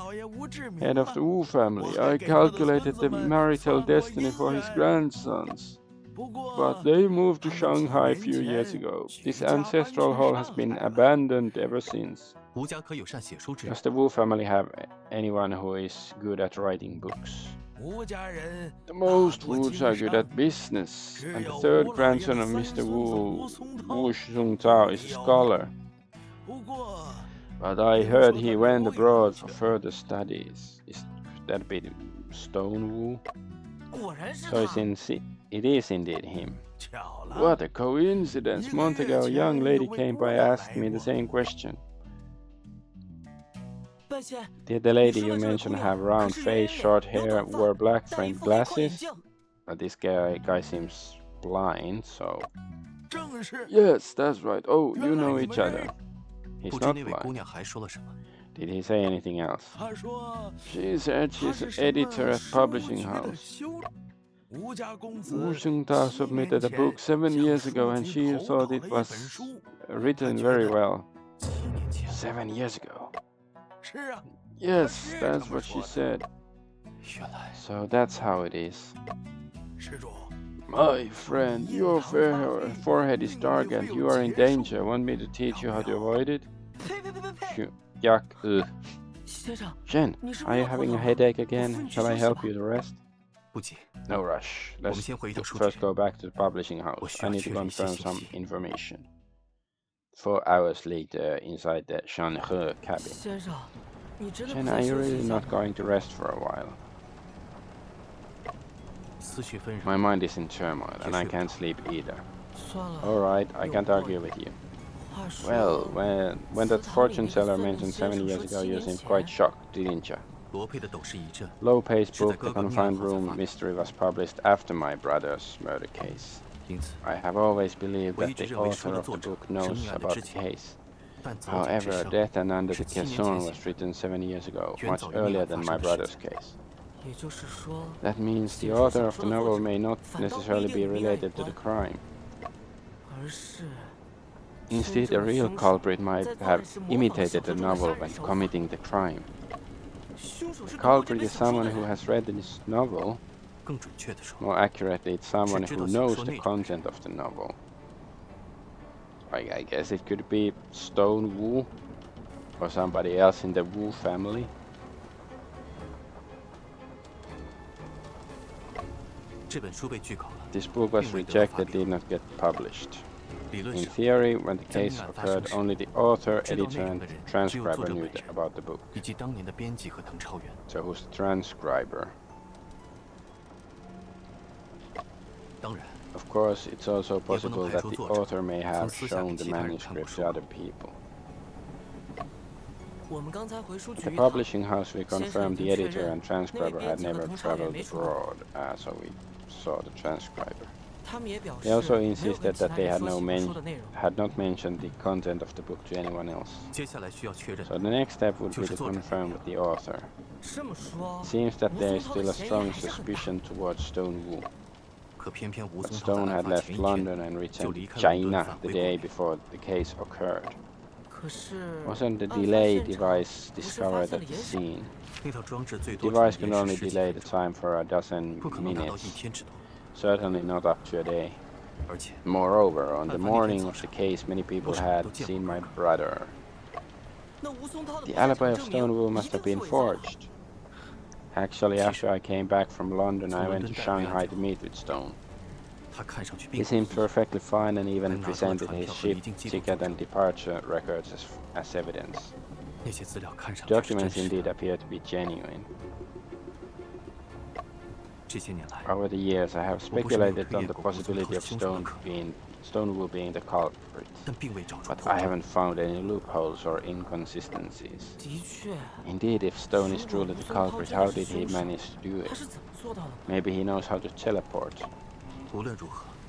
head of the Wu family. I calculated the marital destiny for his grandsons, but they moved to Shanghai a few years ago. This ancestral hall has been abandoned ever since. Does the Wu family have anyone who is good at writing books? The most Wus are good at business, and the 3rd grandson of Mr. Wu, Wu Xungtao, is a scholar. But I heard he went abroad for further studies. Is that be Stone Wu? So it is indeed him. What a coincidence! A month ago, a young lady came by and asked me the same question. Did the lady you mentioned have round face, short hair, wore black framed glasses? But this guy seems blind, so... Yes, that's right. Oh, you know each other. He's not blind. Did he say anything else? She said she's an editor at publishing house. Wu Xingtao submitted a book 7 years ago and she thought it was written very well. 7 years ago? Yes, that's what she said. So that's how it is. My friend, your forehead is dark and you are in danger. Want me to teach you how to avoid it? Yuck. Shen, are you having a headache again? Shall I help you to rest? No rush. Let's first go back to the publishing house. I need to confirm some information. 4 hours later, inside the Shanhe cabin. Shen, are you really not going to rest for a while? My mind is in turmoil, and I can't sleep either. Alright, I can't argue with you. Well, when that fortune teller mentioned 7 years ago, you seemed quite shocked, didn't you? Low-paced book, The Confined Room Mystery, was published after my brother's murder case. I have always believed that the author of the book knows about the case. However, Death and Under the Caisson was written 7 years ago, much earlier than my brother's case. That means the author of the novel may not necessarily be related to the crime. Instead, a real culprit might have imitated the novel when committing the crime. The culprit is someone who has read this novel. More accurately, it's someone who knows the content of the novel. I guess it could be Stone Wu or somebody else in the Wu family. This book was rejected, did not get published. In theory, when the case occurred, only the author, editor, and transcriber knew about the book. So who's the transcriber? Of course, it's also possible that the author may have shown the manuscript to other people. At the publishing house, we confirmed the editor and transcriber had never traveled abroad, so we saw the transcriber. They also insisted that they had not mentioned the content of the book to anyone else. So the next step would be to confirm with the author. It seems that there is still a strong suspicion towards Stone Wu. But Stone had left London and returned to China the day before the case occurred. Wasn't the delay device discovered at the scene? The device could only delay the time for a dozen minutes. Certainly not up to a day. Moreover, on the morning of the case, many people had seen my brother. The alibi of Stone Wu must have been forged. Actually, after I came back from London, I went to Shanghai to meet with Stone. He seemed perfectly fine and even presented his ship ticket and departure records as evidence. Documents indeed appear to be genuine. Over the years, I have speculated on the possibility of Stone Wu being the culprit, but I haven't found any loopholes or inconsistencies. Indeed, if Stone is truly the culprit, how did he manage to do it? Maybe he knows how to teleport.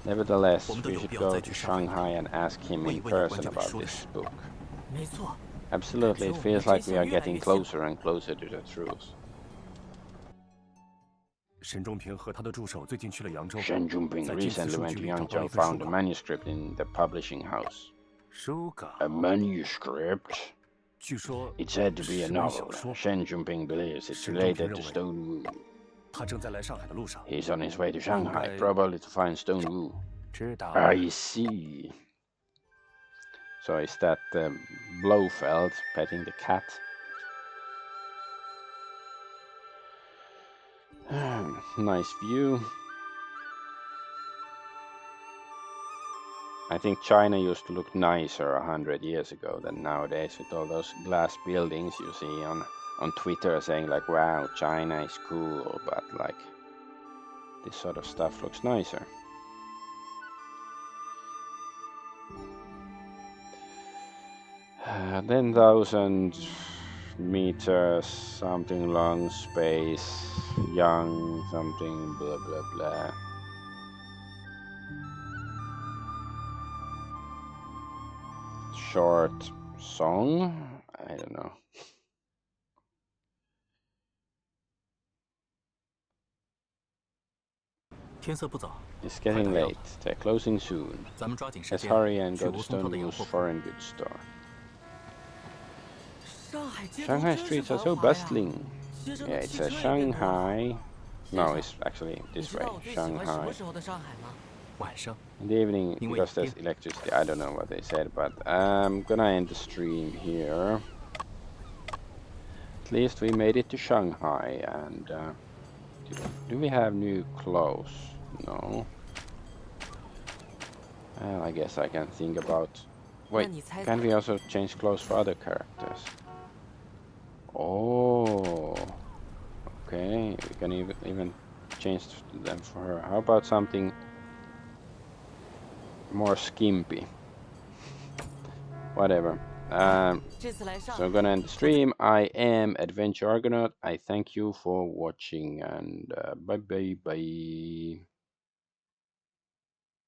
Nevertheless, we should go to Shanghai and ask him in person about this book. Absolutely, it feels like we are getting closer and closer to the truth. Shen Zhongping recently went to Yangtze, found a manuscript in the publishing house. A manuscript? It's said to be a novel. Shen Zhongping believes it's related to Stone Wu. He's on his way to Shanghai, probably to find Stone Wu. I see. So is that Blofeld petting the cat? Nice view. I think China used to look nicer 100 years ago than nowadays, with all those glass buildings you see on Twitter saying like, wow, China is cool, but like this sort of stuff looks nicer. Then 10,000 meters, something long space, young, something blah blah blah. Short song? I don't know. It's getting late. They're closing soon. Let's hurry and go to Stone Wu's foreign goods store. Shanghai streets are so bustling. Yeah, it says Shanghai. No, it's actually this way. Shanghai. In the evening, because there's electricity. I don't know what they said, but I'm gonna end the stream here. At least we made it to Shanghai, and do we have new clothes? No. Well, I guess I can think about... Wait, can we also change clothes for other characters? Oh, okay, we can even change them for her. How about something more skimpy? Whatever. So I'm gonna end the stream. I am Adventure Argonaut. I thank you for watching, and bye bye bye.